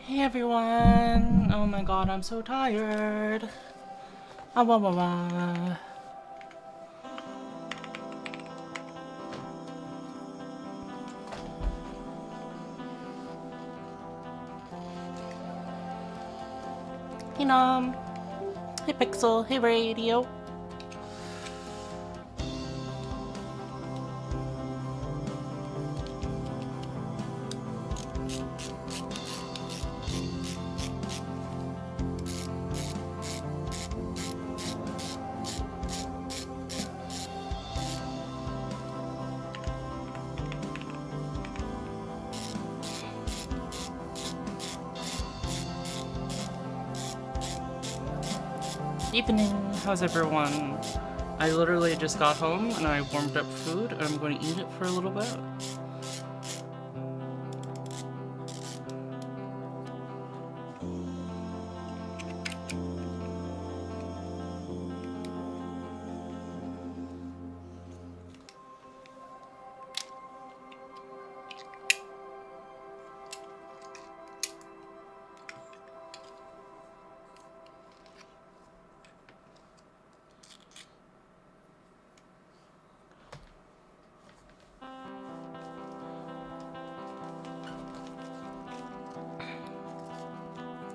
Hey everyone! Oh my god, I'm so tired. Ah, blah, blah, blah. Hey Nom. Hey Pixel. Hey Radio. Evening. How's everyone? I literally just got home and I warmed up food and I'm going to eat it for a little bit.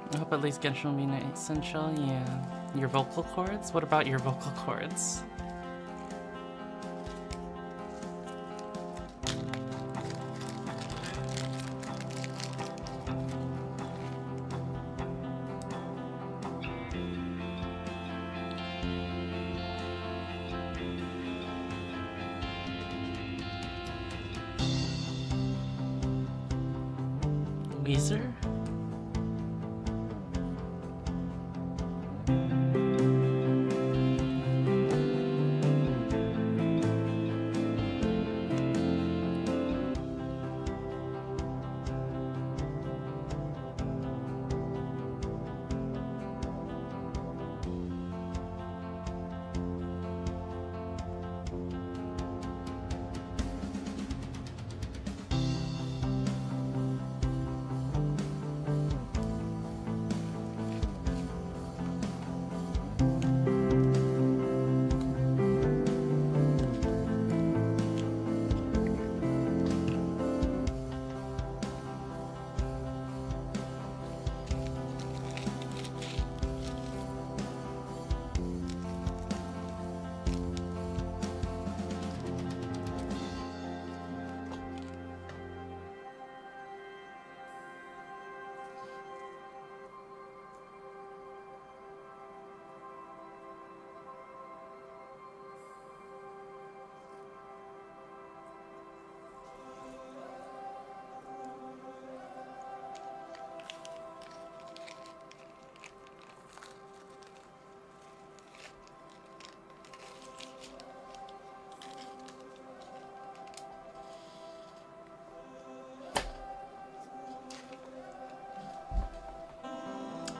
I hope at least Genshin will be nice and chill. Yeah. Your vocal cords? What about your vocal cords? Weezer?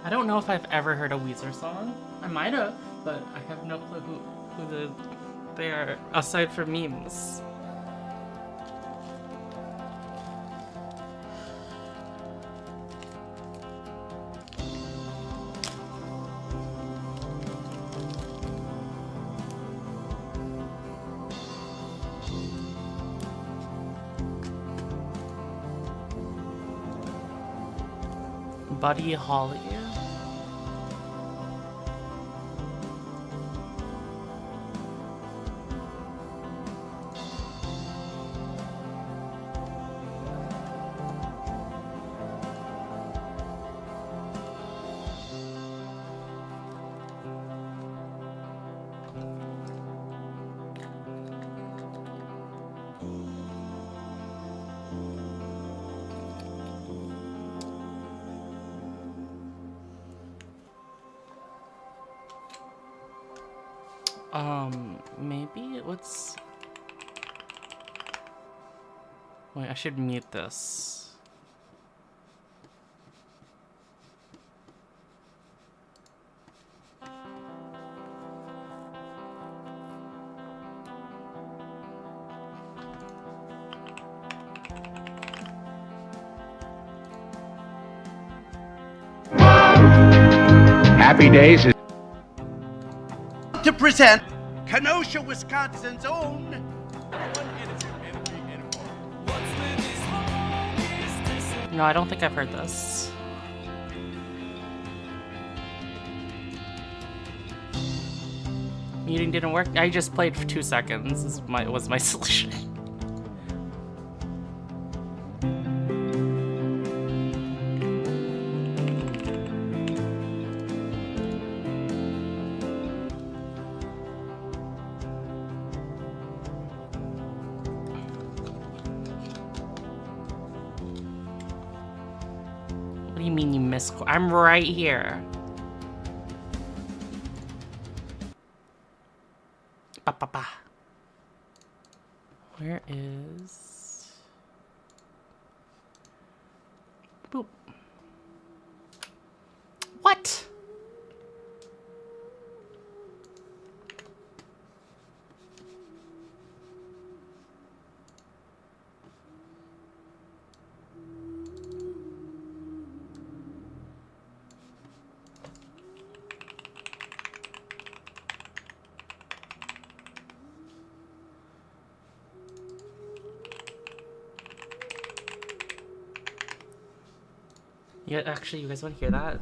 I don't know if I've ever heard a Weezer song. I might have, but I have no clue who they are, aside from memes. Buddy Holly. Maybe let's... Wait, I should mute this. Happy Days is To present Kenosha, Wisconsin's own. No, I don't think I've heard this. Muting didn't work. I just played for 2 seconds. Was my solution. What do you mean you missed? I'm right here. Ba ba ba. Where is? Boop. What? Yeah, actually, you guys want to hear that?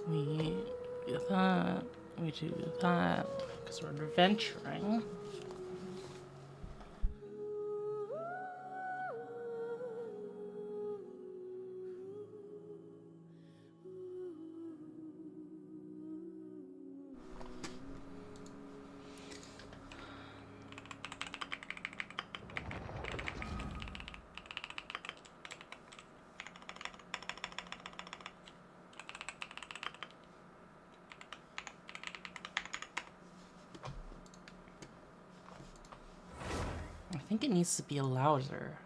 We do that. We do that because we're adventuring. I think it needs to be a louder.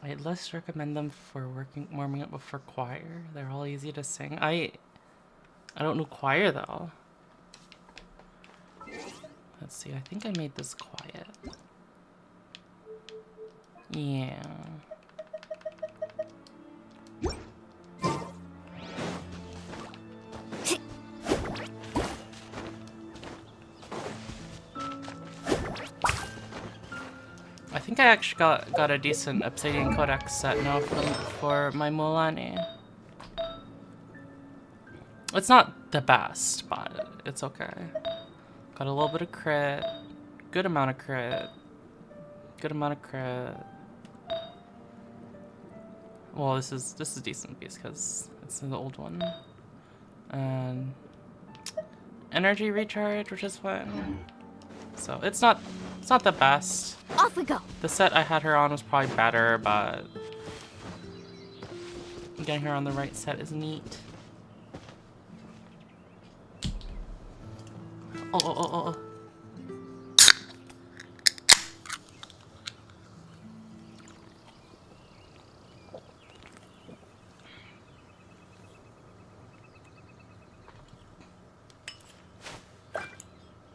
I'd less recommend them for warming up for choir. They're all easy to sing. I don't know choir though. Let's see, I think I made this quiet. Yeah. I think I actually got a decent Obsidian Codex set now for my Mulani. It's not the best, but it's okay. Got a little bit of crit, good amount of crit, good amount of crit. Well, this is decent because it's in the old one, and energy recharge, which is fine. So it's not the best. Off we go. The set I had her on was probably better, but getting her on the right set is neat. Oh.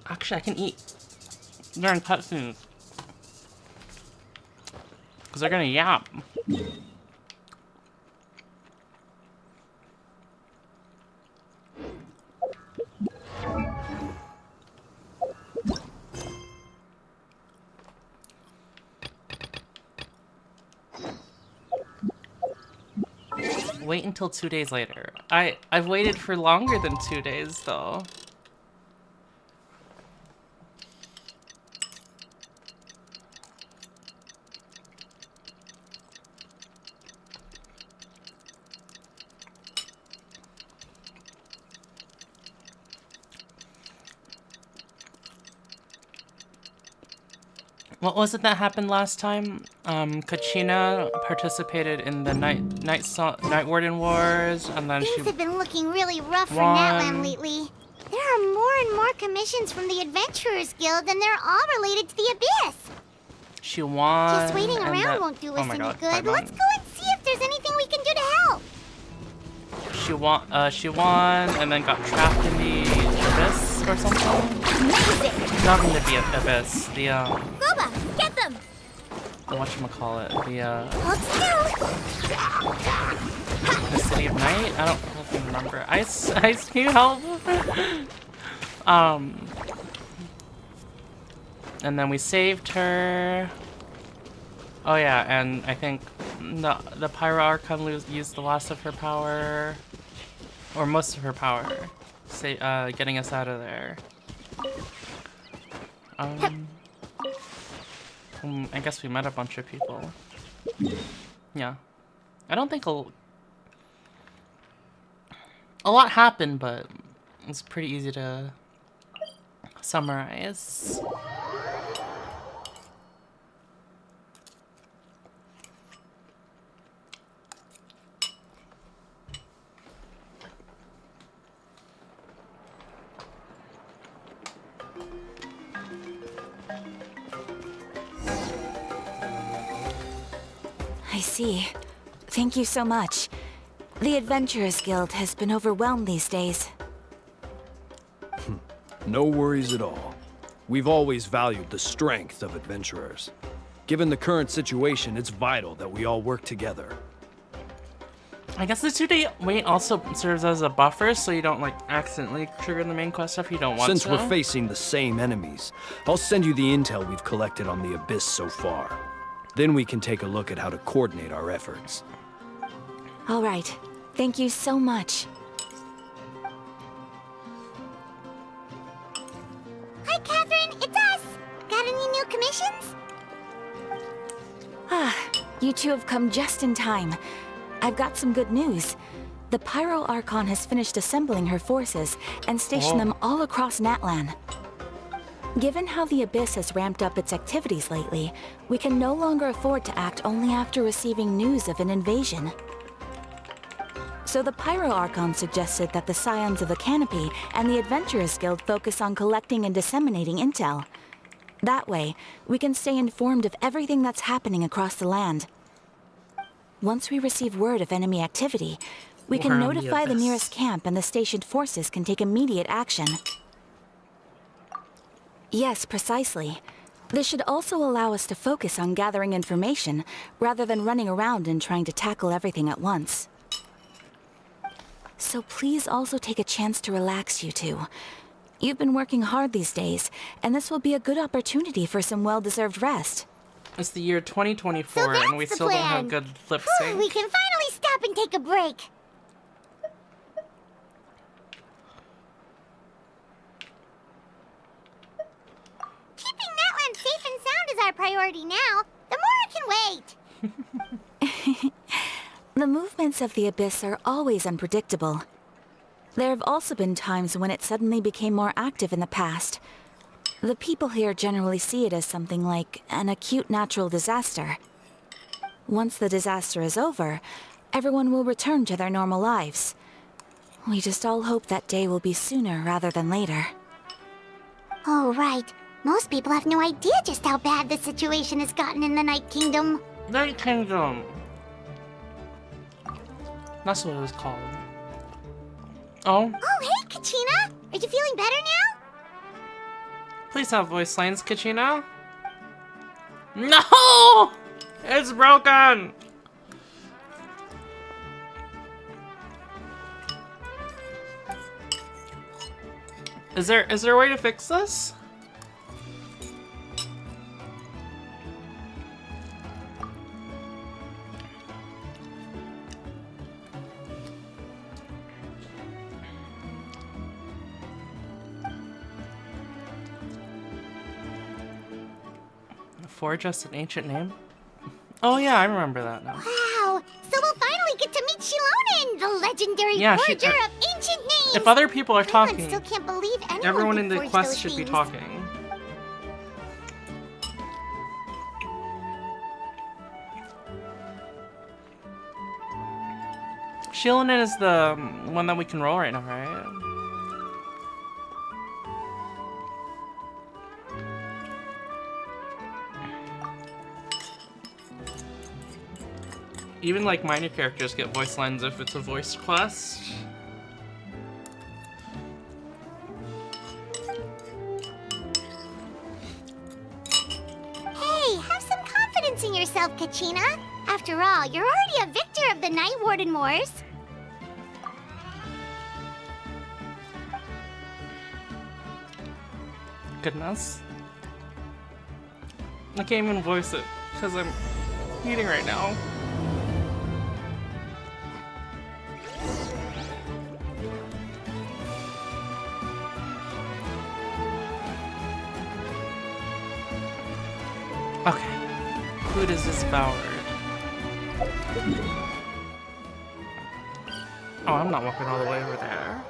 Actually, I can eat during cutscenes. Because they're gonna yap. Wait until 2 days later. I've waited for longer than 2 days though. What was it that happened last time? Kachina participated in the Night Warden Wars, and then Things have been looking really rough for won. Natlan lately. There are more and more commissions from the Adventurers Guild, and they're all related to the Abyss. She won. Just waiting and around that- won't do oh us my any God, good. Paimon. Let's go and see if there's anything we can do to help. She won, and then got trapped in the abyss or something. Amazing! Not in the abyss. The Boba, get them! whatchamacallit? Hold still. The City of Night? I don't fucking remember. Ice, can you help? And then we saved her. Oh yeah, and I think the Pyro Archon used the last of her power, or most of her power, getting us out of there. I guess we met a bunch of people. Yeah. I don't think a lot happened, but it's pretty easy to summarize. I see. Thank you so much. The Adventurers Guild has been overwhelmed these days. No worries at all. We've always valued the strength of adventurers. Given the current situation, it's vital that we all work together. I guess the 2-day wait also serves as a buffer, so you don't like accidentally trigger the main quest if you don't want Since to. we're facing the same enemies, I'll send you the intel we've collected on the Abyss so far. Then we can take a look at how to coordinate our efforts. All right. Thank you so much. Hi, Catherine. It's us. Got any new commissions? Ah, you two have come just in time. I've got some good news. The Pyro Archon has finished assembling her forces and stationed them all across Natlan. Given how the Abyss has ramped up its activities lately, we can no longer afford to act only after receiving news of an invasion. So the Pyro Archon suggested that the Scions of the Canopy and the Adventurers Guild focus on collecting and disseminating intel. That way, we can stay informed of everything that's happening across the land. Once we receive word of enemy activity, we can War on the notify the Abyss. nearest camp and the stationed forces can take immediate action. Yes, precisely. This should also allow us to focus on gathering information, rather than running around and trying to tackle everything at once. So please also take a chance to relax, you two. You've been working hard these days, and this will be a good opportunity for some well-deserved rest. It's the year 2024, So that's and we the still don't have plan. good lip Whew, sync. we can finally stop and take a break. Keeping Natlan safe and sound is our priority now. The more can wait. The movements of the Abyss are always unpredictable. There have also been times when it suddenly became more active in the past. The people here generally see it as something like an acute natural disaster. Once the disaster is over, everyone will return to their normal lives. We just all hope that day will be sooner rather than later. Oh, right. Most people have no idea just how bad the situation has gotten in the Night Kingdom. Night Kingdom. That's what it was called. Oh, Oh, hey, Kachina! Are you feeling better now? please have voice lines, Kachina. No! It's broken! Is there a way to fix this? Forge us an ancient name? Oh yeah, I remember that now. Wow! So we'll finally get to meet Shilonen, the legendary Yeah, forger of ancient names! If other people are Paimon talking, still can't believe anyone everyone could in the forge quest those should be things. talking. Shieldin is the one that we can roll right now, right? Even like minor characters get voice lines if it's a voice quest. Hey, have some confidence in yourself, Kachina. After all, you're already a victor of the Night Warden Wars. Goodness. I can't even voice it because I'm eating right now. Okay. Food is devoured. Oh, I'm not walking all the way over there.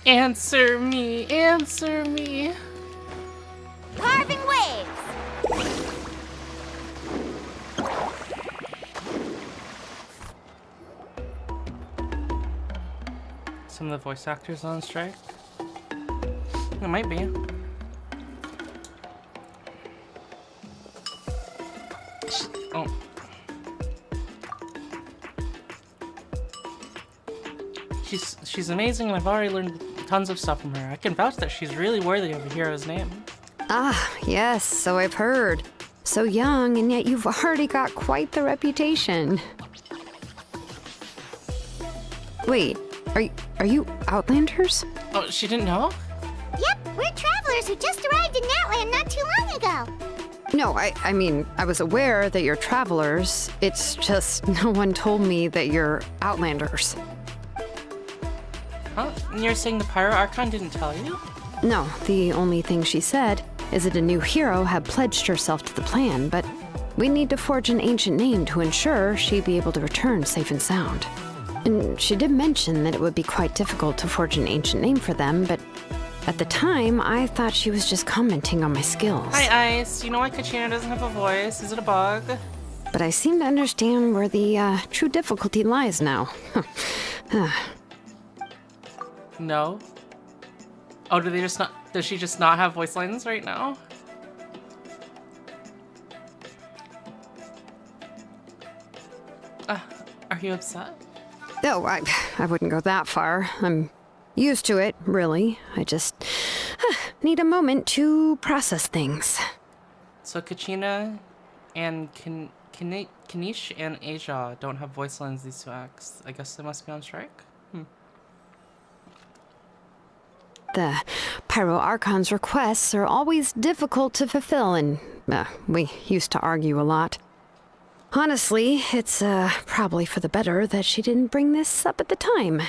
Answer me, answer me. Carving waves. Some of the voice actors on strike? It might be. Oh. She's amazing, and I've already learned tons of stuff from her. I can vouch that she's really worthy of a hero's name. Ah, yes, so I've heard. So young, and yet you've already got quite the reputation. Wait, are you Outlanders? Oh, she didn't know? Yep, we're travelers who just arrived in Natland not too long ago. No, I mean, I was aware that you're travelers. It's just no one told me that you're Outlanders. Huh? You're saying the Pyro Archon didn't tell you? No, the only thing she said is that a new hero had pledged herself to the plan, but we need to forge an ancient name to ensure she'd be able to return safe and sound. And she did mention that it would be quite difficult to forge an ancient name for them, but at the time, I thought she was just commenting on my skills. Hi, Ice. You know why Kachina doesn't have a voice? Is it a bug? But I seem to understand where the true difficulty lies now. No. Oh, do they just not? Does she just not have voice lines right now? Are you upset? No, I wouldn't go that far. I'm used to it, really. I just need a moment to process things. So Kachina and Kanish and Asia don't have voice lines, these two acts. I guess they must be on strike? The Pyro Archon's requests are always difficult to fulfill, and we used to argue a lot. Honestly, it's probably for the better that she didn't bring this up at the time.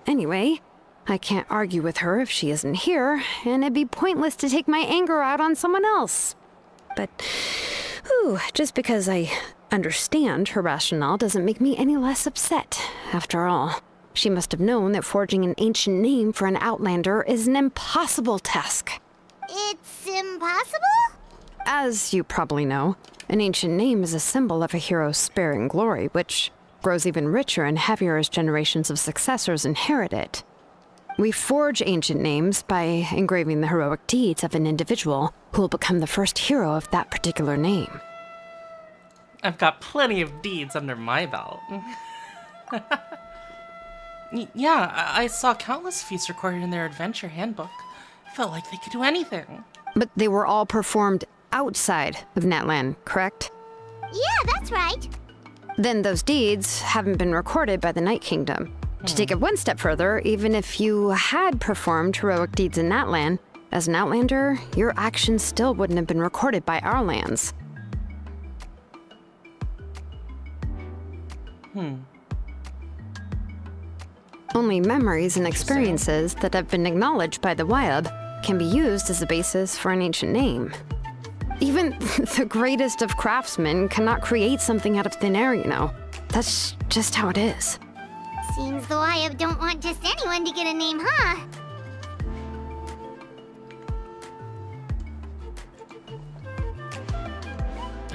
Anyway, I can't argue with her if she isn't here, and it'd be pointless to take my anger out on someone else. But, just because I understand her rationale doesn't make me any less upset. After all, she must have known that forging an ancient name for an Outlander is an impossible task. It's impossible? As you probably know, an ancient name is a symbol of a hero's sparing glory, which grows even richer and heavier as generations of successors inherit it. We forge ancient names by engraving the heroic deeds of an individual who will become the first hero of that particular name. I've got plenty of deeds under my belt. Yeah, I saw countless feats recorded in their adventure handbook. I felt like they could do anything. But they were all performed outside of Natland, correct? Yeah, that's right. Then those deeds haven't been recorded by the Night Kingdom. To take it one step further, even if you had performed heroic deeds in Natland, as an Outlander, your actions still wouldn't have been recorded by our lands. Only memories and experiences that have been acknowledged by the Wyab can be used as a basis for an ancient name. Even the greatest of craftsmen cannot create something out of thin air, you know. That's just how it is. Seems the Wyab don't want just anyone to get a name, huh?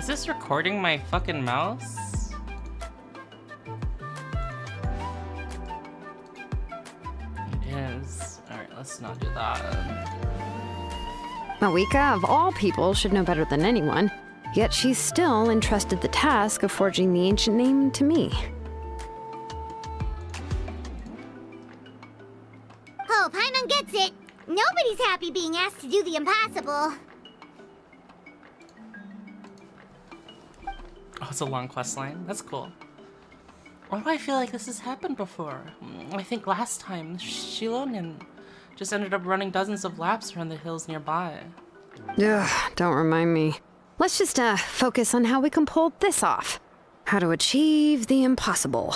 Is this recording my fucking mouse? It is. Alright, let's not do that. Mauvweekend, of all people, should know better than anyone. Yet she's still entrusted the task of forging the ancient name to me. Oh, Paimon gets it. Nobody's happy being asked to do the impossible. Oh, it's a long quest line. That's cool. Why do I feel like this has happened before? I think last time, Shilonin just ended up running dozens of laps around the hills nearby. Ugh, don't remind me. Let's just focus on how we can pull this off. How to achieve the impossible.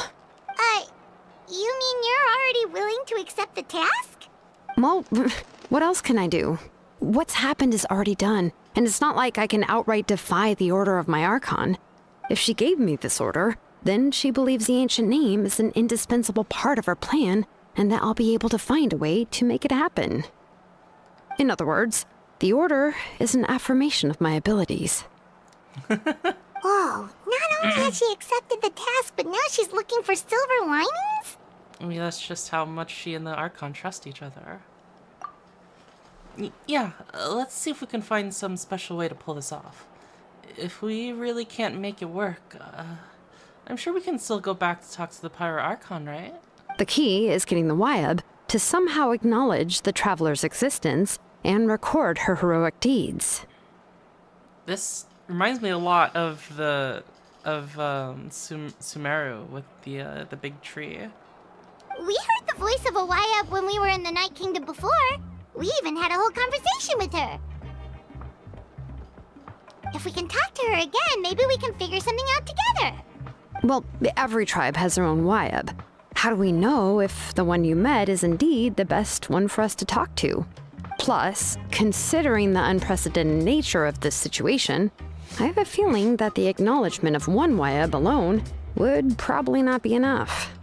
You mean you're already willing to accept the task? Well, what else can I do? What's happened is already done, and it's not like I can outright defy the order of my Archon. If she gave me this order, then she believes the ancient name is an indispensable part of her plan, and that I'll be able to find a way to make it happen. In other words, the order is an affirmation of my abilities. Whoa, not only has she accepted the task, but now she's looking for silver linings? I mean, that's just how much she and the Archon trust each other. Yeah, let's see if we can find some special way to pull this off. If we really can't make it work, I'm sure we can still go back to talk to the Pyro Archon, right? The key is getting the Wyab to somehow acknowledge the traveler's existence and record her heroic deeds. This reminds me a lot of Sumeru with the big tree. We heard the voice of a Wyab when we were in the Night Kingdom before. We even had a whole conversation with her. If we can talk to her again, maybe we can figure something out together. Well, every tribe has their own Wyab. How do we know if the one you met is indeed the best one for us to talk to? Plus, considering the unprecedented nature of this situation, I have a feeling that the acknowledgement of one Wyab alone would probably not be enough.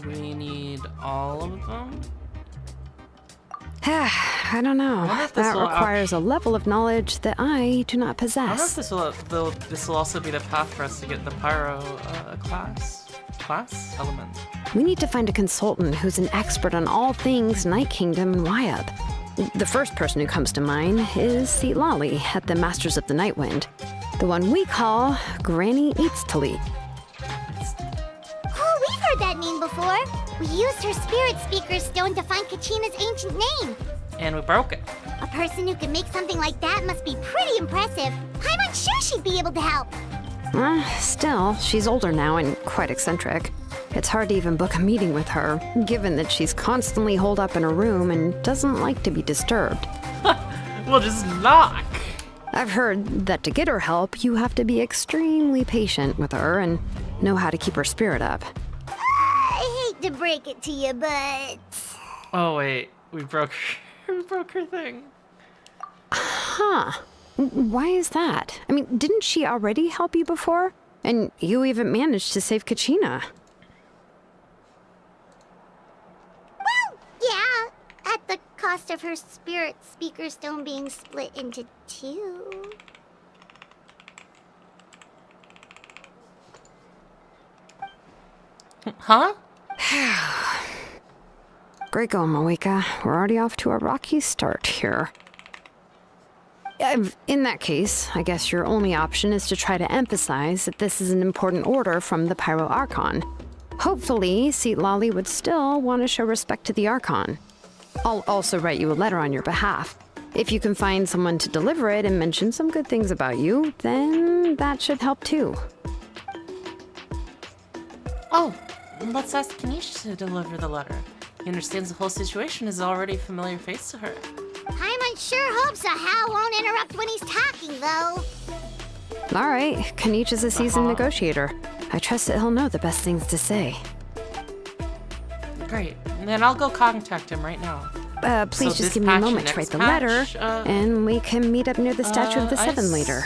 We need all of them? I don't know. wonder if this That will requires a level of knowledge that I do not I wonder if possess. this will also be the path for us to get the Pyro class element. We need to find a consultant who's an expert on all things Night Kingdom and Wyab. The first person who comes to mind is Lali at the Masters of the Nightwind, the one we call Granny Eats to Lead. Oh, we've heard that name before. We used her spirit speaker stone to find Kachina's ancient name. And we broke it. A person who can make something like that must be pretty impressive. I'm unsure she'd be able to help. Still, she's older now and quite eccentric. It's hard to even book a meeting with her, given that she's constantly holed up in her room and doesn't like to be disturbed. We'll just knock. I've heard that to get her help, you have to be extremely patient with her and know how to keep her spirit up. I hate to break it to you, but... Oh wait, we broke her thing. Huh. Why is that? I mean, didn't she already help you before? And you even managed to save Kachina. Well, yeah. At the cost of her spirit speaker stone being split into two. Huh? Great going, Mauvweekend. We're already off to a rocky start here. In that case, I guess your only option is to try to emphasize that this is an important order from the Pyro Archon. Hopefully, Lali would still want to show respect to the Archon. I'll also write you a letter on your behalf. If you can find someone to deliver it and mention some good things about you, then that should help too. Oh, let's ask Kanish to deliver the letter. He understands the whole situation, is already a familiar face to her. Paimon sure hopes a Hal won't interrupt when he's talking, though. All right, Kanish is a seasoned negotiator. I trust that he'll know the best things to say. Great, then I'll go contact him right now. Please So just give me a dispatch moment and to write the next letter, patch, and we can meet up near the Statue of the Seven later.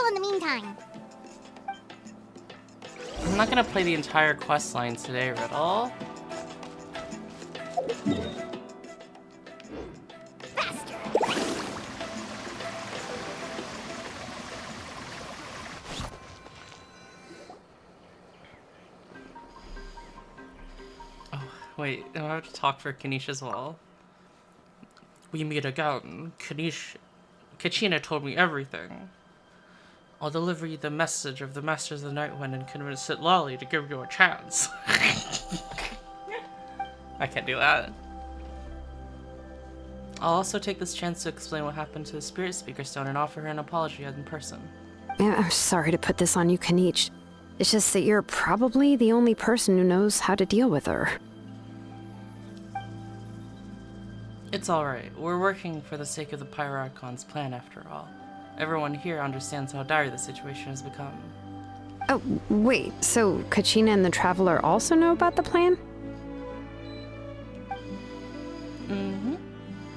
schedule in the meantime. I'm not gonna play the entire quest line today, Riddle. Faster. Oh, wait, I have to talk for Kanish as well. We meet again. Kachina told me everything. I'll deliver you the message of the Masters of the Nightwind and convince Sitlali to give you a chance. I can't do that. I'll also take this chance to explain what happened to the Spirit Speaker Stone and offer her an apology in person. Yeah, I'm sorry to put this on you, Kanich. It's just that you're probably the only person who knows how to deal with her. It's alright. We're working for the sake of the Pyroarchon's plan after all. Everyone here understands how dire the situation has become. Oh, wait, so Kachina and the Traveler also know about the plan? Mm-hmm.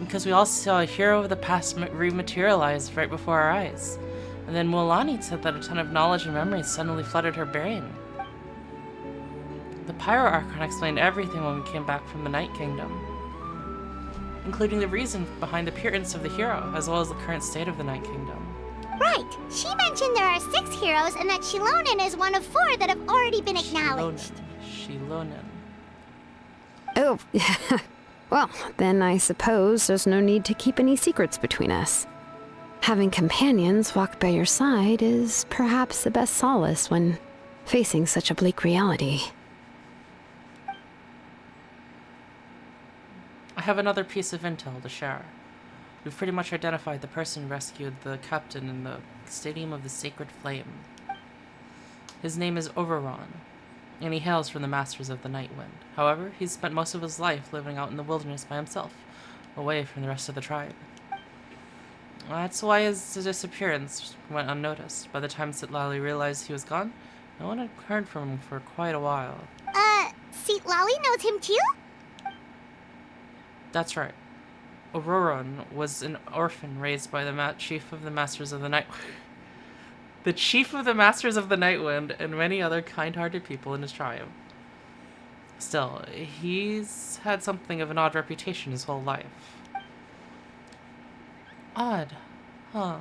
Because we all saw a hero of the past rematerialize right before our eyes. And then Mualani said that a ton of knowledge and memories suddenly flooded her brain. The Pyroarchon explained everything when we came back from the Night Kingdom, including the reason behind the appearance of the hero, as well as the current state of the Night Kingdom. Right. She mentioned there are 6 heroes and that Shilonen is one of 4 that have already been acknowledged. Shilonen. Oh, well, then I suppose there's no need to keep any secrets between us. Having companions walk by your side is perhaps the best solace when facing such a bleak reality. I have another piece of intel to share. We've pretty much identified the person who rescued the captain in the Stadium of the Sacred Flame. His name is Overron, and he hails from the Masters of the Nightwind. However, he's spent most of his life living out in the wilderness by himself, away from the rest of the tribe. That's why his disappearance went unnoticed. By the time Sitlali realized he was gone, no one had heard from him for quite a while. Sitlali knows him too? That's right. Auroron was an orphan raised by the chief of the Masters of the Nightwind. The chief of the Masters of the Nightwind and many other kind-hearted people in his tribe. Still, he's had something of an odd reputation his whole life. Odd, huh?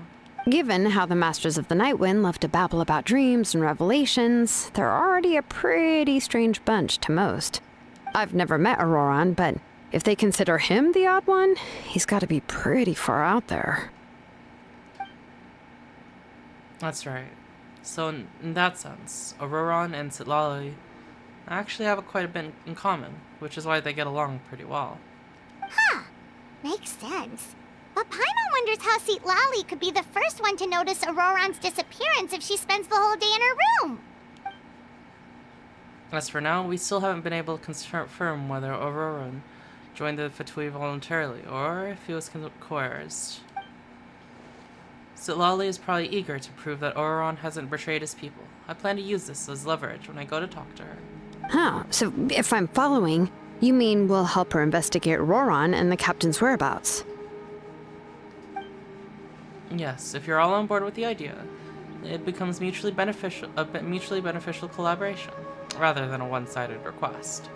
Given how the Masters of the Nightwind love to babble about dreams and revelations, they're already a pretty strange bunch to most. I've never met Auroron, but if they consider him the odd one, he's got to be pretty far out there. That's right. So in that sense, Auroron and Sitlali actually have quite a bit in common, which is why they get along pretty well. Huh. Makes sense. But Paimon wonders how Sitlali could be the first one to notice Auroron's disappearance if she spends the whole day in her room. As for now, we still haven't been able to confirm whether Auroron joined the Fatui voluntarily, or if he was coerced. Sitlali is probably eager to prove that Auroron hasn't betrayed his people. I plan to use this as leverage when I go to talk to her. Huh, so if I'm following, you mean we'll help her investigate Auroron and the captain's whereabouts? Yes, if you're all on board with the idea, it becomes a mutually beneficial collaboration, rather than a one-sided request.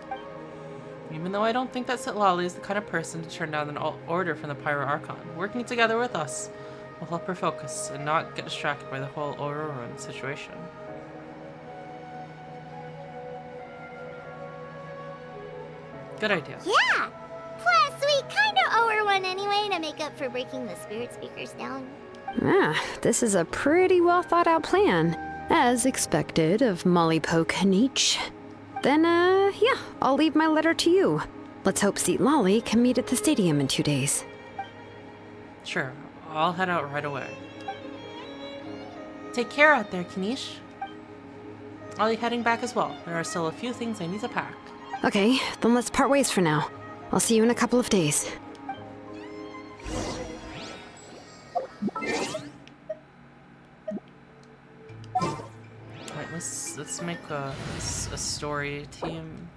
Even though I don't think that Sitlali is the kind of person to turn down an order from the Pyroarchon, working together with us will help her focus and not get distracted by the whole Auroron situation. Good idea. Yeah. Plus, we kinda owe her one anyway to make up for breaking the Spirit Speakers down. Ah, this is a pretty well thought out plan, as expected of Molly Poke Kanich. Then, yeah, I'll leave my letter to you. Let's hope Sitlali can meet at the stadium in 2 days. Sure, I'll head out right away. Take care out there, Kanish. I'll be heading back as well. There are still a few things I need to pack. Okay, then let's part ways for now. I'll see you in a couple of days. Right, let's make a story team.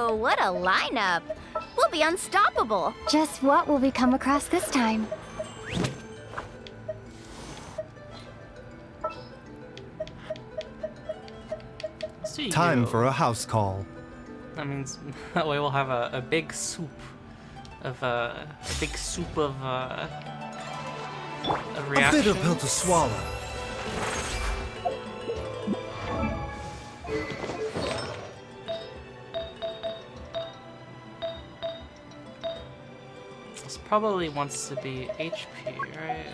Whoa, what a lineup! We'll be unstoppable. Just what will we come across this time? See Time you. for a house call. That means that way we'll have a big soup of a A reactions. bitter pill to swallow. This probably wants to be HP, right?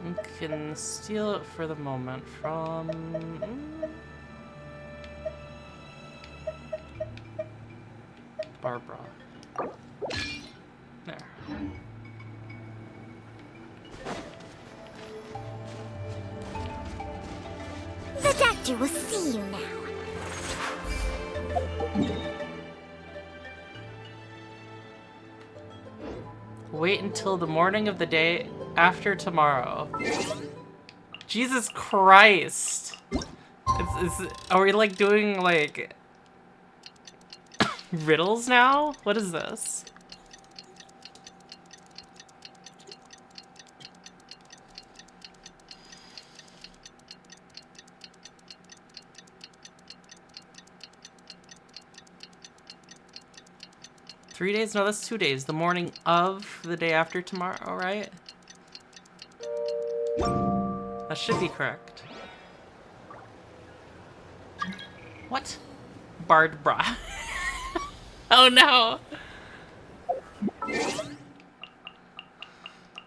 We can steal it for the moment from... Barbara. There. The doctor will see you now. Wait until the morning of the day after tomorrow. Jesus Christ! Are we like doing like riddles now? What is this? Three days? No, that's 2 days. The morning of the day after tomorrow, right? That should be correct. What? Bard bra. Oh no!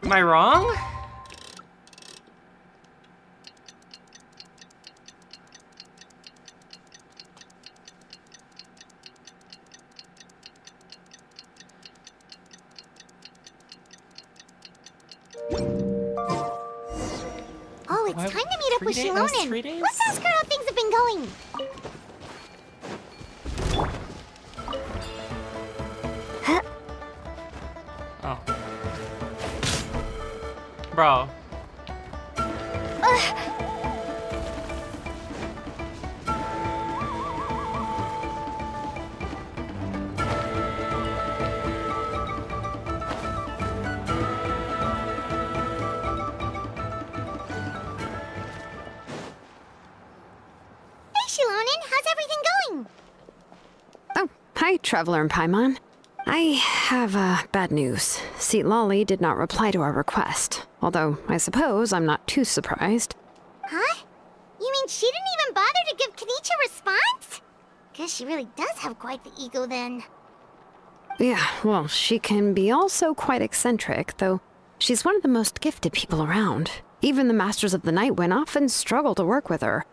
Am I wrong? Oh, it's Why- time to meet up 3 with days? That was Shilonen. 3 days? Let's ask her how things have been going. Oh. Bro. Hey, Shilonen, how's everything going? Oh, hi, Traveler and Paimon. I have bad news. Lali did not reply to our request, although I suppose I'm not too surprised. Huh? You mean she didn't even bother to give Kenichi a response? Guess she really does have quite the ego then. Yeah, well, she can be also quite eccentric, though she's one of the most gifted people around. Even the Masters of the Night Wind often struggle to work with her.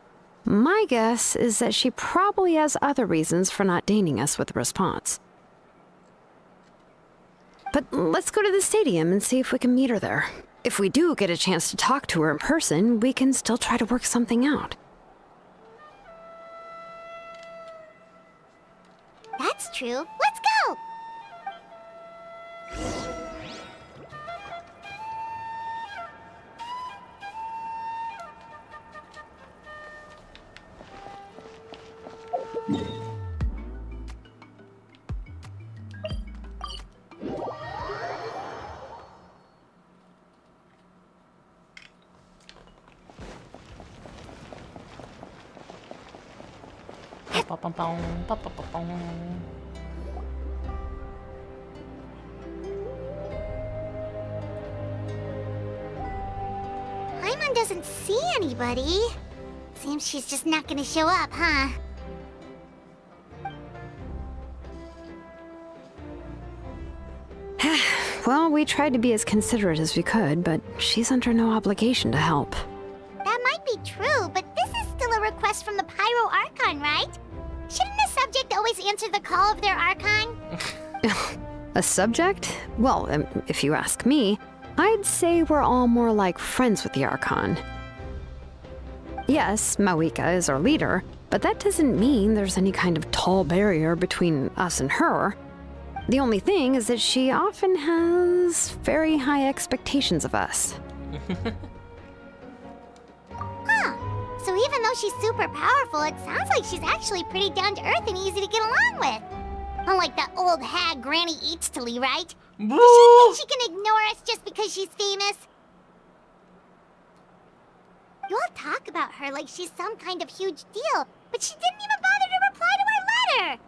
My guess is that she probably has other reasons for not deigning us with a response. But let's go to the stadium and see if we can meet her there. If we do get a chance to talk to her in person, we can still try to work something out. That's true. Let's go! Paimon doesn't see anybody. Seems she's just not gonna show up, huh? Well, we tried to be as considerate as we could, but she's under no obligation to help. That might be true, but this is still a request from the Pyro Archon, right? Shouldn't the subject always answer the call of their Archon? A subject? Well, if you ask me, I'd say we're all more like friends with the Archon. Yes, Mauvweekend is our leader, but that doesn't mean there's any kind of tall barrier between us and her. The only thing is that she often has very high expectations of us. So even though she's super powerful, it sounds like she's actually pretty down to earth and easy to get along with. Unlike that old hag Granny Eatstily, right? Does she think she can ignore us just because she's famous? You all talk about her like she's some kind of huge deal, but she didn't even bother to reply to our letter.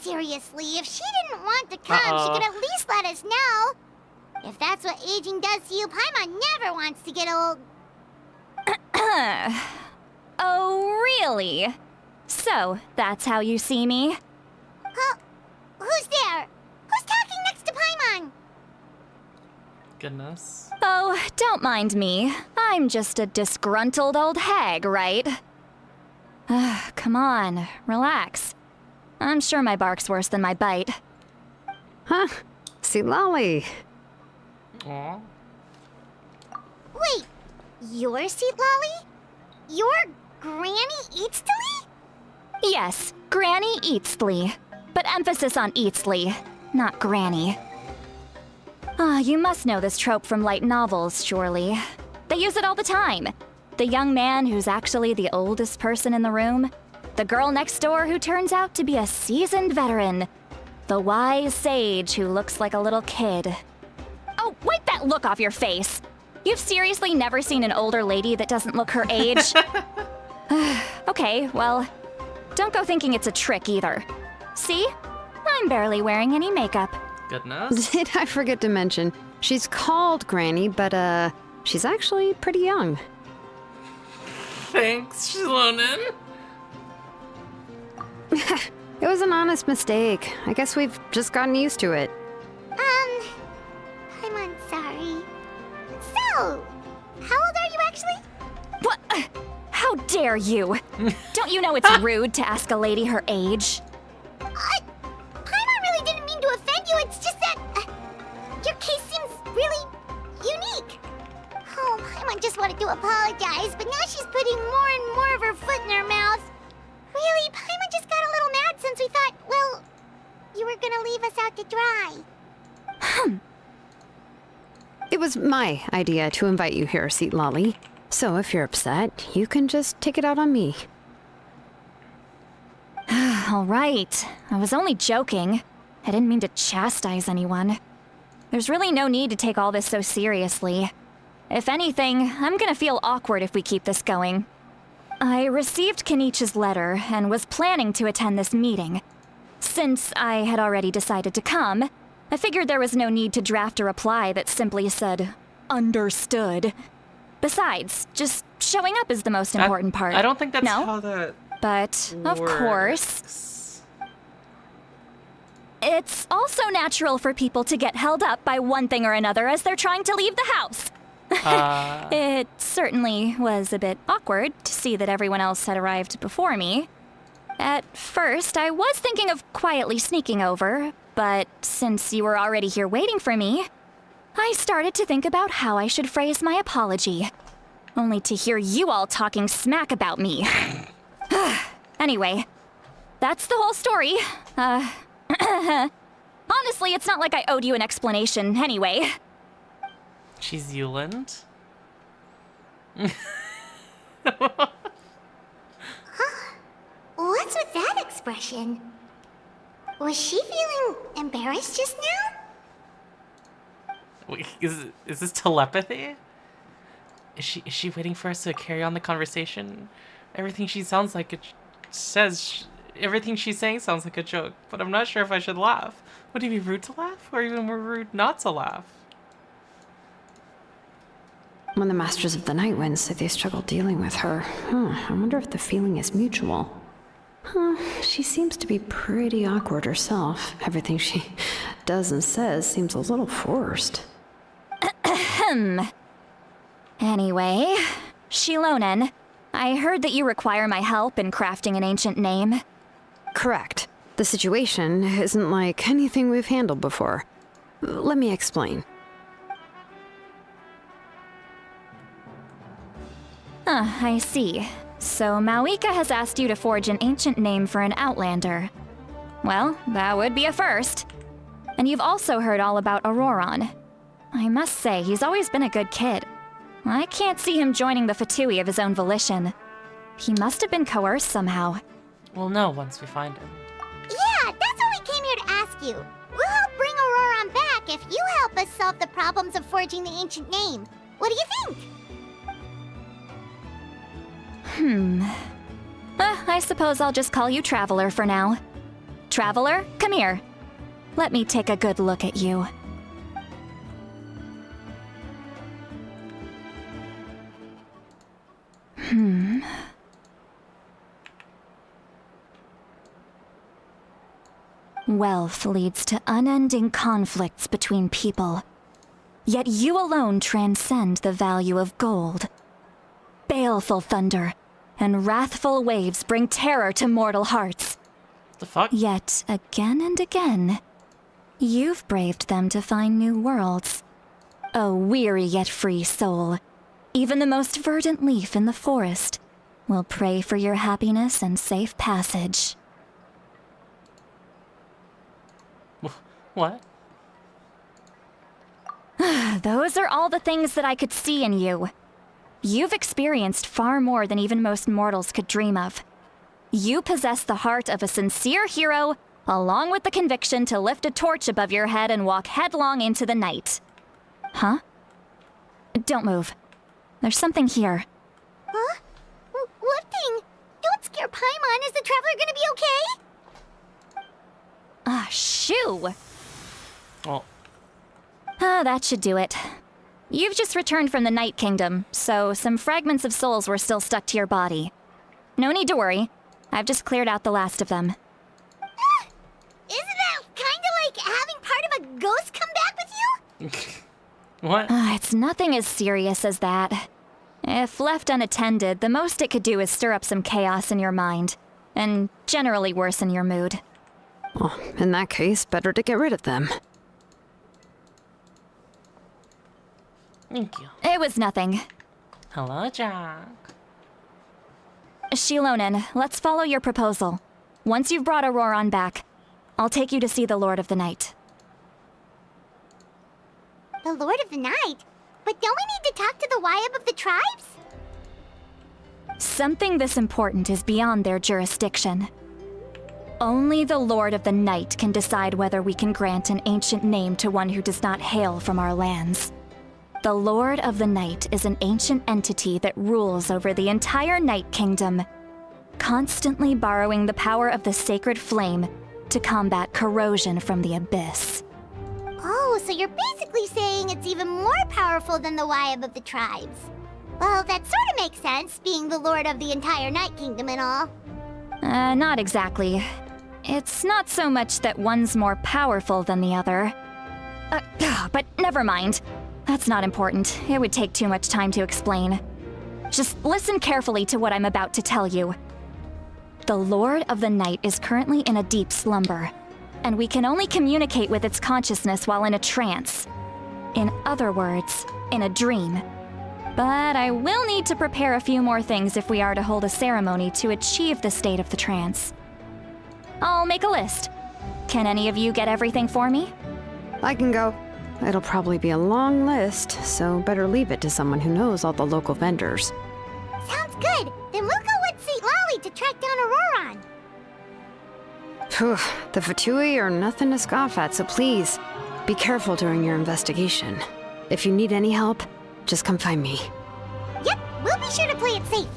Seriously, if she didn't want to come, she could at least let us know. If that's what aging does to you, Paimon never wants to get old. Oh, really? So, that's how you see me? Huh? Who's there? Who's talking next to Paimon? Goodness. Oh, don't mind me. I'm just a disgruntled old hag, right? Come on, relax. I'm sure my bark's worse than my bite. Huh? See, Lolly. Aw. Wait, you're Seat Lolly? You're Granny Eatstily? Yes, Granny Eatstly. But emphasis on Eatstly, not Granny. You must know this trope from light novels, surely. They use it all the time. The young man who's actually the oldest person in the room. The girl next door who turns out to be a seasoned veteran. The wise sage who looks like a little kid. Oh, wipe that look off your face! You've seriously never seen an older lady that doesn't look her age? Okay, well, don't go thinking it's a trick either. See? I'm barely wearing any makeup. Goodness. Did I forget to mention, she's called Granny, but she's actually pretty young. Thanks, Shlonen. It was an honest mistake. I guess we've just gotten used to it. I'm sorry. So, how old are you actually? What? How dare you? Don't you know it's rude to ask a lady her age? Paimon really didn't mean to offend you, it's just that your case seems really unique. Oh, Paimon just wanted to apologize, but now she's putting more and more of her foot in her mouth. Really, Paimon just got a little mad since we thought, well, you were gonna leave us out to dry. It was my idea to invite you here, Seat Lolly. So if you're upset, you can just take it out on me. All right. I was only joking. I didn't mean to chastise anyone. There's really no need to take all this so seriously. If anything, I'm gonna feel awkward if we keep this going. I received Kenichi's letter and was planning to attend this meeting. Since I had already decided to come, I figured there was no need to draft a reply that simply said, "Understood." Besides, just showing up is the most important part. I don't think that's No? how that But, of course, works. it's also natural for people to get held up by one thing or another as they're trying to leave the house. It certainly was a bit awkward to see that everyone else had arrived before me. At first, I was thinking of quietly sneaking over, but since you were already here waiting for me, I started to think about how I should phrase my apology. Only to hear you all talking smack about me. Anyway, that's the whole story. Honestly, it's not like I owed you an explanation anyway. She's Yuland. What's with that expression? Was she feeling embarrassed just now? Wait, is this telepathy? Is she waiting for us to carry on the conversation? Everything she sounds like everything she's saying sounds like a joke, but I'm not sure if I should laugh. Would it be rude to laugh, or even more rude not to laugh? When the Masters of the Night Wind say they struggle dealing with her, I wonder if the feeling is mutual. She seems to be pretty awkward herself. Everything she does and says seems a little forced. Anyway, Shilonen, I heard that you require my help in crafting an ancient name. Correct. The situation isn't like anything we've handled before. Let me explain. I see. So Mauvweekend has asked you to forge an ancient name for an Outlander. Well, that would be a first. And you've also heard all about Auroron. I must say, he's always been a good kid. I can't see him joining the Fatui of his own volition. He must have been coerced somehow. We'll know once we find him. Yeah, that's why we came here to ask you. We'll help bring Auroron back if you help us solve the problems of forging the ancient name. What do you think? I suppose I'll just call you Traveler for now. Traveler, come here. Let me take a good look at you. Wealth leads to unending conflicts between people. Yet you alone transcend the value of gold. Baleful thunder and wrathful waves bring terror to mortal hearts. The fuck? Yet, again and again, you've braved them to find new worlds. A weary yet free soul. Even the most verdant leaf in the forest will pray for your happiness and safe passage. What? Those are all the things that I could see in you. You've experienced far more than even most mortals could dream of. You possess the heart of a sincere hero, along with the conviction to lift a torch above your head and walk headlong into the night. Huh? Don't move. There's something here. Huh? What thing? Don't scare Paimon. Is the Traveler gonna be okay? Ah, shoo! Well, That should do it. You've just returned from the Night Kingdom, so some fragments of souls were still stuck to your body. No need to worry. I've just cleared out the last of them. Isn't that kinda like having part of a ghost come back with you? what? It's nothing as serious as that. If left unattended, the most it could do is stir up some chaos in your mind, and generally worsen your mood. Well, in that case, better to get rid of them. Thank you. It was nothing. Hello, Jack. Shilonen, let's follow your proposal. Once you've brought Auroron back, I'll take you to see the Lord of the Night. The Lord of the Night? But don't we need to talk to the Wyab of the tribes? Something this important is beyond their jurisdiction. Only the Lord of the Night can decide whether we can grant an ancient name to one who does not hail from our lands. The Lord of the Night is an ancient entity that rules over the entire Night Kingdom, constantly borrowing the power of the sacred flame to combat corrosion from the abyss. Oh, so you're basically saying it's even more powerful than the Wyab of the tribes. Well, that sort of makes sense, being the Lord of the entire Night Kingdom and all. Not exactly. It's not so much that one's more powerful than the other. But never mind. That's not important. It would take too much time to explain. Just listen carefully to what I'm about to tell you. The Lord of the Night is currently in a deep slumber, and we can only communicate with its consciousness while in a trance. In other words, in a dream. But I will need to prepare a few more things if we are to hold a ceremony to achieve the state of the trance. I'll make a list. Can any of you get everything for me? I can go. It'll probably be a long list, so better leave it to someone who knows all the local vendors. Sounds good. Then we'll go with St. Lolly to track down Auroron. Phew, the Fatui are nothing to scoff at, so please, be careful during your investigation. If you need any help, just come find me. Yep, we'll be sure to play it safe.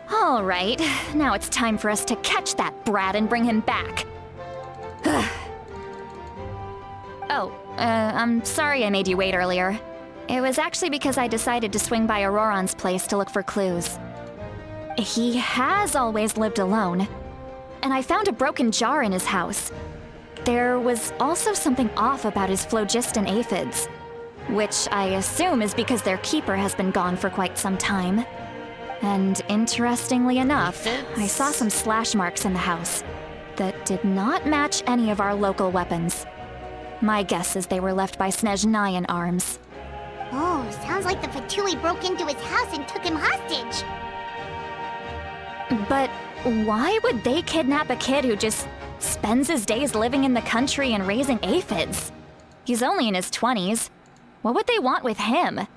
All right, now it's time for us to catch that brat and bring him back. I'm sorry I made you wait earlier. It was actually because I decided to swing by Auroron's place to look for clues. He has always lived alone, and I found a broken jar in his house. There was also something off about his phlogiston aphids, which I assume is because their keeper has been gone for quite some time. And interestingly enough, I saw some slash marks in the house that did not match any of our local weapons. My guess is they were left by Snezhnayan arms. Oh, sounds like the Fatui broke into his house and took him hostage. But why would they kidnap a kid who just spends his days living in the country and raising aphids? He's only in his 20s. What would they want with him?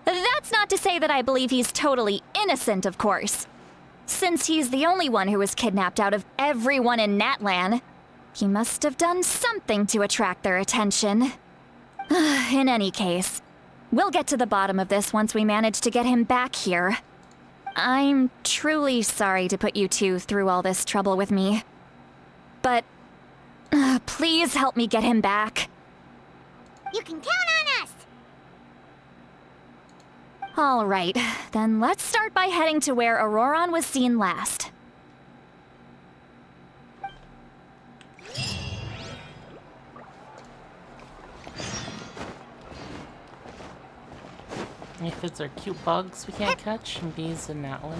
That's not to say that I believe he's totally innocent, of course. Since he's the only one who was kidnapped out of everyone in Natlan, he must have done something to attract their attention. In any case, we'll get to the bottom of this once we manage to get him back here. I'm truly sorry to put you two through all this trouble with me. But please help me get him back. You can count on us! All right, then let's start by heading to where Auroron was seen last. Aphids are cute bugs we can't catch, and bees in Natland.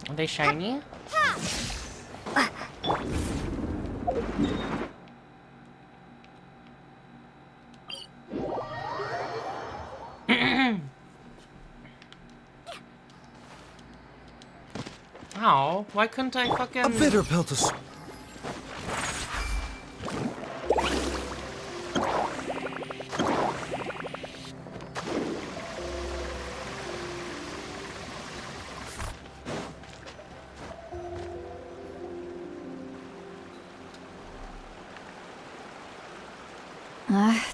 Are they shiny? Ow, why couldn't I fucking... A bitter pill to swallow.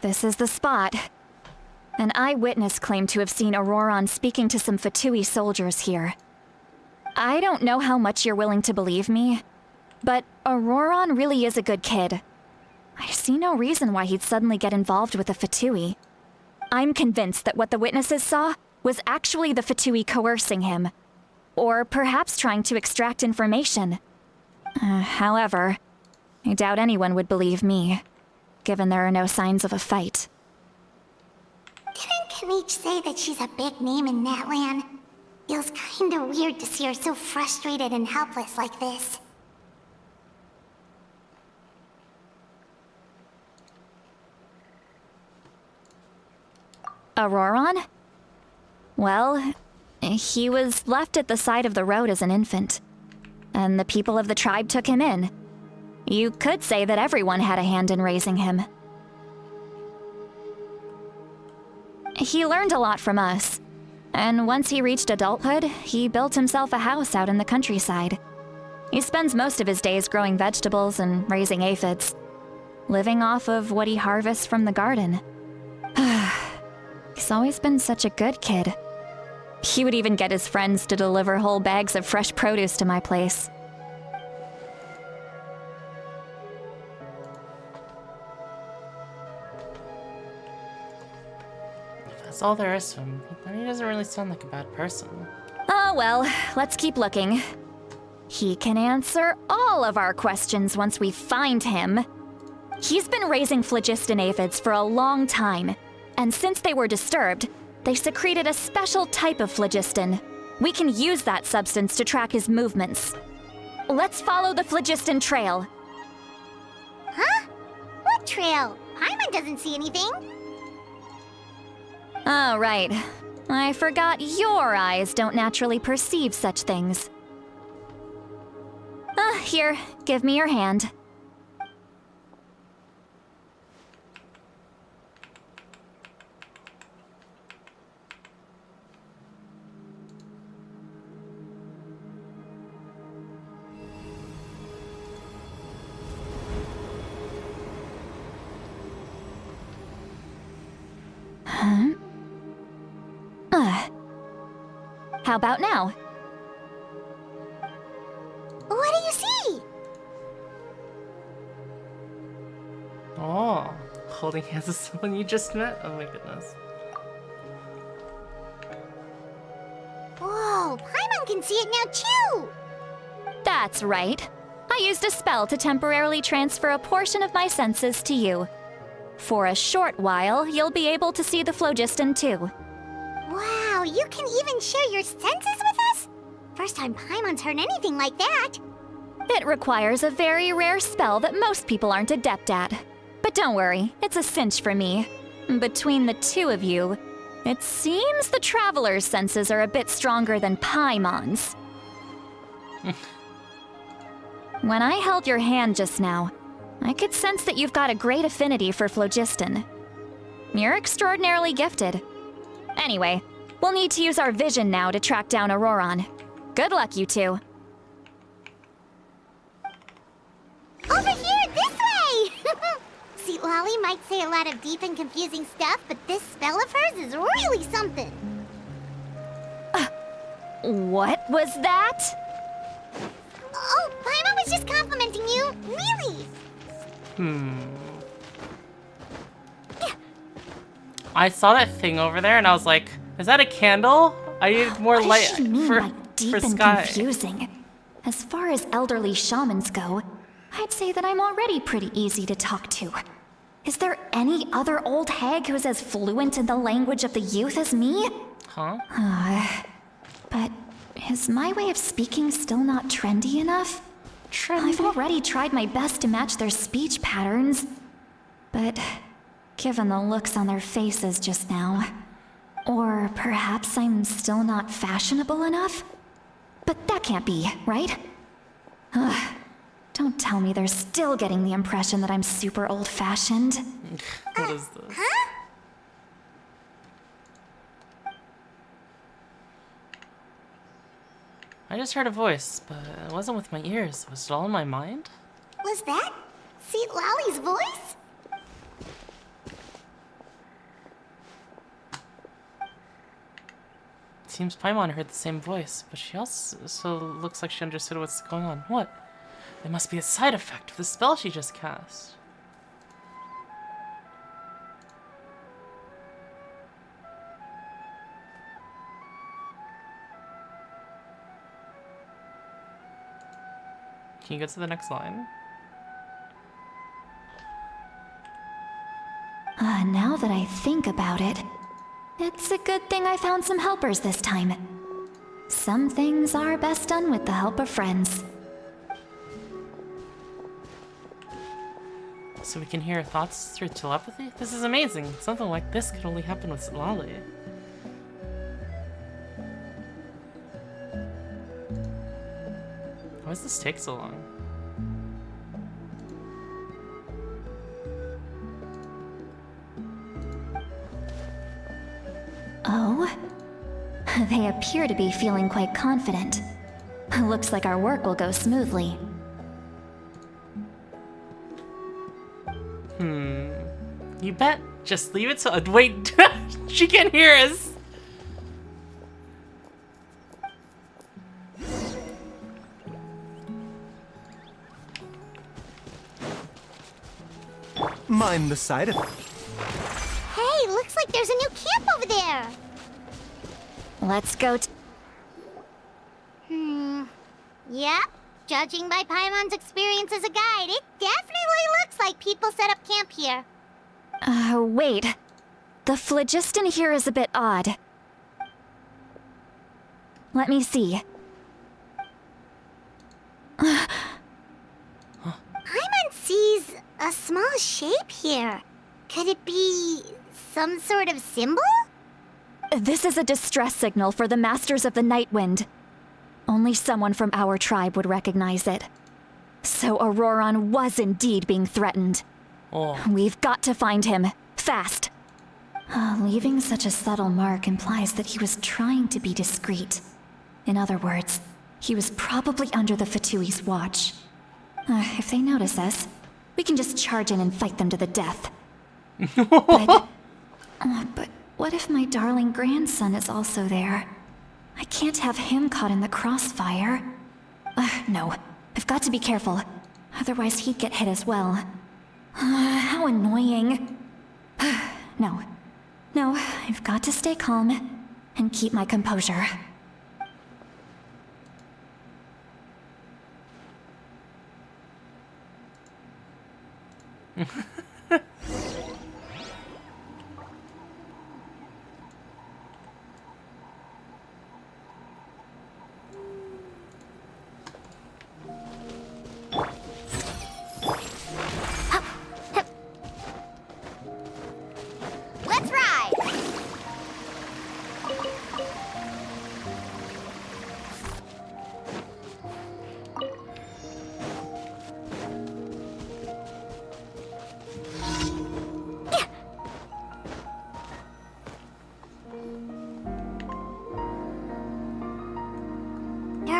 This is the spot. An eyewitness claimed to have seen Auroron speaking to some Fatui soldiers here. I don't know how much you're willing to believe me, but Auroron really is a good kid. I see no reason why he'd suddenly get involved with a Fatui. I'm convinced that what the witnesses saw was actually the Fatui coercing him, or perhaps trying to extract information. However, I doubt anyone would believe me, given there are no signs of a fight. Didn't Kanich say that she's a big name in Natlan? Feels kinda weird to see her so frustrated and helpless like this. Auroron? Well, he was left at the side of the road as an infant, and the people of the tribe took him in. You could say that everyone had a hand in raising him. He learned a lot from us, and once he reached adulthood, he built himself a house out in the countryside. He spends most of his days growing vegetables and raising aphids, living off of what he harvests from the garden. He's always been such a good kid. He would even get his friends to deliver whole bags of fresh produce to my place. That's all there is to him. He doesn't really sound like a bad person. Oh well, let's keep looking. He can answer all of our questions once we find him. He's been raising phlogiston aphids for a long time, and since they were disturbed, they secreted a special type of phlogiston. We can use that substance to track his movements. Let's follow the phlogiston trail. Huh? What trail? Paimon doesn't see anything. Oh, right. I forgot your eyes don't naturally perceive such things. Here, give me your hand. How about now? What do you see? Oh, holding hands with someone you just met? Oh my goodness. Whoa, Paimon can see it now too! That's right. I used a spell to temporarily transfer a portion of my senses to you. For a short while, you'll be able to see the phlogiston too. Wow, you can even share your senses with us? First time Paimon's heard anything like that. It requires a very rare spell that most people aren't adept at. But don't worry, it's a cinch for me. Between the two of you, it seems the Traveler's senses are a bit stronger than Paimon's. When I held your hand just now, I could sense that you've got a great affinity for phlogiston. You're extraordinarily gifted. Anyway, we'll need to use our vision now to track down Auroron. Good luck, you two. Over here, this way! See, Lolly might say a lot of deep and confusing stuff, but this spell of hers is really something. What was that? Oh, Paimon was just complimenting you. Really? I saw that thing over there and I was like, is that a candle? I need more What light does she mean for, by deep for and sky. confusing? As far as elderly shamans go, I'd say that I'm already pretty easy to talk to. Is there any other old hag who's as fluent in the language of the youth as me? Huh? But is my way of speaking still not trendy enough? I've already tried my best to match their speech patterns. But given the looks on their faces just now, or perhaps I'm still not fashionable enough? But that can't be, right? Don't tell me they're still getting the impression that I'm super old-fashioned. What is this? Huh? I just heard a voice, but it wasn't with my ears. Was it all in my mind? Was that Seat Lolly's voice? Seems Paimon heard the same voice, but she also looks like she understood what's going on. What? It must be a side effect of the spell she just cast. Can you get to the next line? Now that I think about it, it's a good thing I found some helpers this time. Some things are best done with the help of friends. So we can hear her thoughts through telepathy? This is amazing. Something like this could only happen with Lolly. Why does this take so long? Oh? They appear to be feeling quite confident. Looks like our work will go smoothly. You bet. Just leave it so. Wait, she can hear us. Mind the side effect. Hey, looks like there's a new camp over there. Let's go Yep. Judging by Paimon's experience as a guide, it definitely looks like people set up camp here. wait. The phlogiston here is a bit odd. Let me see. Paimon sees a small shape here. Could it be some sort of symbol? This is a distress signal for the Masters of the Night Wind. Only someone from our tribe would recognize it. So Auroron was indeed being threatened. Oh. We've got to find him. Fast. Leaving such a subtle mark implies that he was trying to be discreet. In other words, he was probably under the Fatui's watch. If they notice us, we can just charge in and fight them to the death. But what if my darling grandson is also there? I can't have him caught in the crossfire. No, I've got to be careful. Otherwise he'd get hit as well. How annoying. No, I've got to stay calm and keep my composure. Let's ride!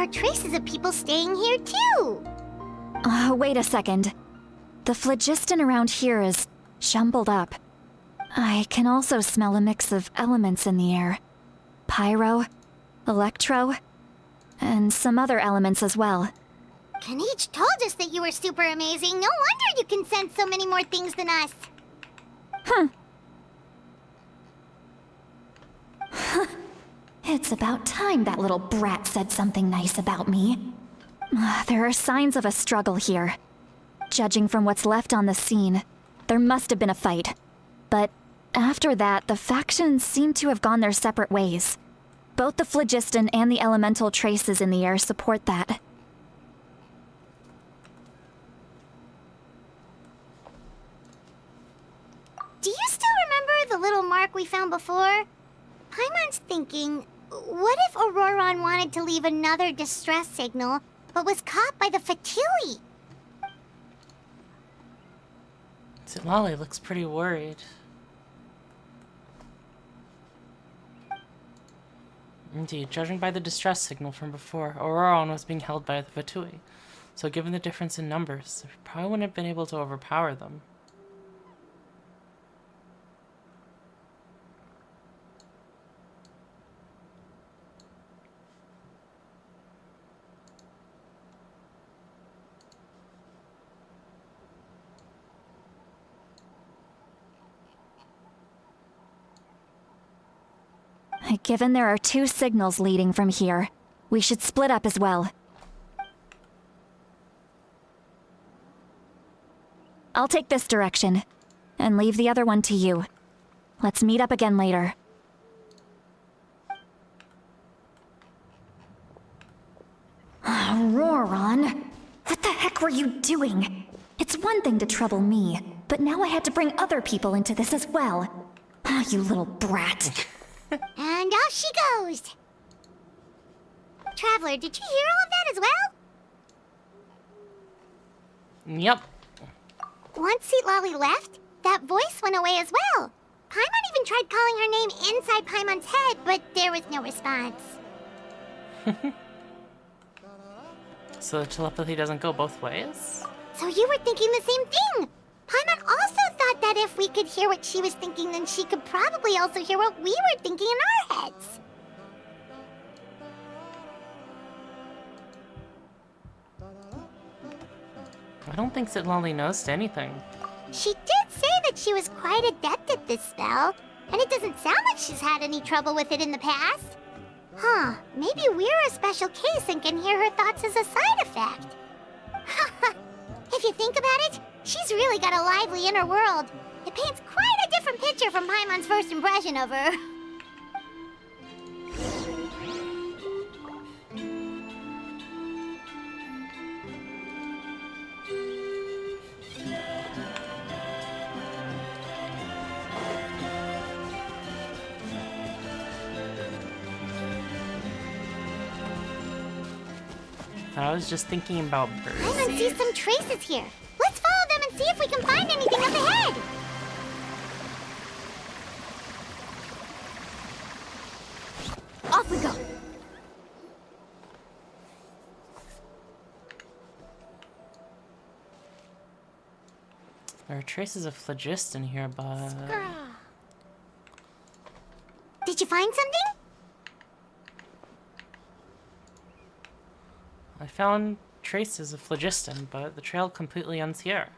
more traces of people staying here too. Wait a second. The phlogiston around here is jumbled up. I can also smell a mix of elements in the air. Pyro, electro, and some other elements as well. Kanich told us that you were super amazing. No wonder you can sense so many more things than us. It's about time that little brat said something nice about me. There are signs of a struggle here. Judging from what's left on the scene, there must have been a fight. But after that, the factions seem to have gone their separate ways. Both the phlogiston and the elemental traces in the air support that. Do you still remember the little mark we found before? Paimon's thinking, what if Auroron wanted to leave another distress signal, but was caught by the Fatui? Lolly looks pretty worried. Indeed, judging by the distress signal from before, Auroron was being held by the Fatui. So given the difference in numbers, we probably wouldn't have been able to overpower them. Given there are 2 signals leading from here, we should split up as well. I'll take this direction, and leave the other one to you. Let's meet up again later. Auroron, what the heck were you doing? It's one thing to trouble me, but now I had to bring other people into this as well. You little brat. And off she goes! Traveler, did you hear all of that as well? Yep. Once Seat Lolly left, that voice went away as well. Paimon even tried calling her name inside Paimon's head, but there was no response. So the telepathy doesn't go both ways? So you were thinking the same thing! Paimon also thought that if we could hear what she was thinking, then she could probably also hear what we were thinking in our heads. I don't think Sitlali knows to anything. She did say that she was quite adept at this spell, and it doesn't sound like she's had any trouble with it in the past. Huh, maybe we're a special case and can hear her thoughts as a side effect. If you think about it, she's really got a lively inner world. It paints quite a different picture from Paimon's first impression of her. I was just thinking about birds. Paimon sees some traces here. Let's follow them and see if we can find anything up ahead. Off we go. There are traces of phlogiston here, but... Did you find something? I found traces of phlogiston, but the trail completely ends here.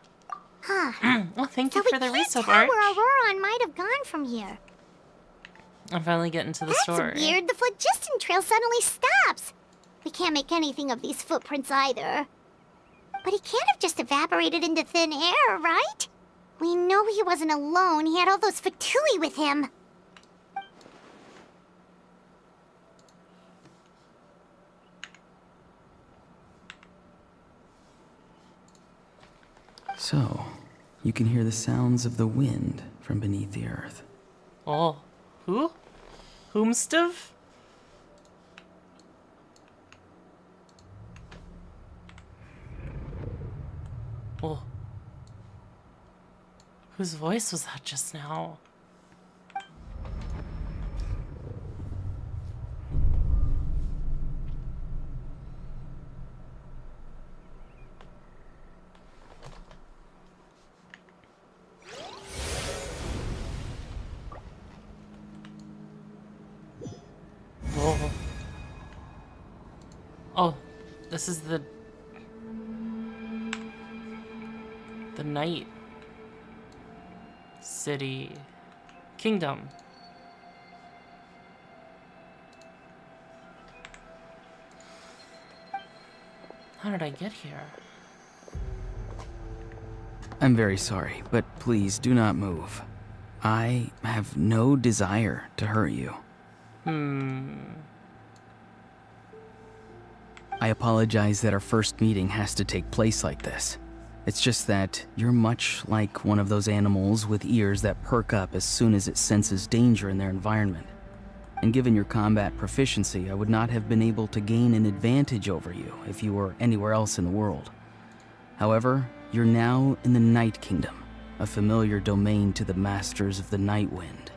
Huh. Oh, thank So you we for the can't resub, tell Arch. where Auroron might have gone from here. I'm finally getting to the That's story. weird. The phlogiston trail suddenly stops. We can't make anything of these footprints either. But he can't have just evaporated into thin air, right? We know he wasn't alone. He had all those Fatui with him. So, you can hear the sounds of the wind from beneath the earth. Oh, who? Whomstov? Oh. Whose voice was that just now? Oh. Oh, this is the night city kingdom. How did I get here? I'm very sorry, but please do not move. I have no desire to hurt you. I apologize that our first meeting has to take place like this. It's just that you're much like one of those animals with ears that perk up as soon as it senses danger in their environment. And given your combat proficiency, I would not have been able to gain an advantage over you if you were anywhere else in the world. However, you're now in the Night Kingdom, a familiar domain to the masters of the Night Wind.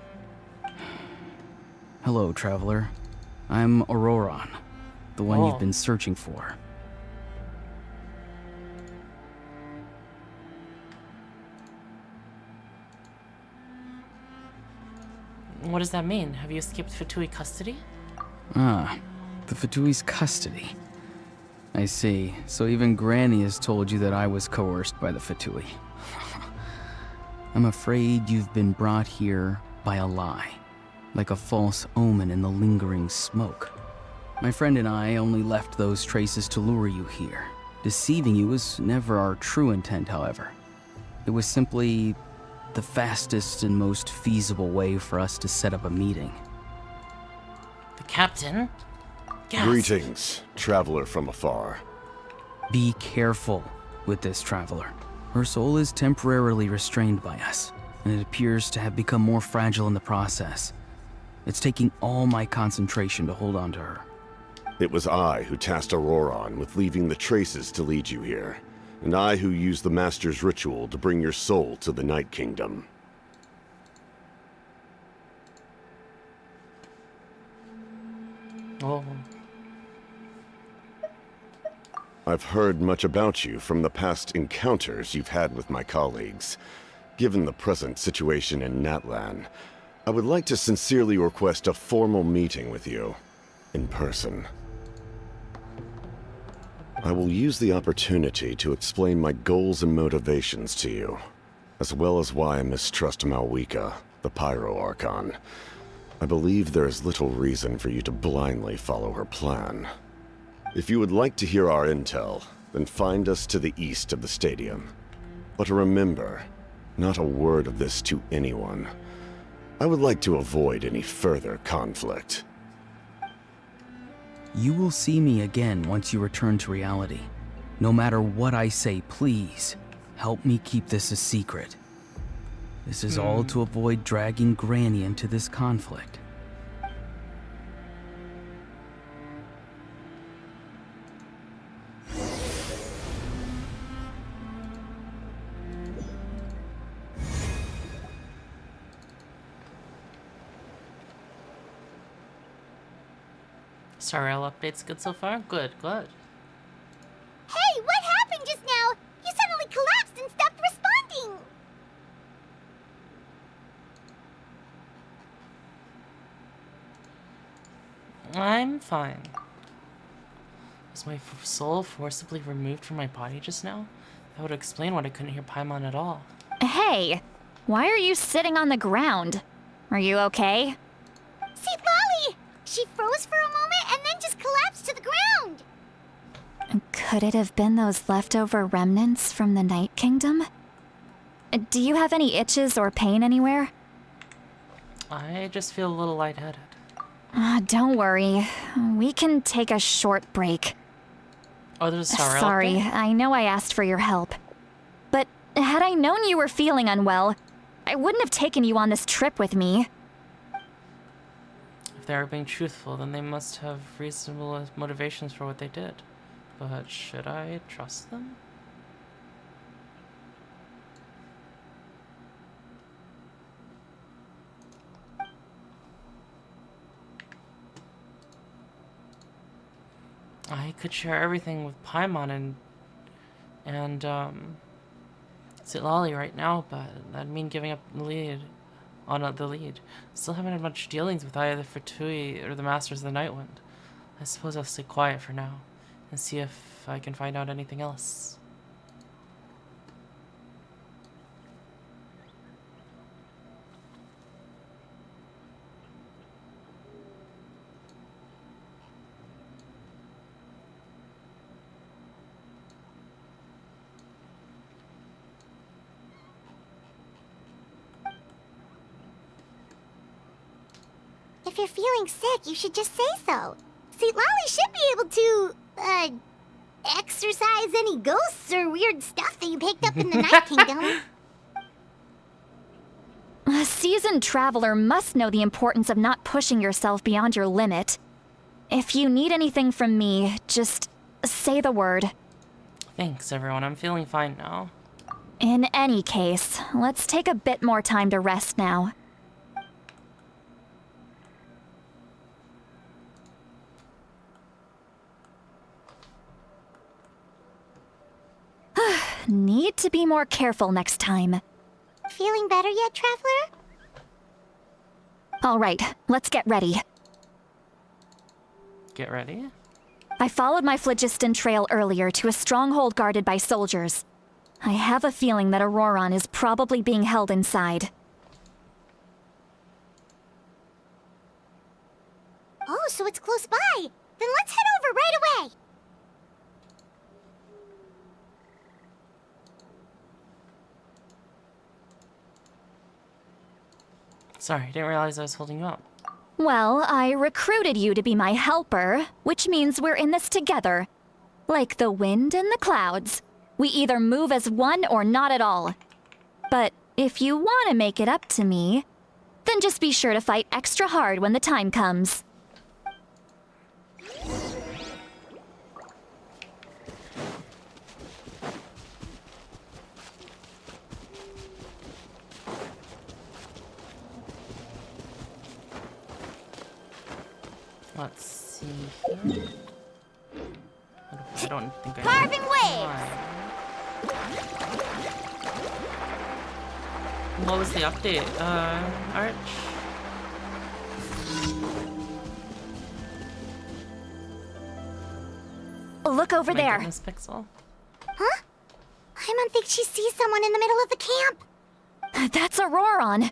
Hello, traveler. I'm Auroron, the one you've been searching for. What does that mean? Have you escaped Fatui custody? Ah, the Fatui's custody. I see. So even Granny has told you that I was coerced by the Fatui. I'm afraid you've been brought here by a lie, like a false omen in the lingering smoke. My friend and I only left those traces to lure you here. Deceiving you was never our true intent, however. It was simply the fastest and most feasible way for us to set up a meeting. The captain? Gasp. Greetings, traveler from afar. Be careful with this traveler. Her soul is temporarily restrained by us, and it appears to have become more fragile in the process. It's taking all my concentration to hold on to her. It was I who tasked Auroron with leaving the traces to lead you here, and I who used the Master's ritual to bring your soul to the Night Kingdom. Oh. I've heard much about you from the past encounters you've had with my colleagues. Given the present situation in Natlan, I would like to sincerely request a formal meeting with you, in person. I will use the opportunity to explain my goals and motivations to you, as well as why I mistrust Mauvweekend, the Pyro Archon. I believe there is little reason for you to blindly follow her plan. If you would like to hear our intel, then find us to the east of the stadium. But remember, not a word of this to anyone. I would like to avoid any further conflict. You will see me again once you return to reality. No matter what I say, please, help me keep this a secret. This is all to avoid dragging Granny into this conflict. Sorrel updates good so far? Good, good. Hey, what happened just now? You suddenly collapsed and stopped responding. I'm fine. Was my soul forcibly removed from my body just now? That would explain why I couldn't hear Paimon at all. Hey, why are you sitting on the ground? Are you okay? See, Lolly! She froze for a moment and then just collapsed to the ground. Could it have been those leftover remnants from the Night Kingdom? Do you have any itches or pain anywhere? I just feel a little lightheaded. Don't worry. We can take a short break. Oh, there's a Sorrel Sorry, update? I know I asked for your help. But had I known you were feeling unwell, I wouldn't have taken you on this trip with me. If they are being truthful, then they must have reasonable motivations for what they did. But should I trust them? I could share everything with Paimon and Zitlali right now, but that'd mean giving up the lead on the lead. Still haven't had much dealings with either Fatui or the Masters of the Nightwind. I suppose I'll stay quiet for now and see if I can find out anything else. If you're feeling sick, you should just say so. See, Lolly should be able to, exorcise any ghosts or weird stuff that you picked up in the Night Kingdom. A seasoned traveler must know the importance of not pushing yourself beyond your limit. If you need anything from me, just say the word. Thanks, everyone. I'm feeling fine now. In any case, let's take a bit more time to rest now. Need to be more careful next time. Feeling better yet, Traveler? All right, let's get ready. Get ready? I followed my phlogiston trail earlier to a stronghold guarded by soldiers. I have a feeling that Auroron is probably being held inside. Oh, so it's close by. Then let's head over right away. Sorry, didn't realize I was holding you up. Well, I recruited you to be my helper, which means we're in this together. Like the wind and the clouds. We either move as one or not at all. But if you want to make it up to me, then just be sure to fight extra hard when the time comes. Let's see here. I don't think I Carving What was the update? Arch? Look over My there. goodness, Pixel. Huh? Paimon thinks she sees someone in the middle of the camp. That's Auroron.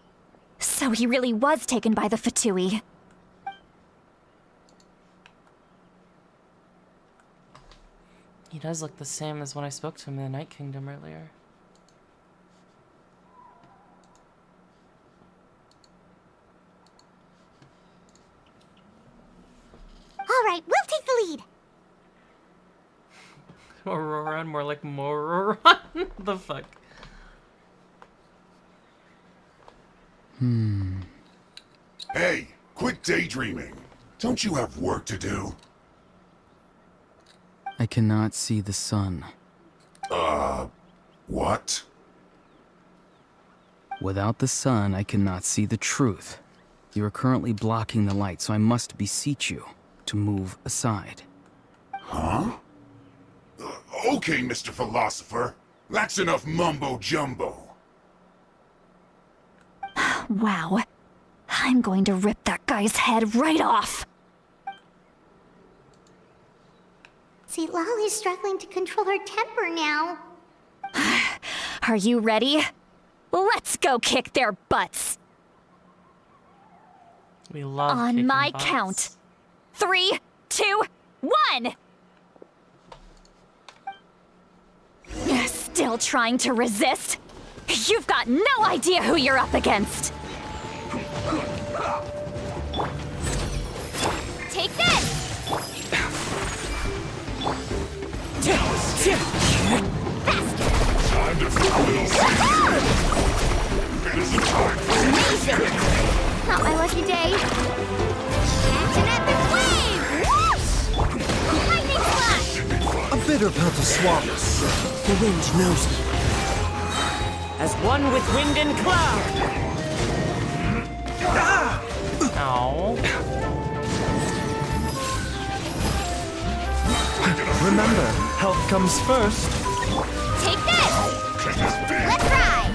So he really was taken by the Fatui. He does look the same as when I spoke to him in the Night Kingdom earlier. All right, we'll take the lead. Auroron, more like Mororon. The fuck? Hey, quit daydreaming. Don't you have work to do? I cannot see the sun. What? Without the sun, I cannot see the truth. You are currently blocking the light, so I must beseech you to move aside. Huh? Okay, Mr. Philosopher. That's enough mumbo-jumbo. Wow. I'm going to rip that guy's head right off. See, Lolly's struggling to control her temper now. Are you ready? Let's go kick their butts. We love On kicking my butts. count. 3, 2, 1! Still trying to resist? You've got no idea who you're up against. Take this! Time to fulfill Amazing! Not my lucky day. Catch an epic wave! Whoosh! Lightning slash! A bitter pill to swallow. The wind knows me. As one with wind and cloud. Ow. Remember, health comes first. Take this! Let's ride!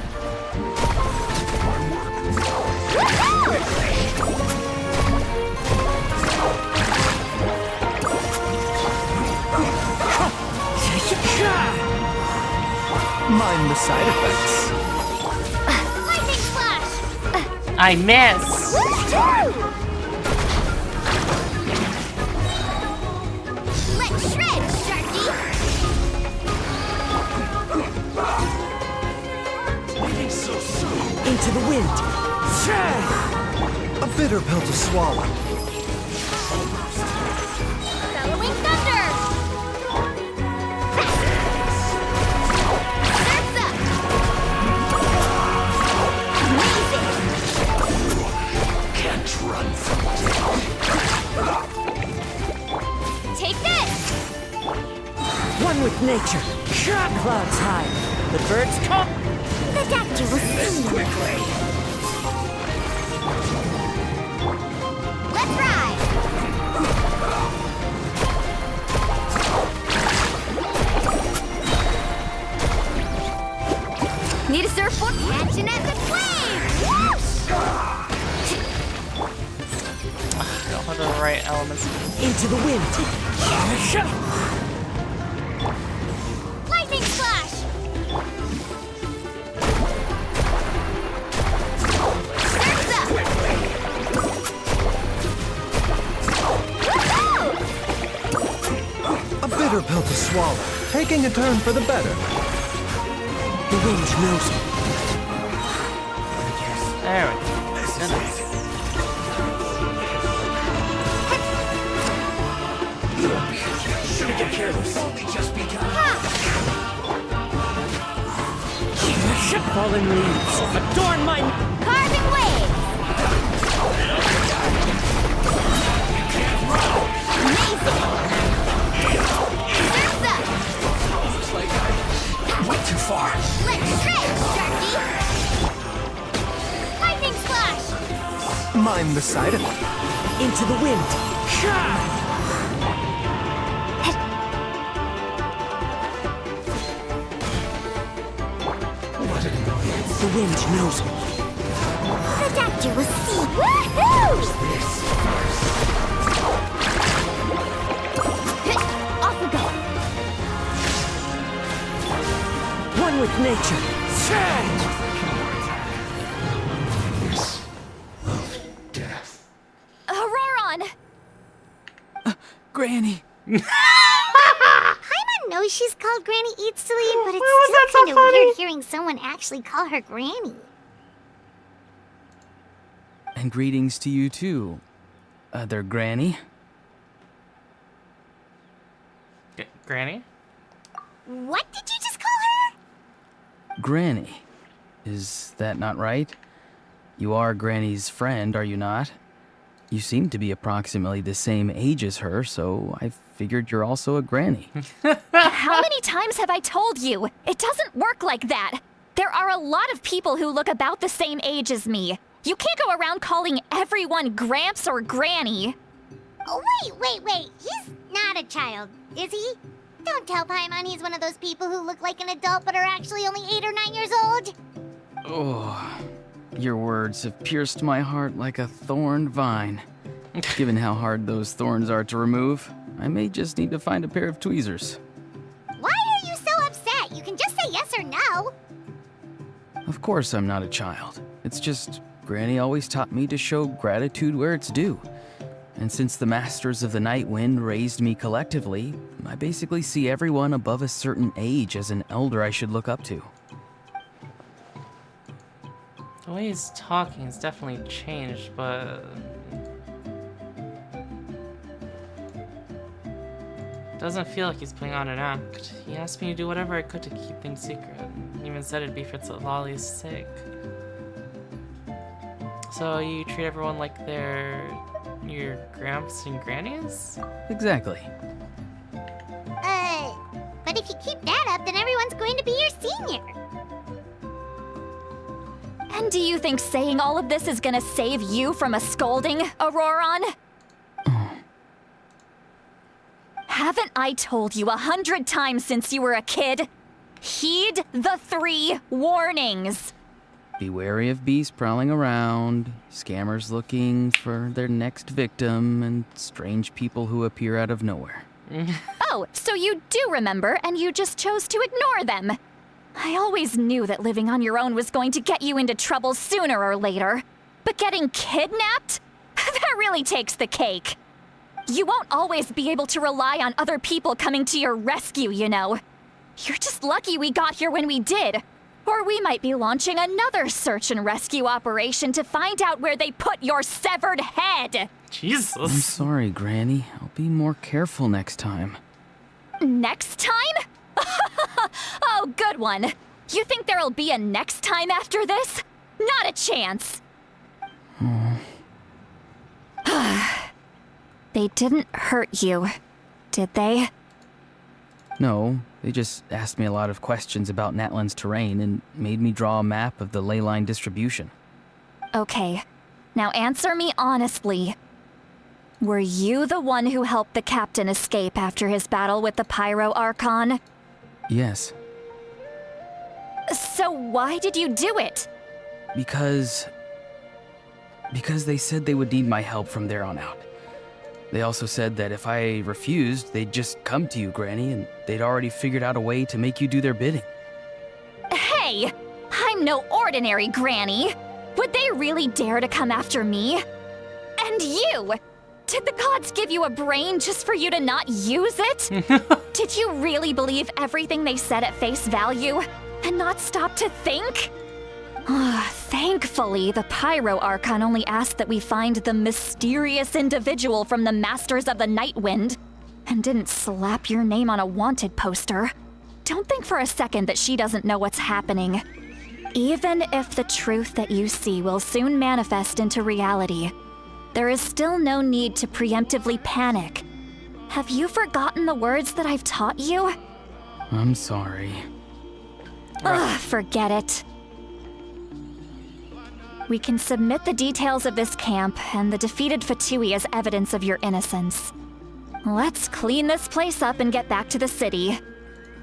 the side effects. Lightning Slash! I miss! Let's shred, Sharky! Into the wind. A bitter pill to swallow. Bellowing Thunder! Surf's up! Amazing! Can't run from Take this! One with nature. Clouds high. The birds come. The doctor will see. Let's ride! Need a surfboard? Catching at the wave! Don't have the right elements. Into the wind. Lightning Slash! Surf's up! Woohoo! A bitter pill to swallow. Taking a turn for the better. The wind knows me. There we go. Goodness. Fallen leaves. Adorn my... Carving waves! Amazing! Surf's up! Went too far. Let's shred, Sharky! Lightning Slash! Mind the side effect. Into the wind. The wind knows me. The doctor will see. Woohoo! Off we go. One with nature. Auroron! Granny! Paimon knows she's called Granny Eatsley, but it's still kind of weird hearing someone actually call her Granny. And greetings to you too, other Granny. Granny? What did you just call her? Granny. Is that not right? You are Granny's friend, are you not? You seem to be approximately the same age as her, so I figured you're also a granny. How many times have I told you? It doesn't work like that. There are a lot of people who look about the same age as me. You can't go around calling everyone Gramps or Granny. Oh, wait. He's not a child, is he? Don't tell Paimon he's one of those people who look like an adult but are actually only 8 or 9 years old. Oh, your words have pierced my heart like a thorned vine. Given how hard those thorns are to remove, I may just need to find a pair of tweezers. Why are you so upset? You can just say yes or no. Of course I'm not a child. It's just Granny always taught me to show gratitude where it's due. And since the Masters of the Night Wind raised me collectively, I basically see everyone above a certain age as an elder I should look up to. The way he's talking has definitely changed, but... doesn't feel like he's putting on an act. He asked me to do whatever I could to keep things secret. He even said it'd be for Lolly's sake. So you treat everyone like they're your gramps and grannies? Exactly. But if you keep that up, then everyone's going to be your senior. And do you think saying all of this is gonna save you from a scolding, Auroron? Haven't I told you 100 times since you were a kid? Heed the 3 warnings. Be wary of beasts prowling around, scammers looking for their next victim, and strange people who appear out of nowhere. Oh, so you do remember and you just chose to ignore them. I always knew that living on your own was going to get you into trouble sooner or later. But getting kidnapped? That really takes the cake. You won't always be able to rely on other people coming to your rescue, you know. You're just lucky we got here when we did. Or we might be launching another search and rescue operation to find out where they put your severed head. Jesus. I'm sorry, Granny. I'll be more careful next time. Next time? Oh, good one. You think there'll be a next time after this? Not a chance. They didn't hurt you, did they? No, they just asked me a lot of questions about Natlan's terrain and made me draw a map of the ley line distribution. Okay, now answer me honestly. Were you the one who helped the captain escape after his battle with the Pyro Archon? Yes. So why did you do it? Because they said they would need my help from there on out. They also said that if I refused, they'd just come to you, Granny, and they'd already figured out a way to make you do their bidding. Hey! I'm no ordinary Granny! Would they really dare to come after me? And you! Did the gods give you a brain just for you to not use it? Did you really believe everything they said at face value and not stop to think? Thankfully, the Pyro Archon only asked that we find the mysterious individual from the Masters of the Night Wind and didn't slap your name on a wanted poster. Don't think for a second that she doesn't know what's happening. Even if the truth that you see will soon manifest into reality, there is still no need to preemptively panic. Have you forgotten the words that I've taught you? I'm sorry. Forget it. We can submit the details of this camp and the defeated Fatui as evidence of your innocence. Let's clean this place up and get back to the city.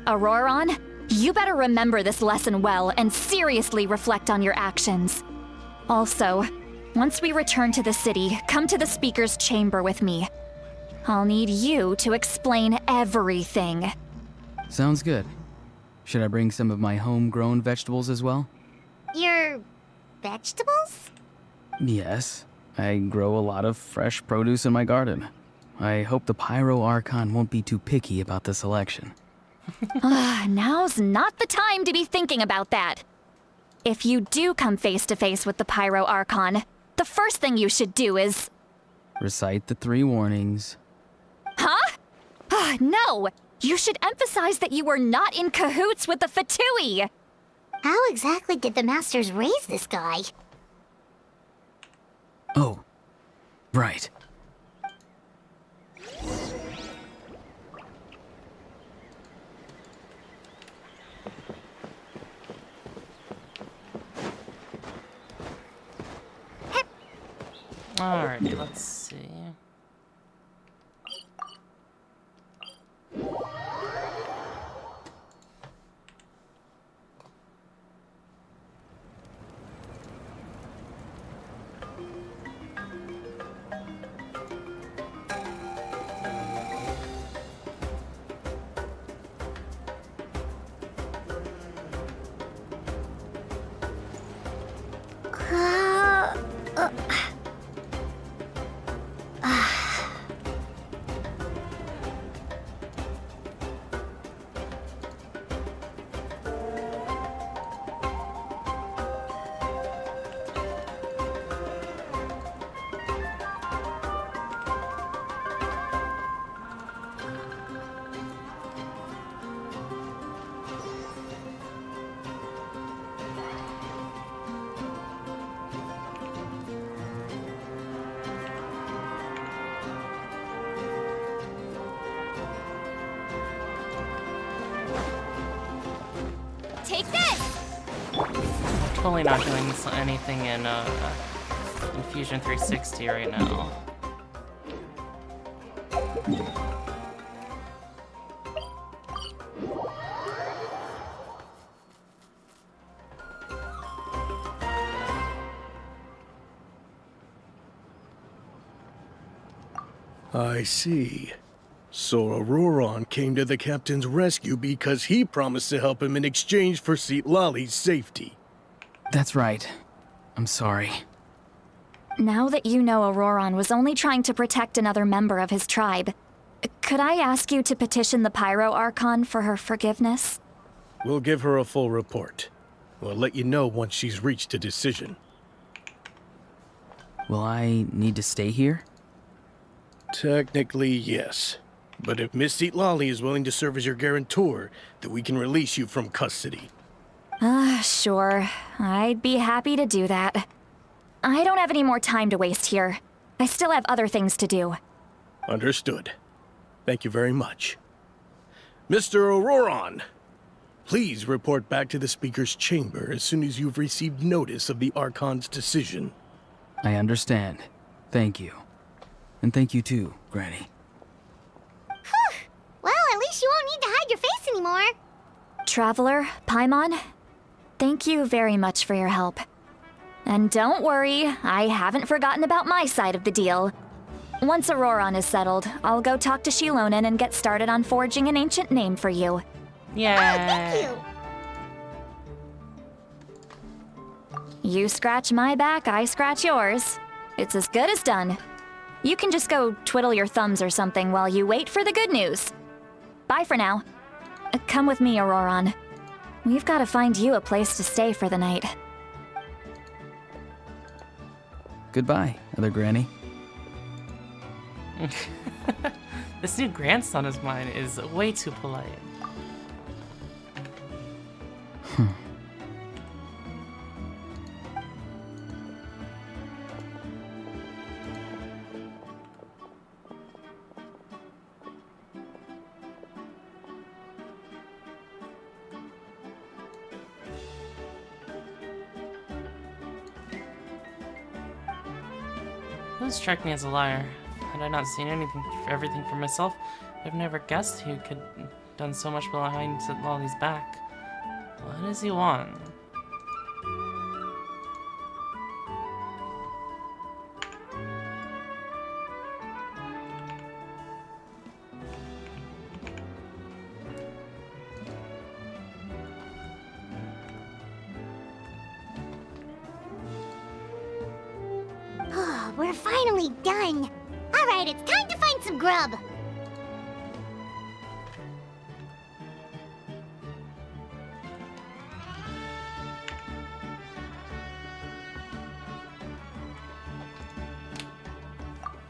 Auroron, you better remember this lesson well and seriously reflect on your actions. Also, once we return to the city, come to the speaker's chamber with me. I'll need you to explain everything. Sounds good. Should I bring some of my homegrown vegetables as well? Your vegetables? Yes. I grow a lot of fresh produce in my garden. I hope the Pyro Archon won't be too picky about the selection. Now's not the time to be thinking about that. If you do come face to face with the Pyro Archon, the first thing you should do is... Recite the 3 warnings. Huh? No! You should emphasize that you were not in cahoots with the Fatui! How exactly did the Masters raise this guy? Oh, right. Alrighty, let's see. Take this! Totally not doing anything in Fusion 360 right now. I see. So Auroron came to the captain's rescue because he promised to help him in exchange for Lali's safety. That's right. I'm sorry. Now that you know Auroron was only trying to protect another member of his tribe, could I ask you to petition the Pyro Archon for her forgiveness? We'll give her a full report. We'll let you know once she's reached a decision. Will I need to stay here? Technically, yes. But if Miss Lali is willing to serve as your guarantor, then we can release you from custody. Sure. I'd be happy to do that. I don't have any more time to waste here. I still have other things to do. Understood. Thank you very much. Mr. Auroron, please report back to the Speaker's chamber as soon as you've received notice of the Archon's decision. I understand. Thank you. And thank you too, Granny. Well, at least you won't need to hide your face anymore. Traveler, Paimon, thank you very much for your help. And don't worry, I haven't forgotten about my side of the deal. Once Auroron is settled, I'll go talk to Shilonen and get started on forging an ancient name for you. Yeah. Thank you. You scratch my back, I scratch yours. It's as good as done. You can just go twiddle your thumbs or something while you wait for the good news. Bye for now. Come with me, Auroron. We've got to find you a place to stay for the night. Goodbye, other Granny. This new grandson of mine is way too polite. Who struck me as a liar? Had I not seen everything for myself, I've never guessed who could done so much behind Lolly's back. What does he want? We're finally done. All right, it's time to find some grub.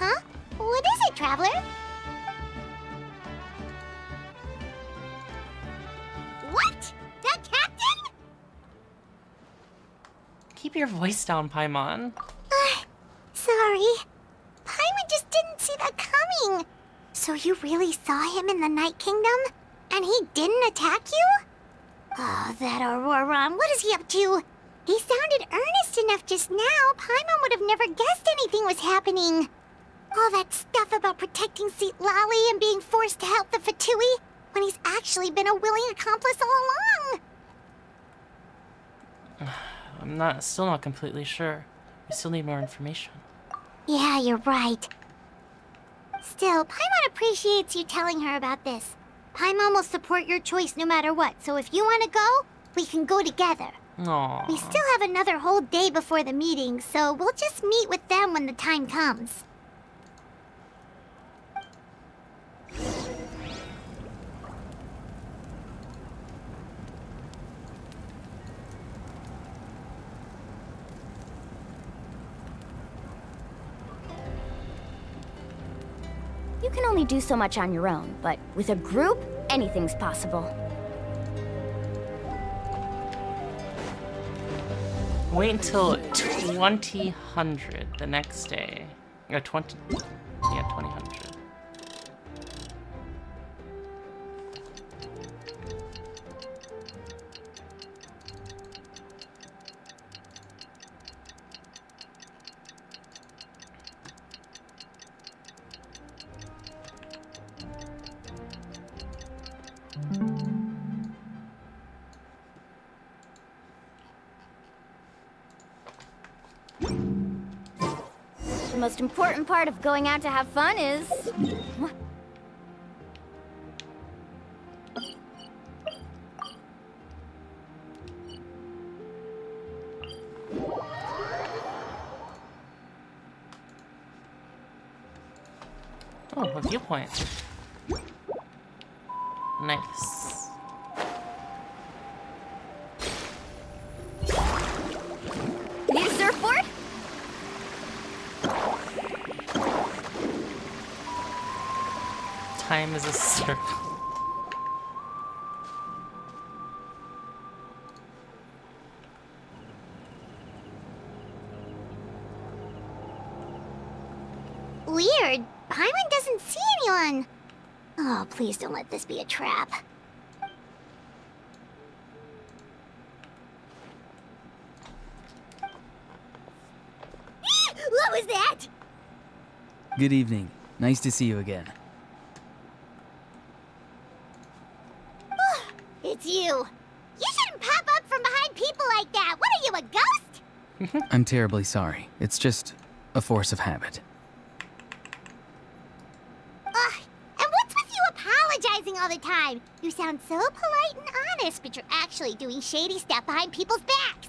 Huh? What is it, Traveler? What? The captain? Keep your voice down, Paimon. Sorry. Paimon just didn't see that coming. So you really saw him in the Night Kingdom? And he didn't attack you? Oh, that Auroron, what is he up to? He sounded earnest enough just now. Paimon would have never guessed anything was happening. All that stuff about protecting Seat Lali and being forced to help the Fatui, when he's actually been a willing accomplice all along. I'm still not completely sure. We still need more information. Yeah, you're right. Still, Paimon appreciates you telling her about this. Paimon will support your choice no matter what, so if you want to go, we can go together. Aww. We still have another whole day before the meeting, so we'll just meet with them when the time comes. You can only do so much on your own, but with a group, anything's possible. Wait until 2000 the next day. Yeah, 2000. The most important part of going out to have fun is... Oh, a viewpoint. Nice. Need a surfboard? Time is a circle. Weird. Paimon doesn't see anyone. Oh, please don't let this be a trap. What was that? Good evening. Nice to see you again. It's you. You shouldn't pop up from behind people like that. What are you, a ghost? I'm terribly sorry. It's just a force of habit. And what's with you apologizing all the time? You sound so polite and honest, but you're actually doing shady stuff behind people's backs.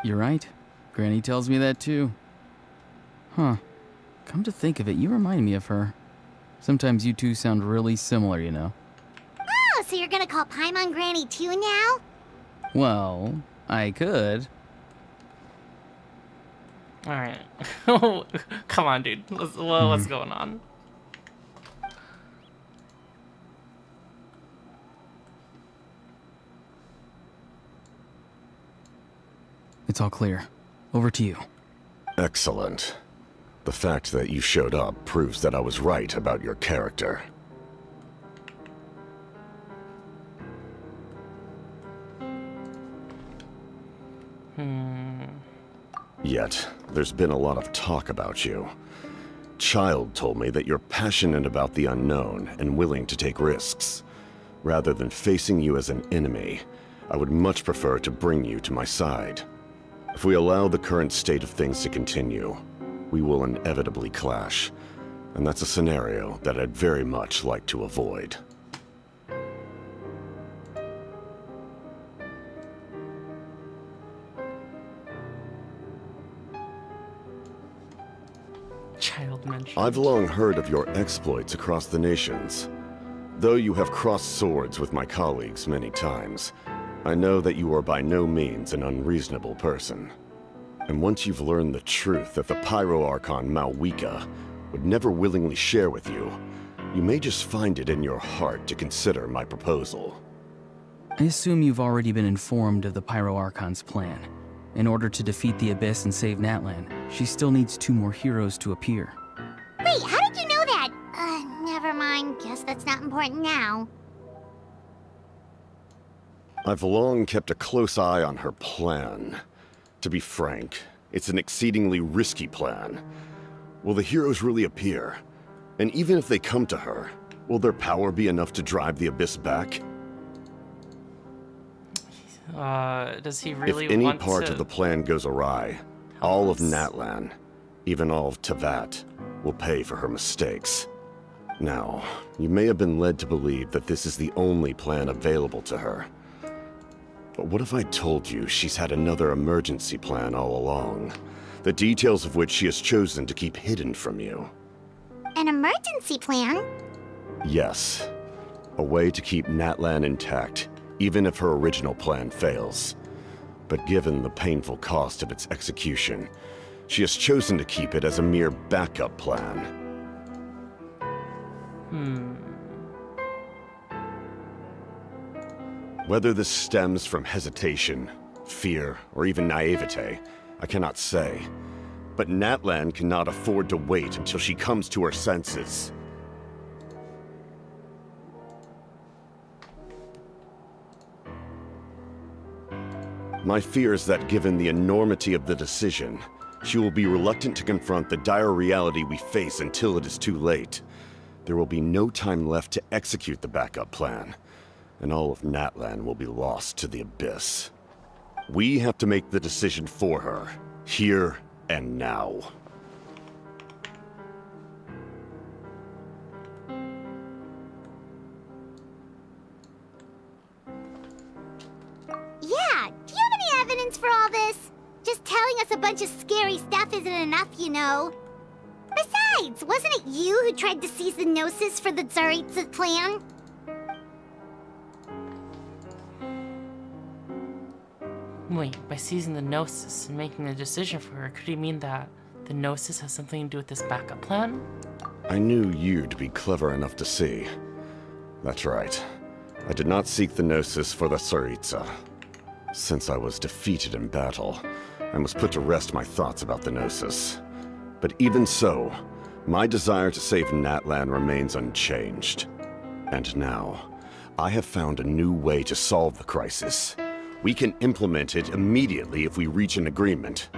You're right. Granny tells me that too. Huh. Come to think of it, you remind me of her. Sometimes you two sound really similar, you know. Oh, so you're gonna call Paimon Granny too now? Well, I could. Alright. Come on, dude. What's going on? It's all clear. Over to you. Excellent. The fact that you showed up proves that I was right about your character. Yet, there's been a lot of talk about you. Child told me that you're passionate about the unknown and willing to take risks. Rather than facing you as an enemy, I would much prefer to bring you to my side. If we allow the current state of things to continue, we will inevitably clash, and that's a scenario that I'd very much like to avoid. Child mentioned. I've long heard of your exploits across the nations. Though you have crossed swords with my colleagues many times, I know that you are by no means an unreasonable person. And once you've learned the truth that the Pyro Archon Mauvweekend would never willingly share with you, you may just find it in your heart to consider my proposal. I assume you've already been informed of the Pyro Archon's plan. In order to defeat the Abyss and save Natlan, she still needs 2 more heroes to appear. Wait, how did you know that? Never mind. Guess that's not important now. I've long kept a close eye on her plan. To be frank, it's an exceedingly risky plan. Will the heroes really appear? And even if they come to her, will their power be enough to drive the Abyss back? Does he really If any want part to of the plan goes awry, all of Natlan, even all of Teyvat, will pay for her mistakes. Now, you may have been led to believe that this is the only plan available to her. But what if I told you she's had another emergency plan all along, the details of which she has chosen to keep hidden from you? An emergency plan? Yes. A way to keep Natlan intact, even if her original plan fails. But given the painful cost of its execution, she has chosen to keep it as a mere backup plan. Whether this stems from hesitation, fear, or even naivete, I cannot say. But Natlan cannot afford to wait until she comes to her senses. My fear is that given the enormity of the decision, she will be reluctant to confront the dire reality we face until it is too late. There will be no time left to execute the backup plan, and all of Natlan will be lost to the Abyss. We have to make the decision for her, here and now. Yeah, do you have any evidence for all this? Just telling us a bunch of scary stuff isn't enough, you know. Besides, Besides, wasn't it you who tried to seize the Gnosis for the Tsaritsa clan? Wait, by seizing the Gnosis and making a decision for her, could he mean that the Gnosis has something to do with this backup plan? I knew you'd be clever enough to see. That's right. I did not seek the Gnosis for the Tsaritsa. Since I was defeated in battle, I must put to rest my thoughts about the Gnosis. But even so, my desire to save Natlan remains unchanged. And now, I have found a new way to solve the crisis. We can implement it immediately if we reach an agreement.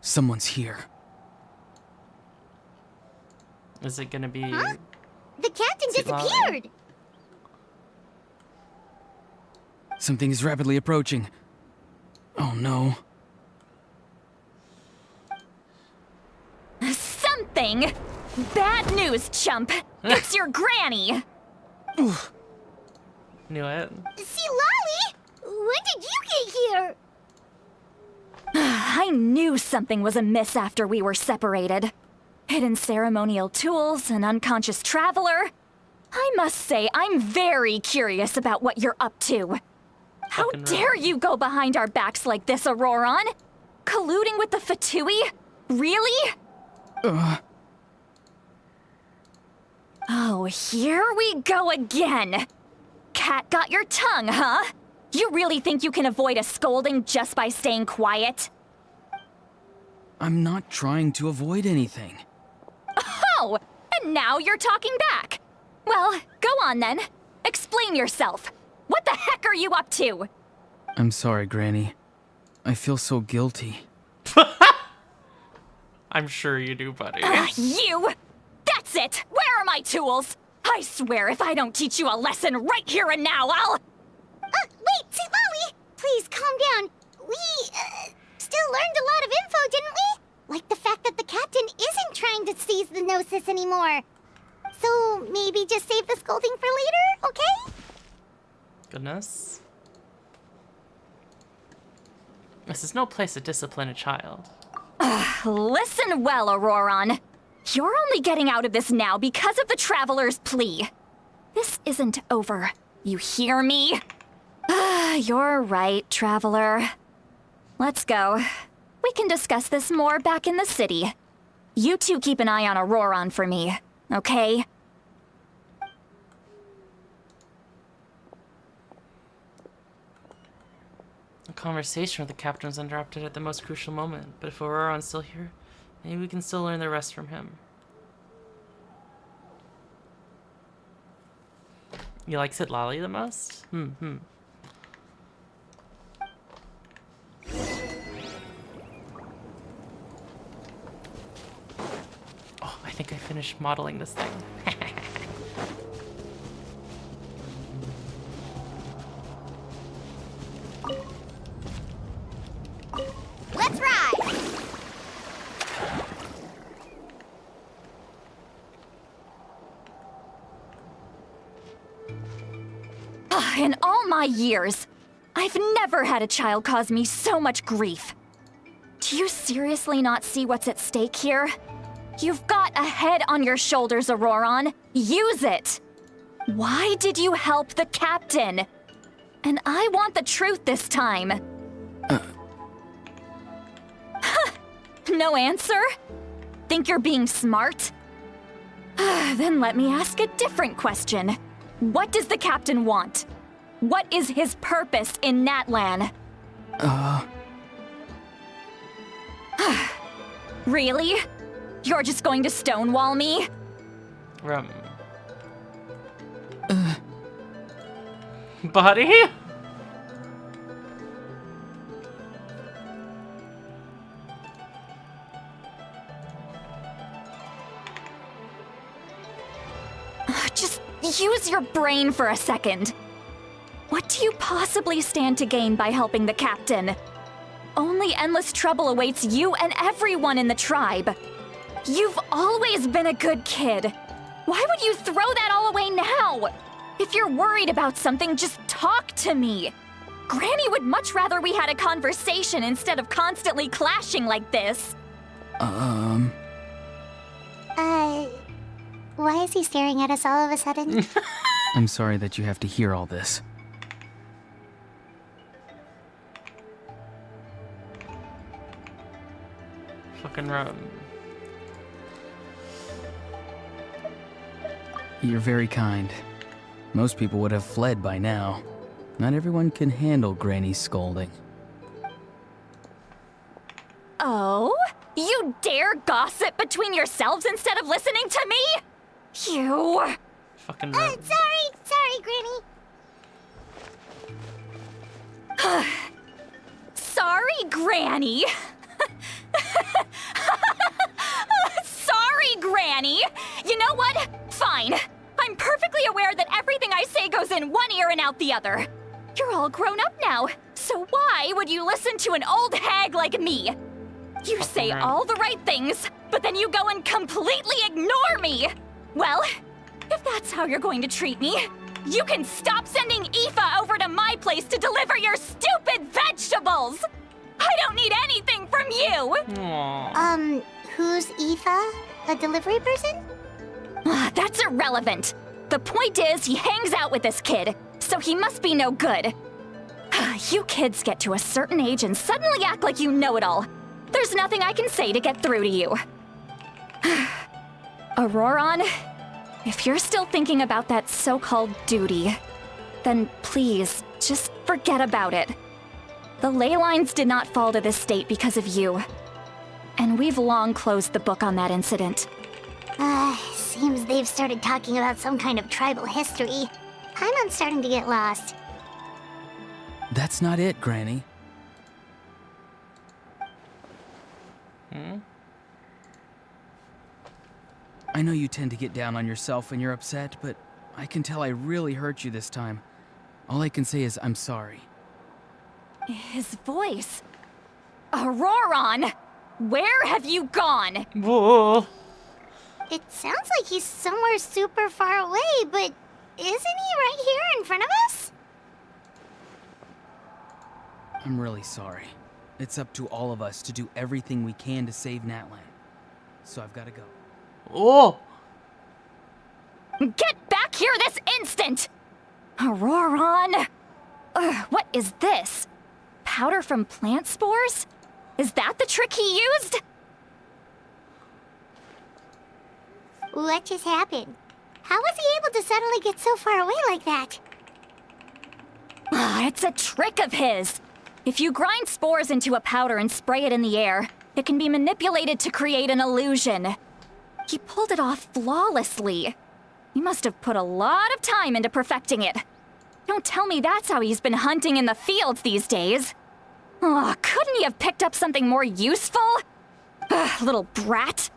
Someone's here. Is it gonna be... Huh? The captain Is it Lolly? disappeared! Something is rapidly approaching. Oh no. Something? Bad news, chump. It's your granny. Knew it. See, Lolly? When did you get here? I knew something was amiss after we were separated. Hidden ceremonial tools, an unconscious traveler. I must say, I'm very curious about what you're up to. How Fucking dare right. you go behind our backs like this, Auroron? Colluding with the Fatui? Really? Oh, here we go again. Cat got your tongue, huh? You really think you can avoid a scolding just by staying quiet? I'm not trying to avoid anything. Oh, and now you're talking back. Well, go on then. Explain yourself. What the heck are you up to? I'm sorry, Granny. I feel so guilty. I'm sure you do, buddy. You! That's it! Where are my tools? I swear if I don't teach you a lesson right here and now, I'll... Wait, see, Lolly! Please, calm down. We, still learned a lot of info, didn't we? Like the fact that the captain isn't trying to seize the Gnosis anymore. So, maybe just save the scolding for later, okay? Goodness. This is no place to discipline a child. Listen well, Auroron. You're only getting out of this now because of the Traveler's plea. This isn't over. You hear me? You're right, Traveler. Let's go. We can discuss this more back in the city. You two keep an eye on Auroron for me, okay? A conversation with the captain was interrupted at the most crucial moment, but if Auroron's still here, maybe we can still learn the rest from him. You like Sit Lolly the most? Oh, I think I finished modeling this thing. Let's ride! In all my years, I've never had a child cause me so much grief. Do you seriously not see what's at stake here? You've got a head on your shoulders, Auroron. Use it! Why did you help the captain? And I want the truth this time. No answer? Think you're being smart? Then let me ask a different question. What does the captain want? What is his purpose in Natlan? Really? You're just going to stonewall me? Buddy? Just use your brain for a second. What do you possibly stand to gain by helping the captain? Only endless trouble awaits you and everyone in the tribe. You've always been a good kid. Why would you throw that all away now? If you're worried about something, just talk to me. Granny would much rather we had a conversation instead of constantly clashing like this. Why is he staring at us all of a sudden? I'm sorry that you have to hear all this. Fucking run. You're very kind. Most people would have fled by now. Not everyone can handle Granny's scolding. Oh? You dare gossip between yourselves instead of listening to me? You... Fucking run. Sorry, Granny. Sorry, Granny. Sorry, Granny. You know what? Fine. I'm perfectly aware that everything I say goes in one ear and out the other. You're all grown up now, so why would you listen to an old hag like me? You say all the right things, but then you go and completely ignore me. Well, if that's how you're going to treat me, you can stop sending Aoife over to my place to deliver your stupid vegetables! I don't need anything from you! Aww. Who's Aoife? A delivery person? That's irrelevant. The point is, he hangs out with this kid, so he must be no good. You kids get to a certain age and suddenly act like you know it all. There's nothing I can say to get through to you. Auroron, if you're still thinking about that so-called duty, then please, just forget about it. The ley lines did not fall to this state because of you. And we've long closed the book on that incident. Seems they've started talking about some kind of tribal history. I'm starting to get lost. That's not it, Granny. I know you tend to get down on yourself when you're upset, but I can tell I really hurt you this time. All I can say is I'm sorry. His voice. Auroron! Where have you gone? Whoa. It sounds like he's somewhere super far away, but isn't he right here in front of us? I'm really sorry. It's up to all of us to do everything we can to save Natlan. So I've got to go. Oh! Get back here this instant! Auroron! What is this? Powder from plant spores? Is that the trick he used? What just happened? How was he able to suddenly get so far away like that? It's a trick of his. If you grind spores into a powder and spray it in the air, it can be manipulated to create an illusion. He pulled it off flawlessly. He must have put a lot of time into perfecting it. Don't tell me that's how he's been hunting in the fields these days. Oh, couldn't he have picked up something more useful? Little brat.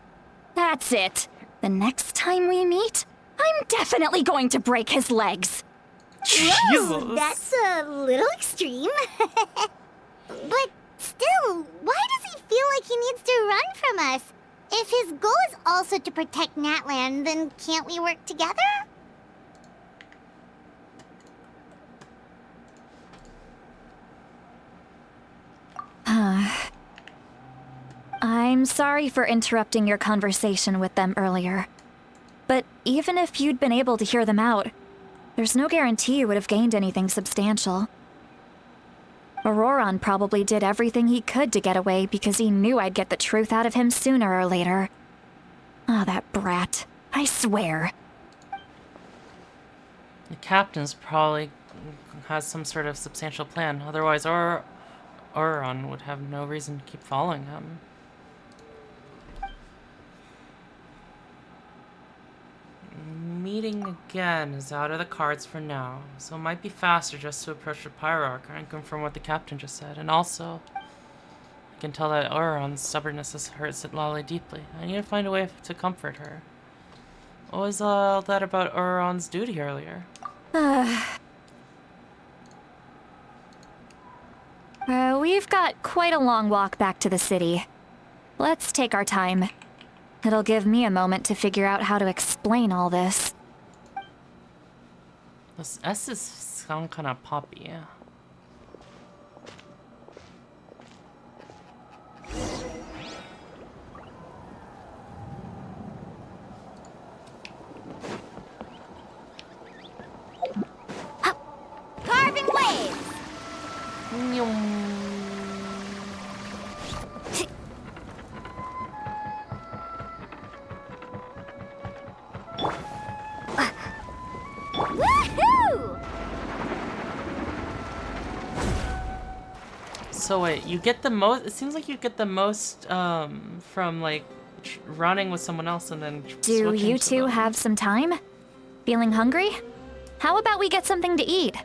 That's it. The next time we meet, I'm definitely going to break his legs. Whoa, that's a little extreme. But still, why does he feel like he needs to run from us? If his goal is also to protect Natlan, then can't we work together? I'm sorry for interrupting your conversation with them earlier. But even if you'd been able to hear them out, there's no guarantee you would have gained anything substantial. Auroron probably did everything he could to get away because he knew I'd get the truth out of him sooner or later. Ah, that brat. I swear. The captain's probably has some sort of substantial plan. Otherwise, Auroron would have no reason to keep following him. Meeting again is out of the cards for now, so it might be faster just to approach the Pyroarch and confirm what the captain just said. And also, I can tell that Auroron's stubbornness has hurt Lolly deeply. I need to find a way to comfort her. What was all that about Auroron's duty earlier? We've got quite a long walk back to the city. Let's take our time. It'll give me a moment to figure out how to explain all this. This S is sound kind of poppy. So wait, you get the most. It seems like you get the most from like running with someone else and then. Do you two have some time? Feeling hungry? How about we get something to eat?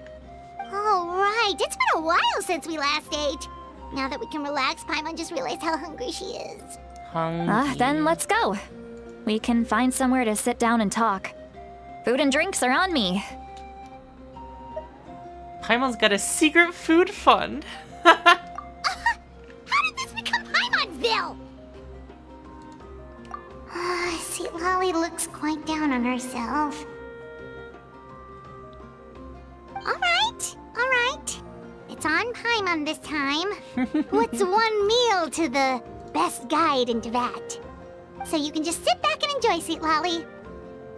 All right, it's been a while since we last ate. Now that we can relax, Paimon just realized how hungry she is. Hungry. Then let's go. We can find somewhere to sit down and talk. Food and drinks are on me. Paimon's got a secret food fund. How did this become Paimonville? See, Lolly looks quite down on herself. All right. It's on Paimon this time. What's one meal to the best guide into that? So you can just sit back and enjoy, Sweet Lolly.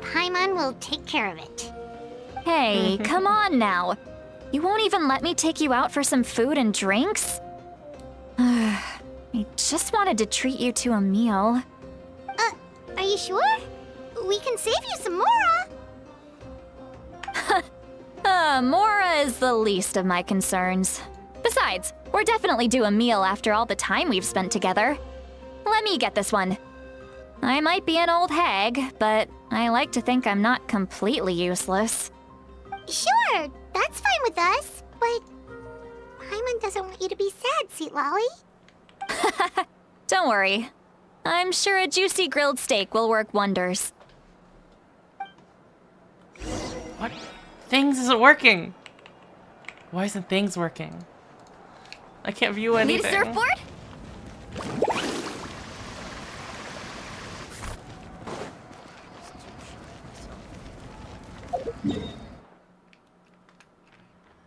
Paimon will take care of it. Hey, come on now. You won't even let me take you out for some food and drinks? I just wanted to treat you to a meal. Are you sure? We can save you some Mora. Mora is the least of my concerns. Besides, we're definitely due a meal after all the time we've spent together. Let me get this one. I might be an old hag, but I like to think I'm not completely useless. Sure, that's fine with us, but Paimon doesn't want you to be sad, Sweet Lolly. Don't worry. I'm sure a juicy grilled steak will work wonders. What? Things isn't working. Why isn't things working? I can't view anything. Need a surfboard?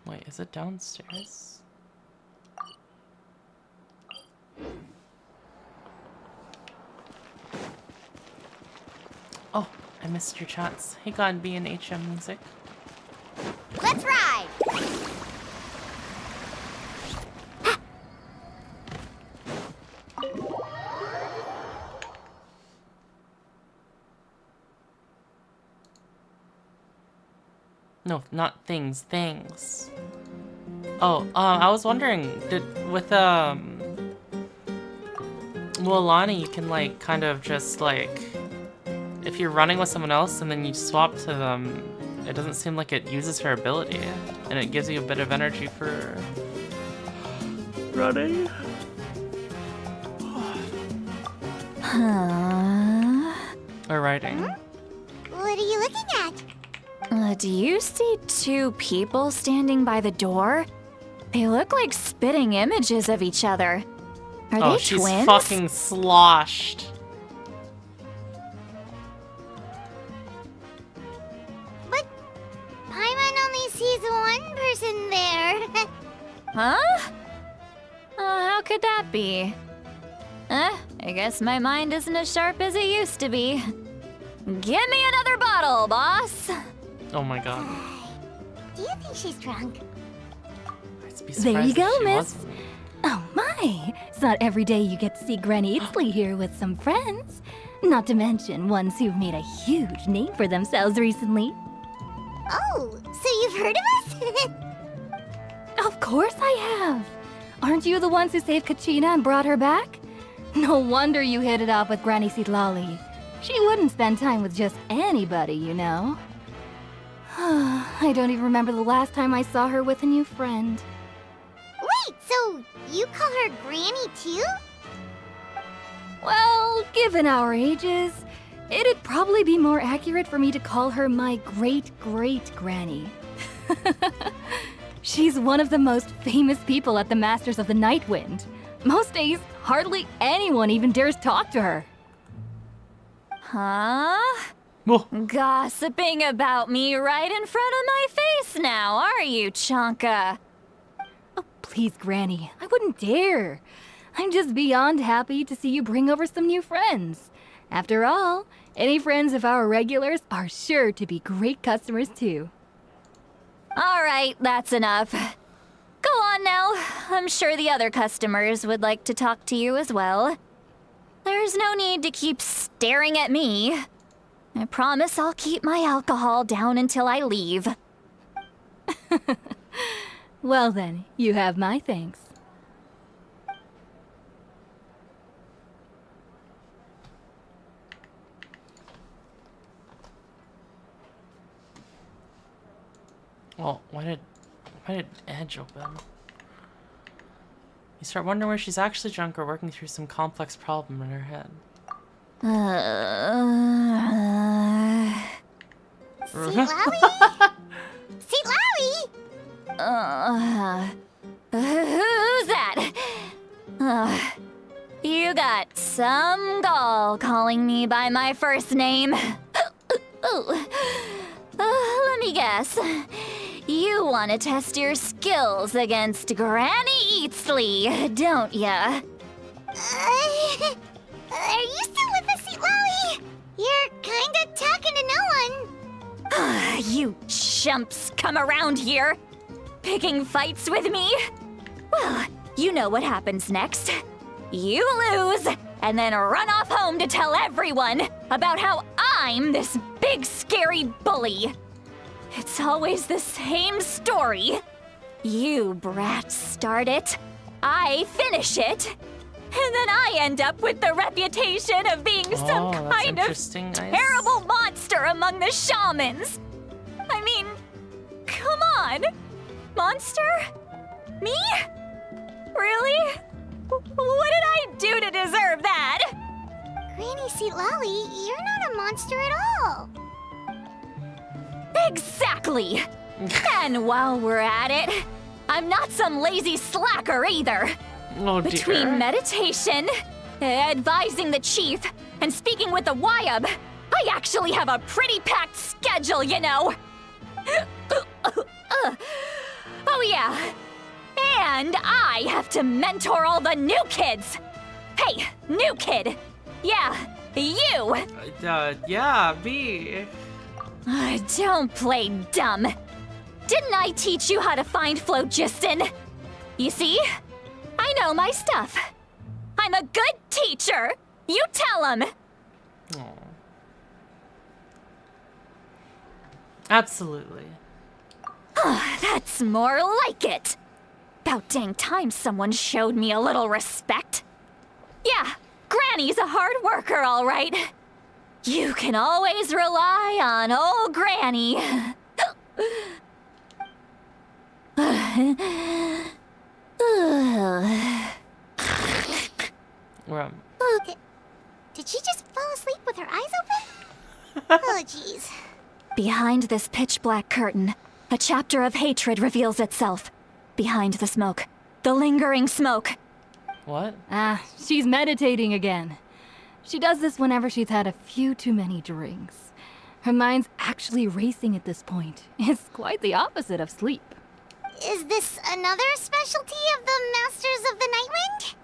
Wait, is it downstairs? Oh, I missed your chats. Hey God, B and HM music. Let's ride! No, not things, things. Oh, I was wondering, with Mualani, you can like kind of just like, if you're running with someone else and then you swap to them, it doesn't seem like it uses her ability, and it gives you a bit of energy for running. Or riding. What are you looking at? Do you see two people standing by the door? They look like spitting images of each other. Are Oh, they she's twins? fucking sloshed. But Paimon only sees one person there. Huh? How could that be? I guess my mind isn't as sharp as it used to be. Give me another bottle, boss! Oh my God. Do you think she's drunk? There you go, miss. Wasn't. Oh my! It's not every day you get to see Granny Ixley here with some friends. Not to mention ones who've made a huge name for themselves recently. Oh, so you've heard of us? Of course I have! Aren't you the ones who saved Kachina and brought her back? No wonder you hit it off with Granny Sitlali. She wouldn't spend time with just anybody, you know. I don't even remember the last time I saw her with a new friend. Wait, so you call her Granny too? Well, given our ages, it'd probably be more accurate for me to call her my great-great-granny. She's one of the most famous people at the Masters of the Nightwind. Most days, hardly anyone even dares talk to her. Huh? Whoa. Gossiping about me right in front of my face now, are you, Chonka? Oh, please, Granny, I wouldn't dare. I'm just beyond happy to see you bring over some new friends. After all, any friends of our regulars are sure to be great customers too. All right, that's enough. Go on now. I'm sure the other customers would like to talk to you as well. There's no need to keep staring at me. I promise I'll keep my alcohol down until I leave. Well then, you have my thanks. Well, why did Edge open? You start wondering where she's actually drunk or working through some complex problem in her head. See Lally? See Lally? Who's that? You got some gall calling me by my first name. Let me guess. You want to test your skills against Granny Eatsley, don't ya? Are you still with us, Seat Lally? You're kinda talking to no one. You chumps come around here, picking fights with me? Well, you know what happens next. You lose, and then run off home to tell everyone about how I'm this big scary bully. It's always the same story. You brats start it, I finish it, and then I end up with the reputation of being some kind of terrible monster among the shamans. I mean, come on. Monster? Me? Really? What did I do to deserve that? Granny Seat Lally, you're not a monster at all. Exactly! And while we're at it, I'm not some lazy slacker either. Oh, dear. Between meditation, advising the chief, and speaking with the Wyab, I actually have a pretty packed schedule, you know. Oh yeah. And I have to mentor all the new kids. Hey, new kid. Yeah, you. Yeah, me. Don't play dumb. Didn't I teach you how to find phlogiston? You see? I know my stuff. I'm a good teacher. You tell him. Absolutely. That's more like it. About dang time someone showed me a little respect. Yeah, Granny's a hard worker, all right. You can always rely on old Granny. Okay. Did she just fall asleep with her eyes open? Oh, jeez. Behind this pitch-black curtain, a chapter of hatred reveals itself. Behind the smoke. The lingering smoke. What? She's meditating again. She does this whenever she's had a few too many drinks. Her mind's actually racing at this point. It's quite the opposite of sleep. Is this another specialty of the Masters of the Nightwind?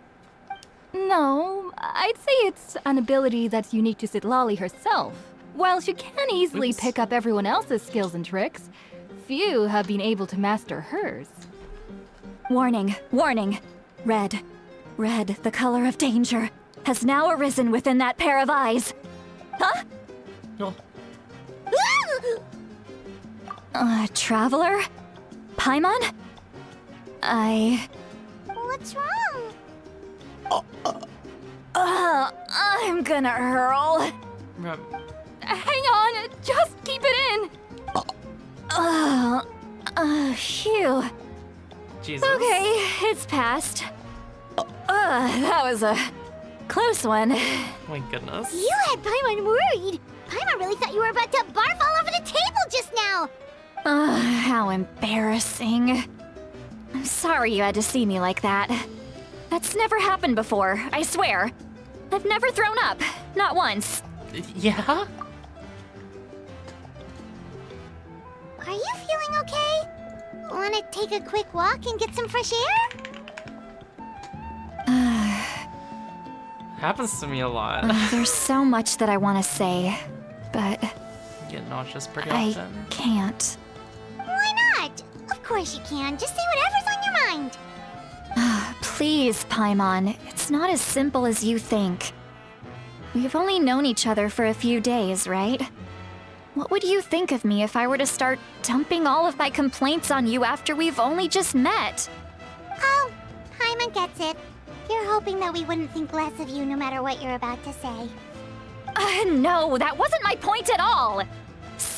No, I'd say it's an ability that's unique to Sitlali herself. While she can easily pick up everyone else's skills and tricks, few have been able to master hers. Warning, warning. Red, the color of danger, has now arisen within that pair of eyes. Huh? No. Traveler? Paimon? What's wrong? I'm gonna hurl. Hang on, just keep it in. Phew. Jesus. Okay, it's passed. That was a close one. My goodness. You had Paimon worried. Paimon really thought you were about to barf all over the table just now. How embarrassing. I'm sorry you had to see me like that. That's never happened before, I swear. I've never thrown up, not once. Yeah? Are you feeling okay? Want to take a quick walk and get some fresh air? Happens to me a lot. There's so much that I want to say, but I get nauseous pretty I often. can't. Why not? Of course you can. Just say whatever's on your mind. Please, Paimon, it's not as simple as you think. We've only known each other for a few days, right? What would you think of me if I were to start dumping all of my complaints on you after we've only just met? Oh, Paimon gets it. You're hoping that we wouldn't think less of you no matter what you're about to say. No, that wasn't my point at all.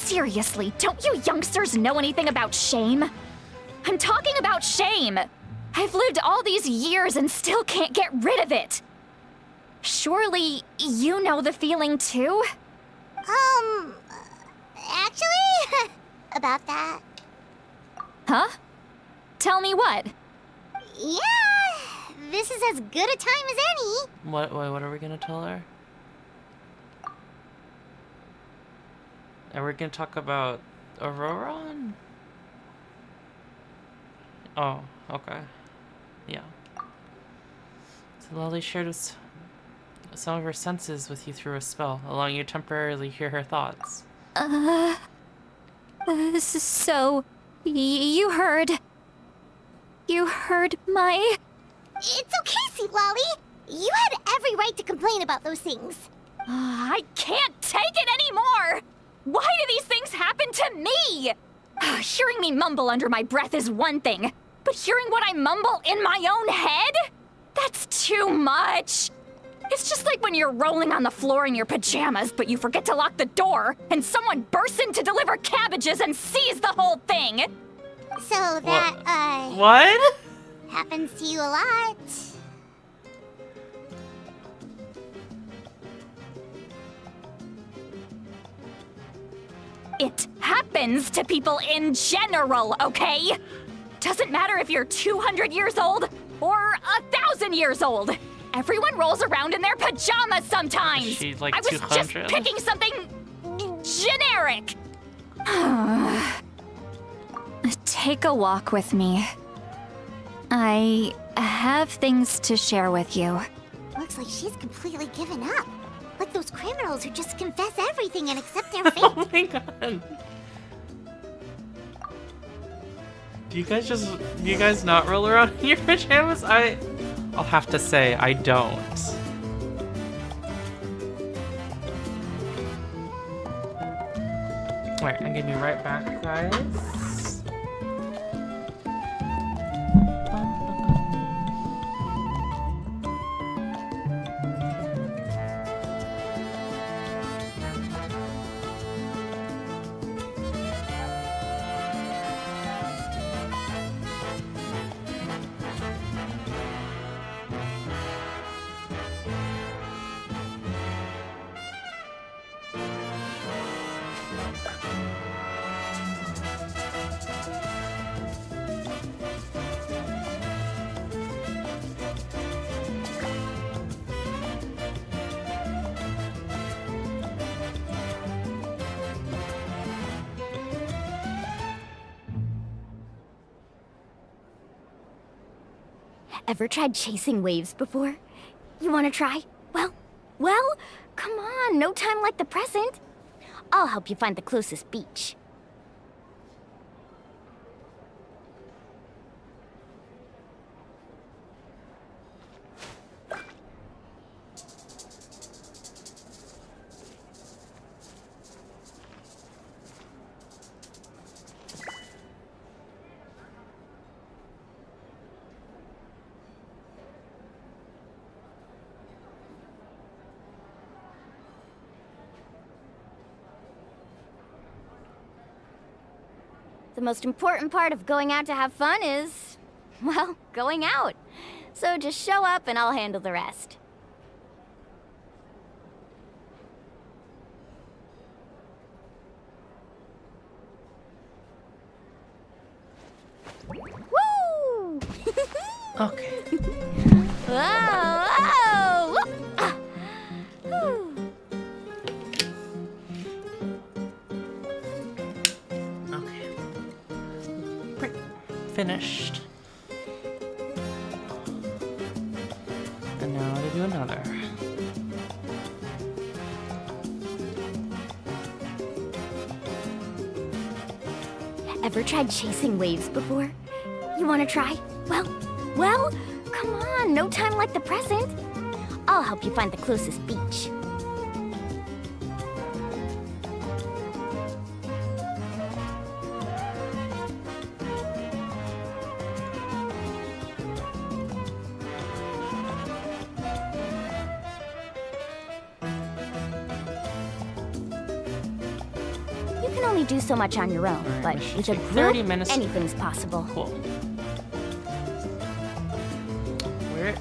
Seriously, don't you youngsters know anything about shame? I'm talking about shame! I've lived all these years and still can't get rid of it! Surely, you know the feeling too? Actually, about that. Huh? Tell me what? Yeah, this is as good a time as any. What are we gonna tell her? Are we gonna talk about Auroron? Oh, okay. Yeah. So Lolly shared some of her senses with you through a spell, allowing you to temporarily hear her thoughts. So... You heard my... It's okay, Sweet Lolly. You had every right to complain about those things. I can't take it anymore! Why do these things happen to me? Hearing me mumble under my breath is one thing, but hearing what I mumble in my own head? That's too much! It's just like when you're rolling on the floor in your pajamas, but you forget to lock the door, and someone bursts in to deliver cabbages and sees the whole thing! So that, What? happens to you a lot. It happens to people in general, okay? Doesn't matter if you're 200 years old or 1,000 years old. Everyone rolls around in their pajamas sometimes. She's like I was 200. just picking something generic. Take a walk with me. I have things to share with you. Looks like she's completely given up. Like those criminals who just confess everything and accept their fate. Oh my god. Do you guys not roll around in your pajamas? I'll have to say, I don't. Alright, I'm gonna be right back, guys. Ever tried chasing waves before? You wanna try? Well, come on, no time like the present. I'll help you find the closest beach. The most important part of going out to have fun is, well, going out. So just show up and I'll handle the rest. Woo! Okay. Whoa! Whoa! Ah. Whew. Finished. And now to do another. Ever tried chasing waves before? You wanna try? Well, come on, no time like the present. I'll help you find the closest beach. You can only do so much on your own, but with a group, 30 minutes. anything's possible. Cool. Where?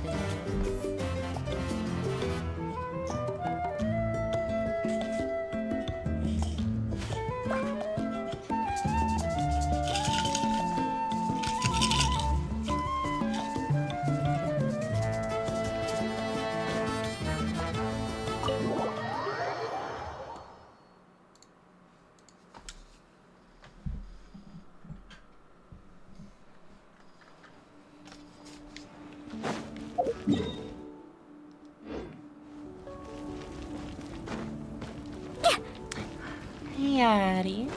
Hey, Addie.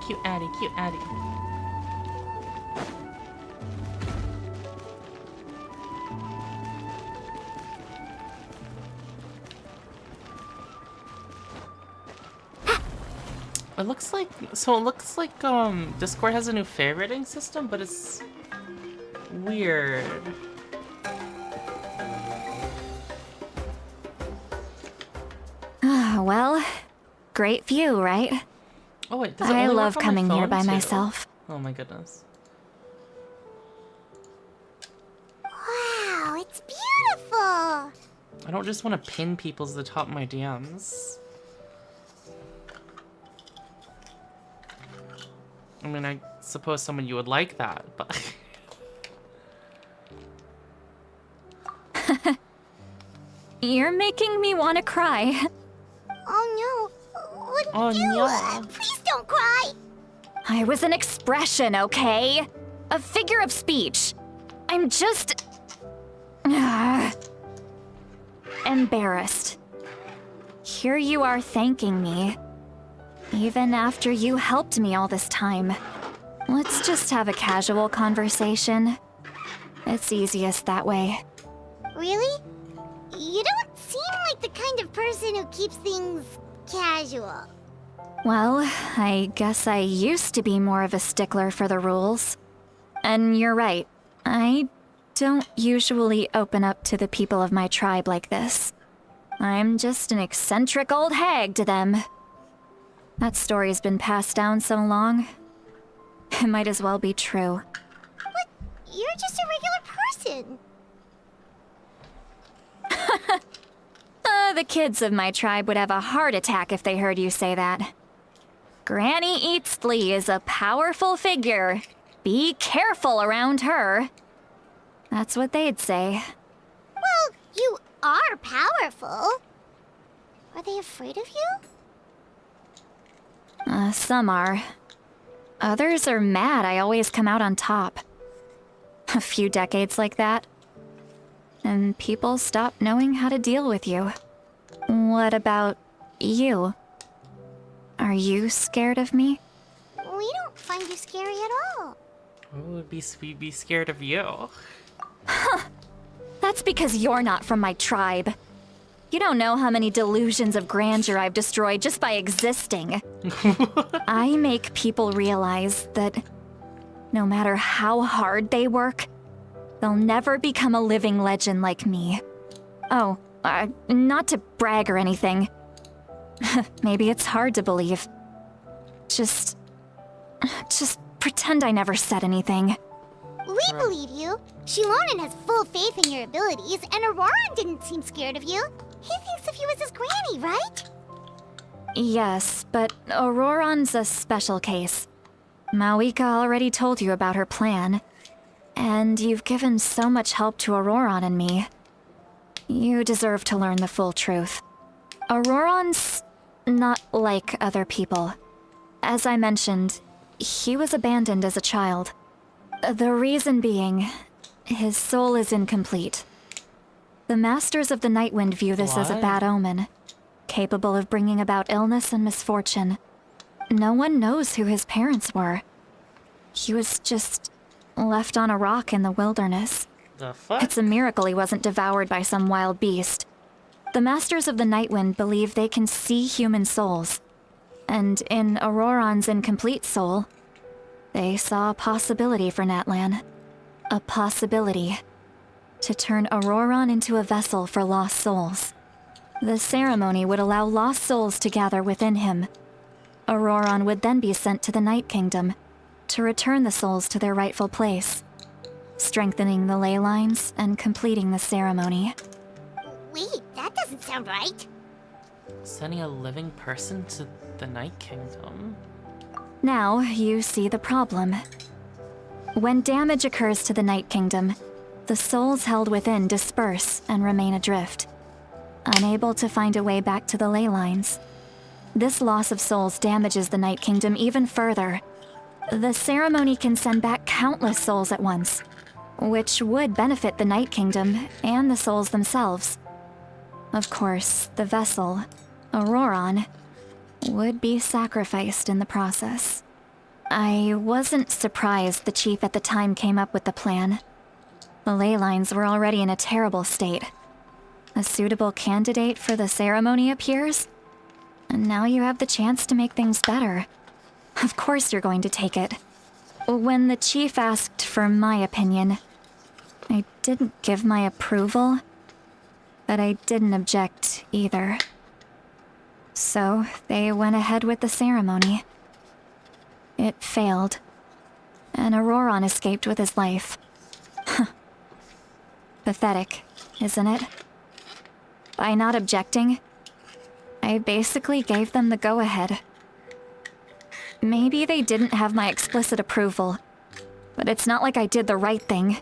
Cute Addie, cute Addie. It looks like, Discord has a new favoriting system, but it's weird. Well, great view, right? Oh wait, does it I only love work on my coming here phone, by too? myself. Oh my goodness. Wow, it's beautiful. I don't just want to pin people to the top of my DMs. I mean, I suppose someone you would like that, but... You're making me want to cry. Oh no, what did Oh, you do? no. Please don't cry. I was an expression, okay? A figure of speech. I'm just... embarrassed. Here you are thanking me. Even after you helped me all this time. Let's just have a casual conversation. It's easiest that way. Really? You don't seem like the kind of person who keeps things casual. Well, I guess I used to be more of a stickler for the rules. And you're right, I don't usually open up to the people of my tribe like this. I'm just an eccentric old hag to them. That story's been passed down so long, it might as well be true. But you're just a regular person. The kids of my tribe would have a heart attack if they heard you say that. Granny Eatsley is a powerful figure. Be careful around her. That's what they'd say. Well, you are powerful. Are they afraid of you? Some are. Others are mad I always come out on top. A few decades like that, and people stop knowing how to deal with you. What about you? Are you scared of me? We don't find you scary at all. Oh, we'd be scared of you. That's because you're not from my tribe. You don't know how many delusions of grandeur I've destroyed just by existing. I make people realize that no matter how hard they work, they'll never become a living legend like me. Oh, not to brag or anything. Maybe it's hard to believe. Just pretend I never said anything. We believe you. Shilonen has full faith in your abilities, and Auroran didn't seem scared of you. He thinks of you as his granny, right? Yes, but Auroran's a special case. Mauvweekend already told you about her plan. And you've given so much help to Auroran and me. You deserve to learn the full truth. Auroran's not like other people. As I mentioned, he was abandoned as a child. The reason being, his soul is incomplete. The Masters of the Nightwind view this as a bad omen, capable of bringing about illness and misfortune. No one knows who his parents were. He was just left on a rock in the wilderness. The fuck? It's a miracle he wasn't devoured by some wild beast. The Masters of the Nightwind believe they can see human souls. And in Auroran's incomplete soul, they saw a possibility for Natlan. A possibility to turn Auroran into a vessel for lost souls. The ceremony would allow lost souls to gather within him. Auroron would then be sent to the Night Kingdom to return the souls to their rightful place, strengthening the ley lines and completing the ceremony. Wait, that doesn't sound right. Sending a living person to the Night Kingdom? Now you see the problem. When damage occurs to the Night Kingdom, the souls held within disperse and remain adrift, unable to find a way back to the ley lines. This loss of souls damages the Night Kingdom even further. The ceremony can send back countless souls at once, which would benefit the Night Kingdom and the souls themselves. Of course, the vessel, Auroron, would be sacrificed in the process. I wasn't surprised the chief at the time came up with the plan. The ley lines were already in a terrible state. A suitable candidate for the ceremony appears, and now you have the chance to make things better. Of course you're going to take it. When the chief asked for my opinion, I didn't give my approval, but I didn't object either. So they went ahead with the ceremony. It failed, and Auroron escaped with his life. Pathetic, isn't it? By not objecting, I basically gave them the go-ahead. Maybe they didn't have my explicit approval, but it's not like I did the right thing.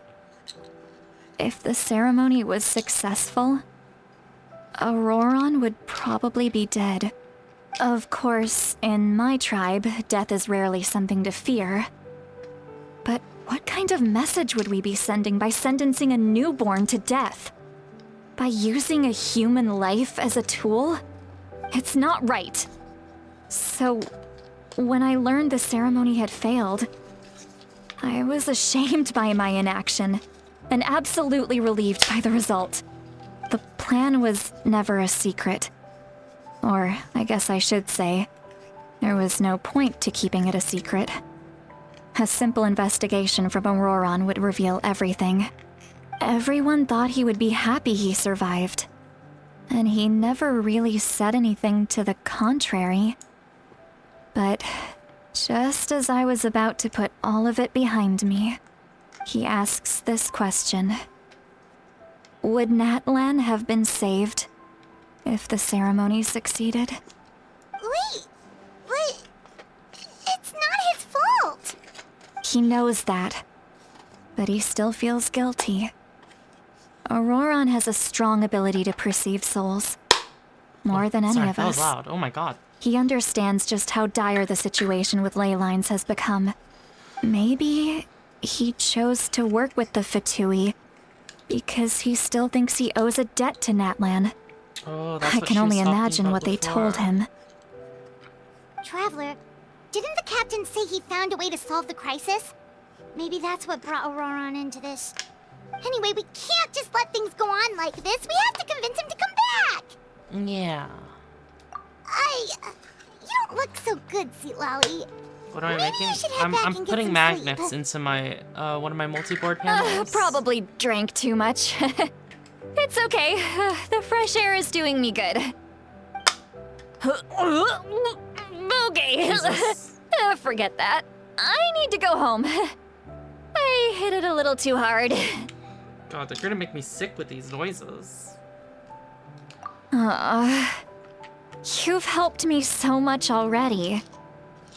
If the ceremony was successful, Auroron would probably be dead. Of course, in my tribe, death is rarely something to fear. But what kind of message would we be sending by sentencing a newborn to death? By using a human life as a tool? It's not right. So, when I learned the ceremony had failed, I was ashamed by my inaction, and absolutely relieved by the result. The plan was never a secret. Or, I guess I should say, there was no point to keeping it a secret. A simple investigation from Auroron would reveal everything. Everyone thought he would be happy he survived. And he never really said anything to the contrary. But just as I was about to put all of it behind me, he asks this question. Would Natlan have been saved if the ceremony succeeded? Wait, but it's not his fault. He knows that, but he still feels guilty. Auroron has a strong ability to perceive souls, more than any of that us. was loud. Oh my god. He understands just how dire the situation with ley lines has become. Maybe he chose to work with the Fatui because he still thinks he owes a debt to Natlan. Oh, that's I what can she was only talking imagine about what they before. told him. Traveler, didn't the captain say he found a way to solve the crisis? Maybe that's what brought Auroron into this. Anyway, we can't just let things go on like this. We have to convince him to come back. Yeah. You don't look so good, Seatlolly. What am I Maybe making? you should head back I'm and get putting some magnets sleep. into my one of my multi-board panels. Probably drank too much. It's okay. The fresh air is doing me good. Okay. Jesus. Forget that. I need to go home. I hit it a little too hard. God, they're gonna make me sick with these noises. You've helped me so much already.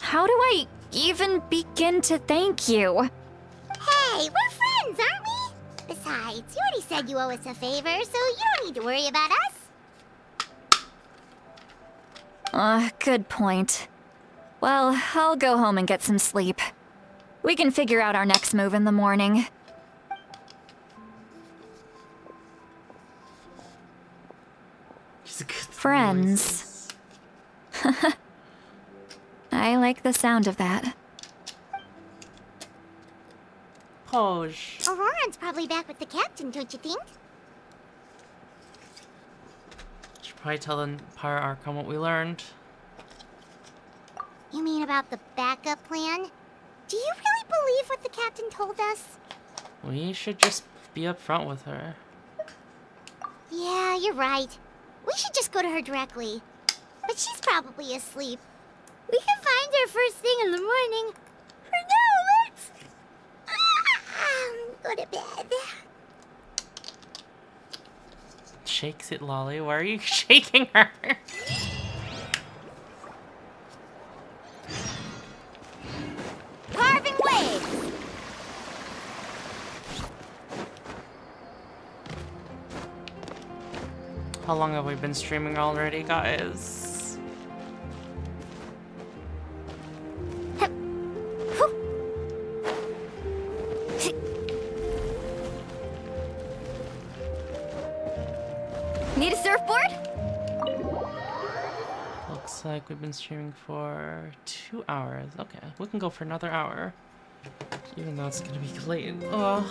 How do I even begin to thank you? Hey, we're friends, aren't we? Besides, you already said you owe us a favor, so you don't need to worry about us. Good point. Well, I'll go home and get some sleep. We can figure out our next move in the morning. He's a good Friends. I like the sound of that. Poj. Auroron's probably back with the captain, don't you think? Should probably tell the Pyro Archon what we learned. You mean about the backup plan? Do you really believe what the captain told us? We should just be upfront with her. Yeah, you're right. We should just go to her directly. But she's probably asleep. We can find her first thing in the morning. For now, let's go to bed. Shakes it, Lolly. Why are you shaking her? Carving waves. How long have we been streaming already, guys? Need a surfboard? Looks like we've been streaming for 2 hours. Okay, we can go for another hour. Even though it's gonna be late. Ugh.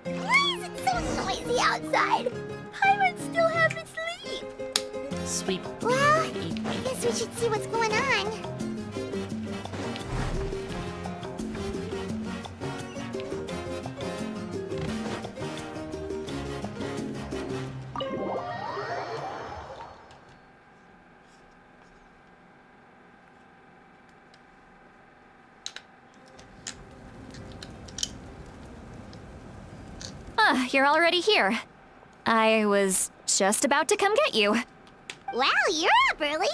Why is it so noisy outside? Paimon still haven't sleep. Sweet. Well, I guess we should see what's going on. Ah, you're already here. I was just about to come get you. Wow, you're up early.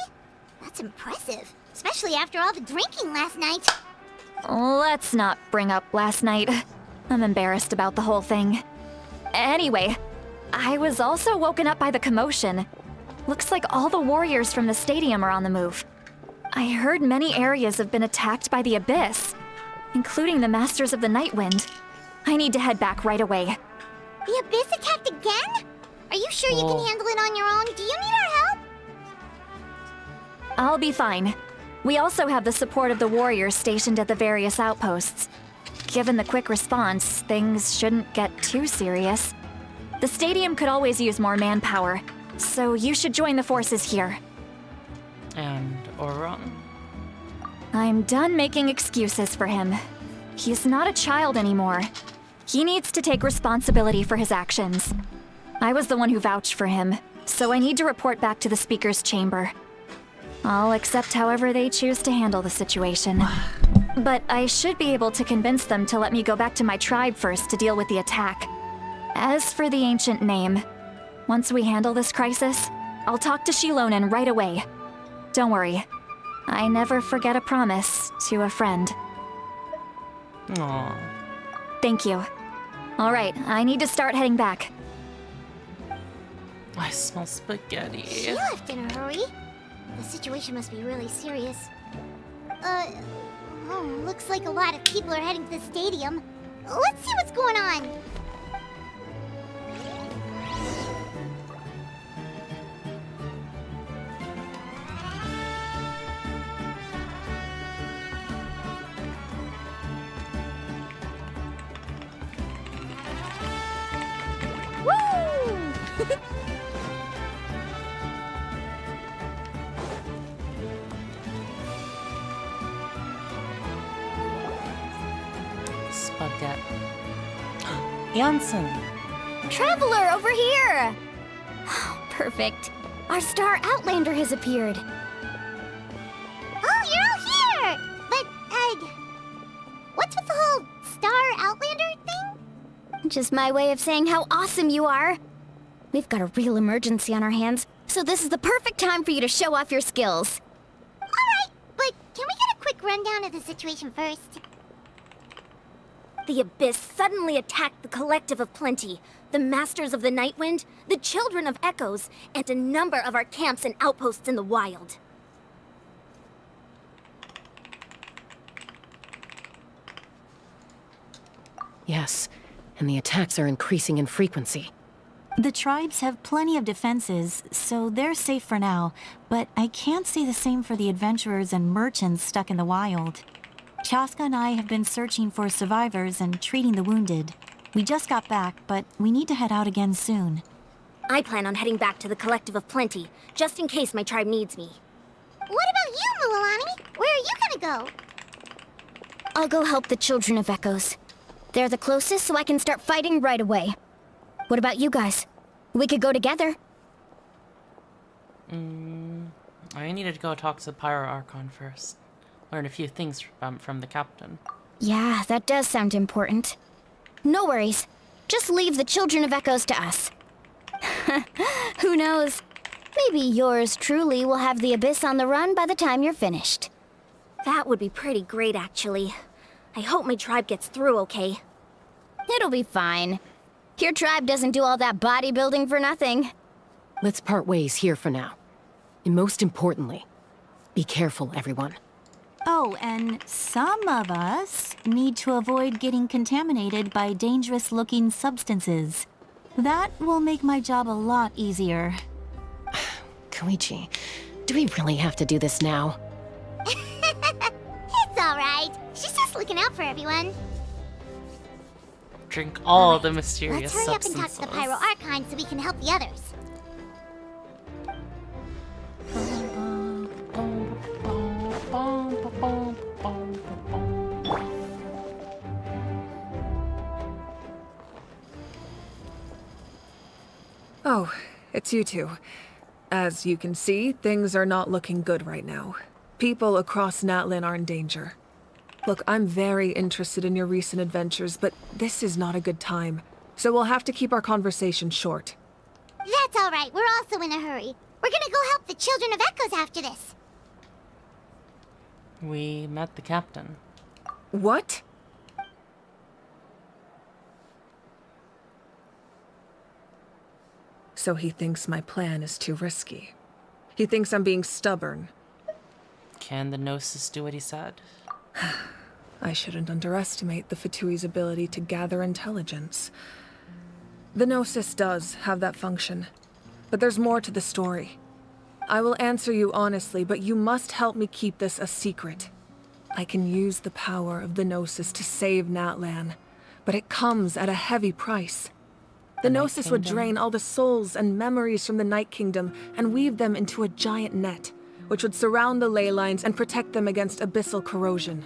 That's impressive, especially after all the drinking last night. Let's not bring up last night. I'm embarrassed about the whole thing. Anyway, I was also woken up by the commotion. Looks like all the warriors from the stadium are on the move. I heard many areas have been attacked by the Abyss, including the Masters of the Nightwind. I need to head back right away. The Abyss attacked again? Are you sure you can handle it on your own? Do you need our help? I'll be fine. We also have the support of the warriors stationed at the various outposts. Given the quick response, things shouldn't get too serious. The stadium could always use more manpower, so you should join the forces here. And Oron? I'm done making excuses for him. He's not a child anymore. He needs to take responsibility for his actions. I was the one who vouched for him, so I need to report back to the Speaker's chamber. I'll accept however they choose to handle the situation. But I should be able to convince them to let me go back to my tribe first to deal with the attack. As for the ancient name, once we handle this crisis, I'll talk to Shilonen right away. Don't worry, I never forget a promise to a friend. Aww. Thank you. Alright, I need to start heading back. I smell spaghetti. She left in a hurry. The situation must be really serious. Looks like a lot of people are heading to the stadium. Let's see what's going on. Spaghetti. Janssen! Traveler, over here! Perfect. Our star Outlander has appeared. Oh, you're all here! But, what's with the whole Star Outlander thing? Just my way of saying how awesome you are. We've got a real emergency on our hands, so this is the perfect time for you to show off your skills. Alright, but can we get a quick rundown of the situation first? The Abyss suddenly attacked the Collective of Plenty, the Masters of the Nightwind, the Children of Echoes, and a number of our camps and outposts in the wild. Yes, and the attacks are increasing in frequency. The tribes have plenty of defenses, so they're safe for now, but I can't say the same for the adventurers and merchants stuck in the wild. Chaska and I have been searching for survivors and treating the wounded. We just got back, but we need to head out again soon. I plan on heading back to the Collective of Plenty, just in case my tribe needs me. What about you, Mualani? Where are you gonna go? I'll go help the Children of Echoes. They're the closest, so I can start fighting right away. What about you guys? We could go together. I needed to go talk to the Pyro Archon first. Learn a few things from the captain. Yeah, that does sound important. No worries. Just leave the Children of Echoes to us. Who knows? Maybe yours truly will have the Abyss on the run by the time you're finished. That would be pretty great, actually. I hope my tribe gets through okay. It'll be fine. Your tribe doesn't do all that bodybuilding for nothing. Let's part ways here for now. And most importantly, be careful, everyone. Oh, and some of us need to avoid getting contaminated by dangerous-looking substances. That will make my job a lot easier. Koichi, do we really have to do this now? It's alright. She's just looking out for everyone. Drink all the mysterious Let's hurry up and substances. talk to the Pyro Archon so we can help the others. Oh, it's you two. As you can see, things are not looking good right now. People across Natlan are in danger. Look, I'm very interested in your recent adventures, but this is not a good time. So we'll have to keep our conversation short. That's alright, we're also in a hurry. We're gonna go help the Children of Echoes after this. We met the captain. What? So he thinks my plan is too risky. He thinks I'm being stubborn. Can the Gnosis do what he said? I shouldn't underestimate the Fatui's ability to gather intelligence. The Gnosis does have that function, but there's more to the story. I will answer you honestly, but you must help me keep this a secret. I can use the power of the Gnosis to save Natlan, but it comes at a heavy price. The Gnosis would drain all the souls and memories from the Night Kingdom and weave them into a giant net, which would surround the ley lines and protect them against abyssal corrosion.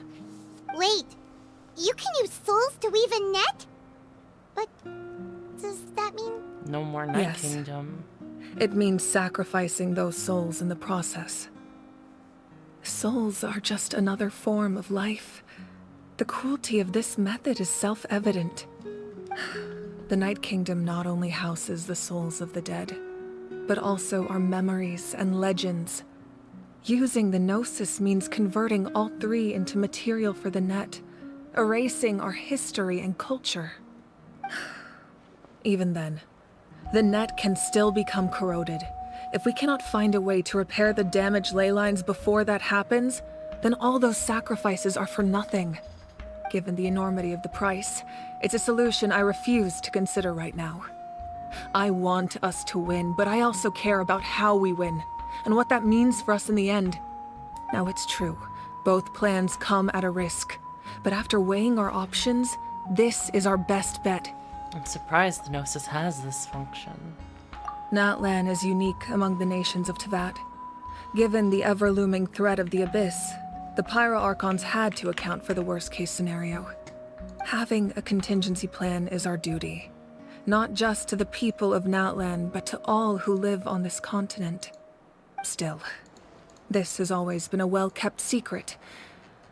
Wait, you can use souls to weave a net? But does that mean... No more Night Yes. Kingdom. It means sacrificing those souls in the process. Souls are just another form of life. The cruelty of this method is self-evident. The Night Kingdom not only houses the souls of the dead, but also our memories and legends. Using the Gnosis means converting all three into material for the net, erasing our history and culture. Even then, the net can still become corroded. If we cannot find a way to repair the damaged ley lines before that happens, then all those sacrifices are for nothing. Given the enormity of the price, it's a solution I refuse to consider right now. I want us to win, but I also care about how we win, and what that means for us in the end. Now it's true, both plans come at a risk, but after weighing our options, this is our best bet. I'm surprised the Gnosis has this function. Natlan is unique among the nations of Teyvat. Given the ever-looming threat of the Abyss, the Pyro Archons had to account for the worst-case scenario. Having a contingency plan is our duty, not just to the people of Natlan, but to all who live on this continent. Still, this has always been a well-kept secret.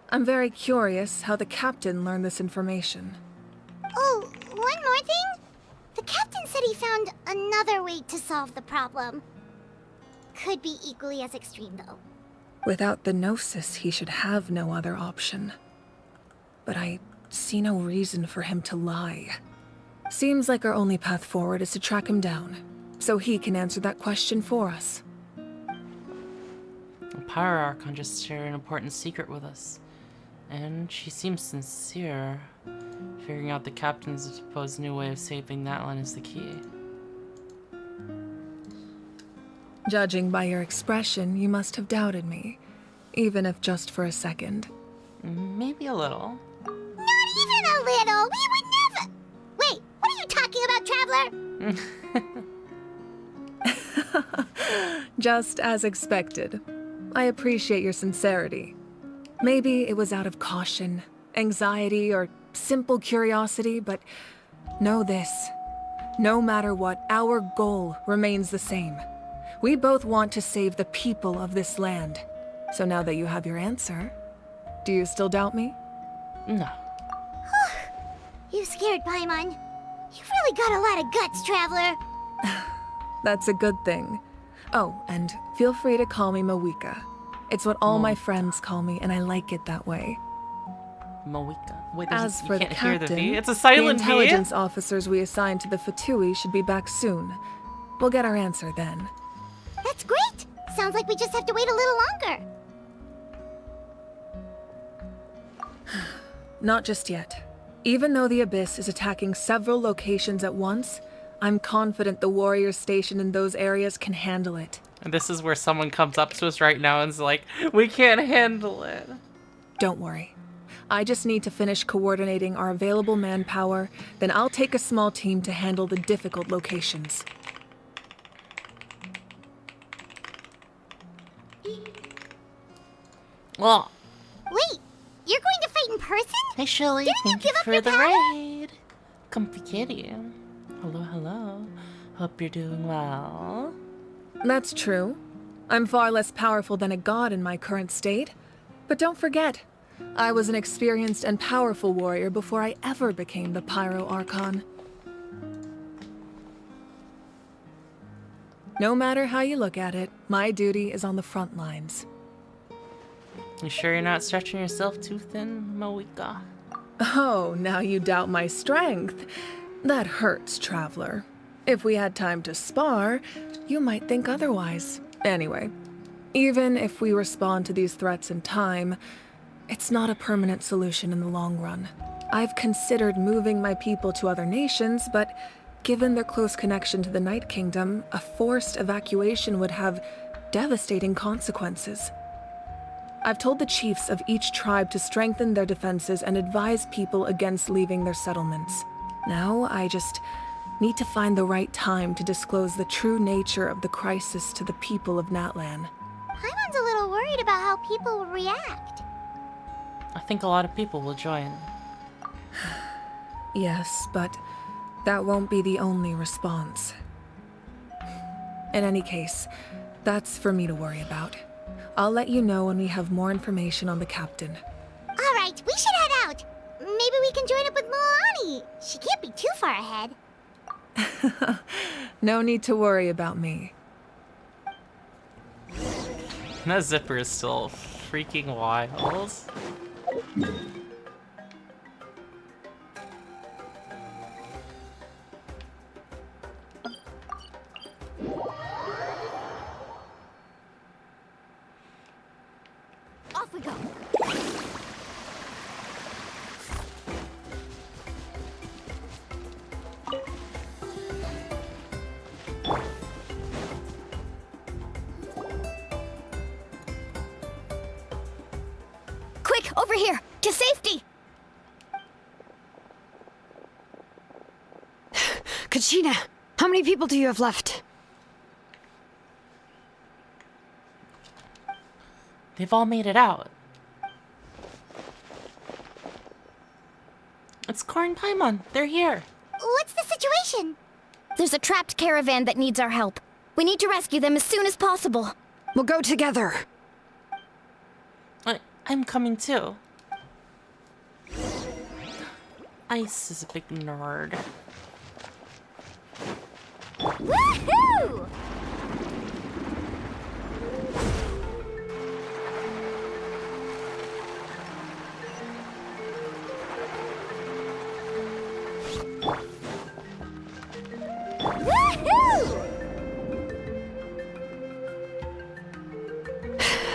I'm very curious how the captain learned this information. Oh, one more thing? The captain said he found another way to solve the problem. Could be equally as extreme, though. Without the Gnosis, he should have no other option. But I see no reason for him to lie. Seems like our only path forward is to track him down, so he can answer that question for us. The Pyro Archon just shared an important secret with us. And she seems sincere. Figuring out the captain's supposed new way of saving Natlan is the key. Judging by your expression, you must have doubted me, even if just for a second. Maybe a little. Not even a little! We would never... Wait, what are you talking about, Traveler? Just as expected. I appreciate your sincerity. Maybe it was out of caution, anxiety, or simple curiosity, but know this. No matter what, our goal remains the same. We both want to save the people of this land. So now that you have your answer, do you still doubt me? No. You scared, Paimon. You've really got a lot of guts, Traveler. That's a good thing. Oh, and feel free to call me Mauvweekend. It's what all my friends call me, and I like it that way. Mauvweekend. Wait, As you for the can't hear the captain, V. It's a silent the V. intelligence officers we assigned to the Fatui should be back soon. We'll get our answer then. That's great. Sounds like we just have to wait a little longer. Not just yet. Even though the Abyss is attacking several locations at once, I'm confident the warriors stationed in those areas can handle it. And this is where someone comes up to us right now and is like, we can't handle it. Don't worry. I just need to finish coordinating our available manpower, then I'll take a small team to handle the difficult locations. Well, Wait, you're going to fight in person? hey Shelly, Didn't you thank give you up for your the power? raid. Comfy kitty. Hello, hello. Hope you're doing well. That's true. I'm far less powerful than a god in my current state. But don't forget, I was an experienced and powerful warrior before I ever became the Pyro Archon. No matter how you look at it, my duty is on the front lines. You sure you're not stretching yourself too thin, Mauvweekend? Oh, now you doubt my strength. That hurts, Traveler. If we had time to spar, you might think otherwise. Anyway, even if we respond to these threats in time, it's not a permanent solution in the long run. I've considered moving my people to other nations, but given their close connection to the Night Kingdom, a forced evacuation would have devastating consequences. I've told the chiefs of each tribe to strengthen their defenses and advise people against leaving their settlements. Now, I just need to find the right time to disclose the true nature of the crisis to the people of Natlan. Paimon's a little worried about how people will react. I think a lot of people will join. Yes, but that won't be the only response. In any case, that's for me to worry about. I'll let you know when we have more information on the captain. All right, we should head out. Maybe we can join up with Moani. She can't be too far ahead. No need to worry about me. That zipper is still freaking wild. Off we go. Quick, over here! To safety! Kachina, how many people do you have left? They've all made it out. It's Core and Paimon. They're here. What's the situation? There's a trapped caravan that needs our help. We need to rescue them as soon as possible. We'll go together. I'm coming too. Ice is a big nerd. Woohoo!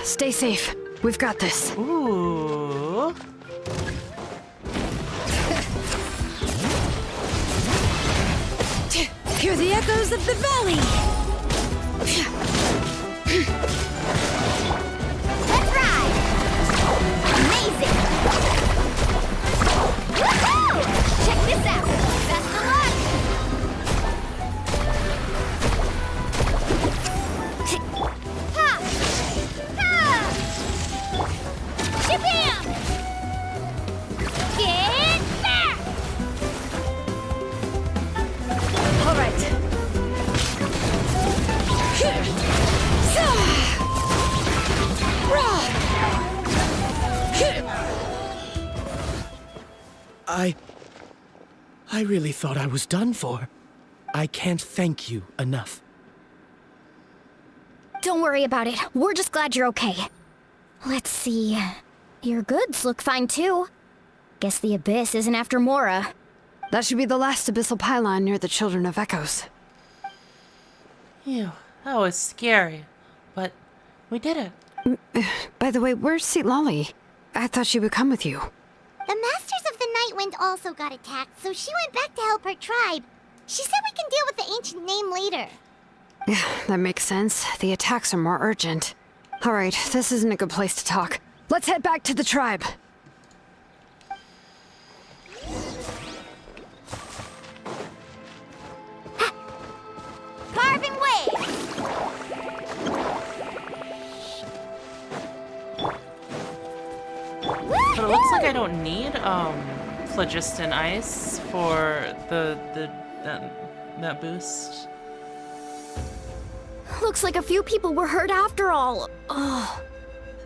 Stay safe. We've got this. Ooh. Hear the echoes of the valley! Let's ride! Amazing! Woohoo! Check this out! Best of luck! Ha! Ha! Shabam! Get back! I really thought I was done for. I can't thank you enough. Don't worry about it. We're just glad you're okay. Let's see. Your goods look fine too. Guess the Abyss isn't after Mora. That should be the last abyssal pylon near the Children of Echoes. Ew, that was scary. But we did it. By the way, where's Lolly? I thought she would come with you. The Masters of the Night Wind also got attacked, so she went back to help her tribe. She said we can deal with the ancient name later. Yeah, that makes sense. The attacks are more urgent. Alright, this isn't a good place to talk. Let's head back to the tribe. Carving way! But it looks like I don't need phlogiston ice for that boost. Looks like a few people were hurt after all. Oh,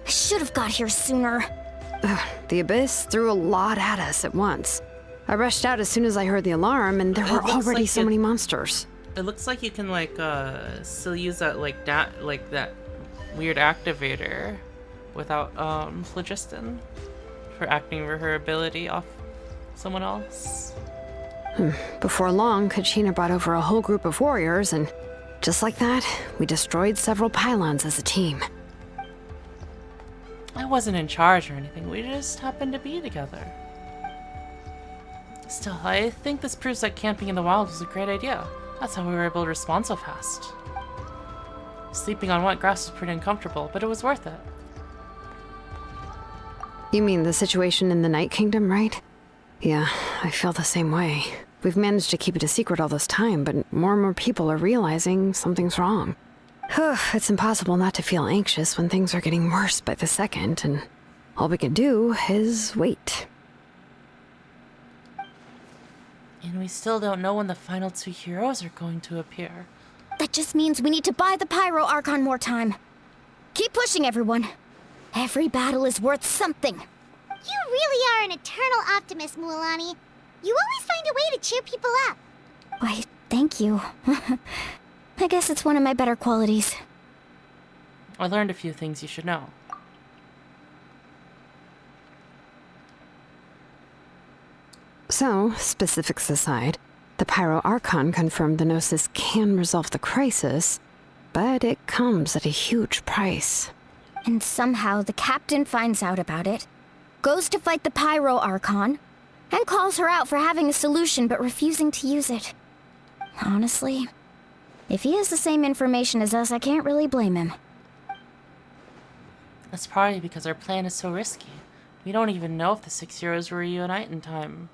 I should have got here sooner. The Abyss threw a lot at us at once. I rushed out as soon as I heard the alarm, and there were already like so many monsters. It looks like you can still use that that weird activator without phlogiston for acting her ability off someone else. Before long, Kachina brought over a whole group of warriors, and just like that, we destroyed several pylons as a team. I wasn't in charge or anything, we just happened to be together. Still, I think this proves that camping in the wild was a great idea. That's how we were able to respond so fast. Sleeping on wet grass was pretty uncomfortable, but it was worth it. You mean the situation in the Night Kingdom, right? Yeah, I feel the same way. We've managed to keep it a secret all this time, but more and more people are realizing something's wrong. It's impossible not to feel anxious when things are getting worse by the second, and all we can do is wait. And we still don't know when the final two heroes are going to appear. That just means we need to buy the Pyro Archon more time. Keep pushing, everyone. Every battle is worth something. You really are an eternal optimist, Mualani. You always find a way to cheer people up. Why, thank you. I guess it's one of my better qualities. I learned a few things you should know. So, specifics aside, the Pyro Archon confirmed the Gnosis can resolve the crisis, but it comes at a huge price. And somehow the captain finds out about it, goes to fight the Pyro Archon, and calls her out for having a solution but refusing to use it. Honestly, if he has the same information as us, I can't really blame him. That's probably because our plan is so risky. We don't even know if the 6 heroes will reunite in time.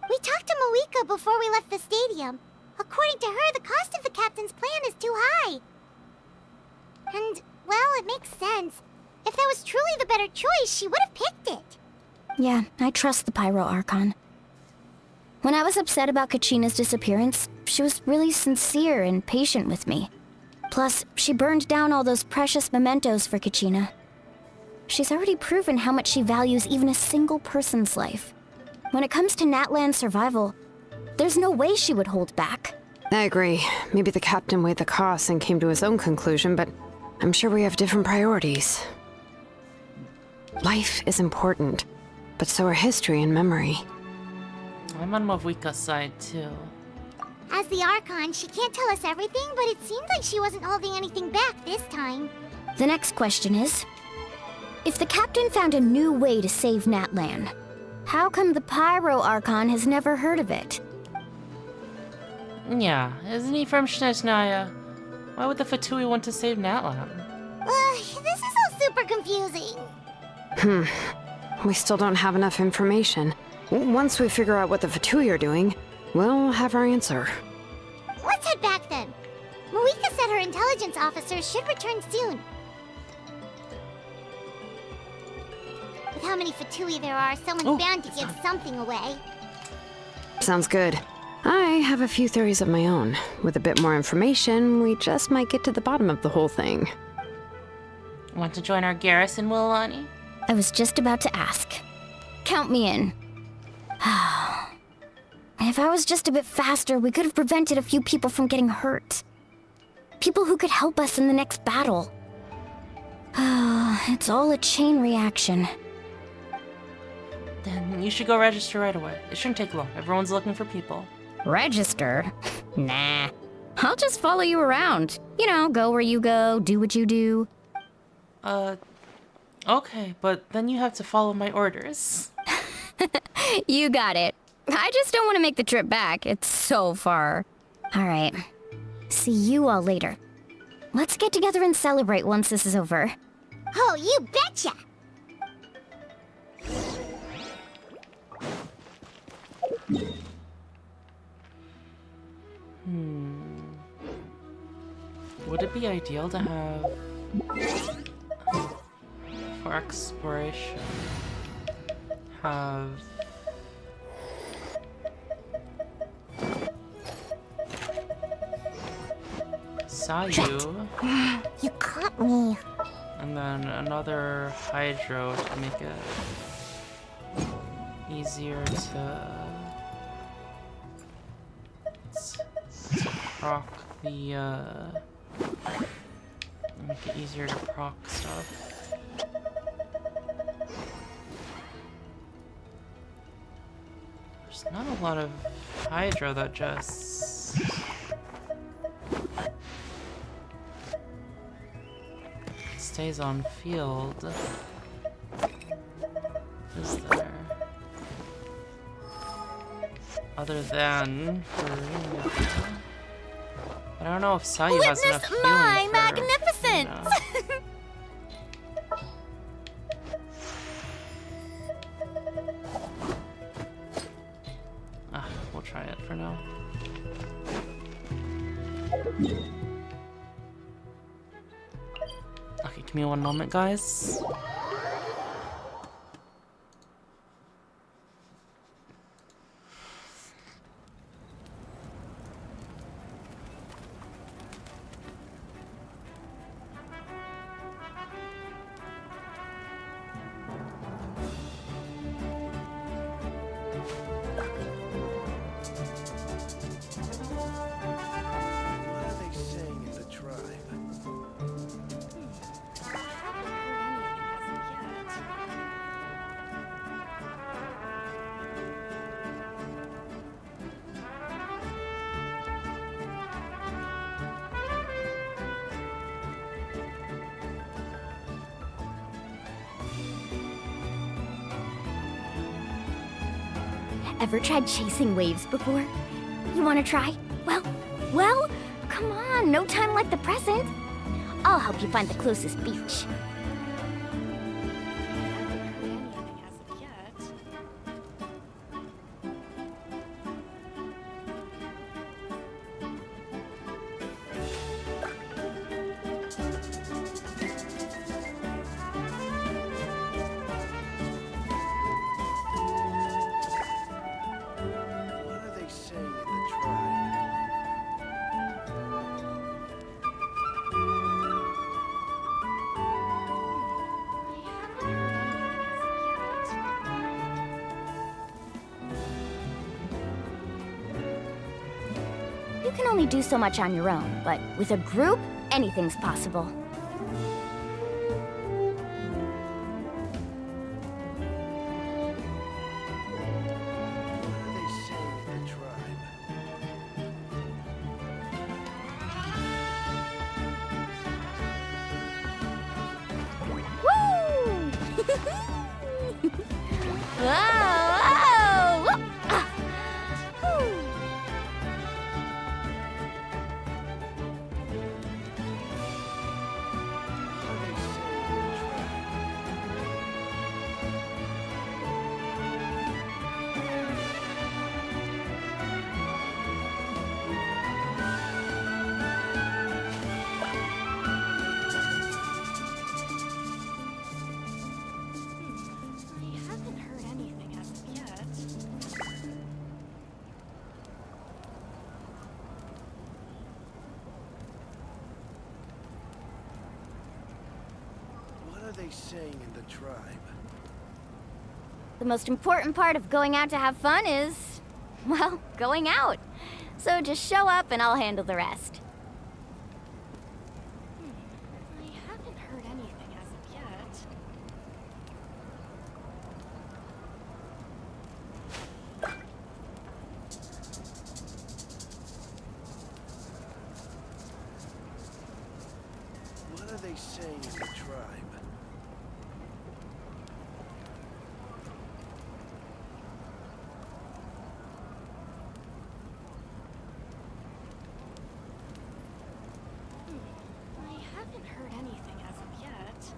We talked to Moika before we left the stadium. According to her, the cost of the captain's plan is too high. And, well, it makes sense. If that was truly the better choice, she would have picked it. Yeah, I trust the Pyro Archon. When I was upset about Kachina's disappearance, she was really sincere and patient with me. Plus, she burned down all those precious mementos for Kachina. She's already proven how much she values even a single person's life. When it comes to Natlan's survival, there's no way she would hold back. I agree. Maybe the captain weighed the costs and came to his own conclusion, but I'm sure we have different priorities. Life is important, but so are history and memory. I'm on Mauvweekend's side, too. As the Archon, she can't tell us everything, but it seems like she wasn't holding anything back this time. The next question is, if the captain found a new way to save Natlan, how come the Pyro Archon has never heard of it? Yeah, isn't he from Snezhnaya? Why would the Fatui want to save Natlan? This is all super confusing. We still don't have enough information. Once we figure out what the Fatui are doing, we'll have our answer. Let's head back then. Moika said her intelligence officers should return soon. With how many Fatui there are, someone's bound to give something away. Sounds good. I have a few theories of my own. With a bit more information, we just might get to the bottom of the whole thing. Want to join our garrison, Mualani? I was just about to ask. Count me in. If I was just a bit faster, we could have prevented a few people from getting hurt. People who could help us in the next battle. It's all a chain reaction. Then you should go register right away. It shouldn't take long. Everyone's looking for people. Register? Nah. I'll just follow you around. You know, go where you go, do what you do. Okay, but then you have to follow my orders. You got it. I just don't want to make the trip back. It's so far. All right. See you all later. Let's get together and celebrate once this is over. Oh, you betcha! Would it be ideal to have for exploration have Sayu You caught me. and then another Hydro to make it easier to proc the make it easier to proc stuff. There's not a lot of Hydro that just stays on field. Is there? Other than for I don't know if Sayu has enough Witness healing my for, magnificence! We'll try it for now. Okay, give me one moment, guys. Ever tried chasing waves before? You want to try? Well, come on, no time like the present. I'll help you find the closest beach. You can only do so much on your own, but with a group, anything's possible. Saying in the tribe. The most important part of going out to have fun is well, going out. So just show up and I'll handle the rest. I haven't heard anything as of yet. What are they saying in the tribe? I haven't heard anything as of yet.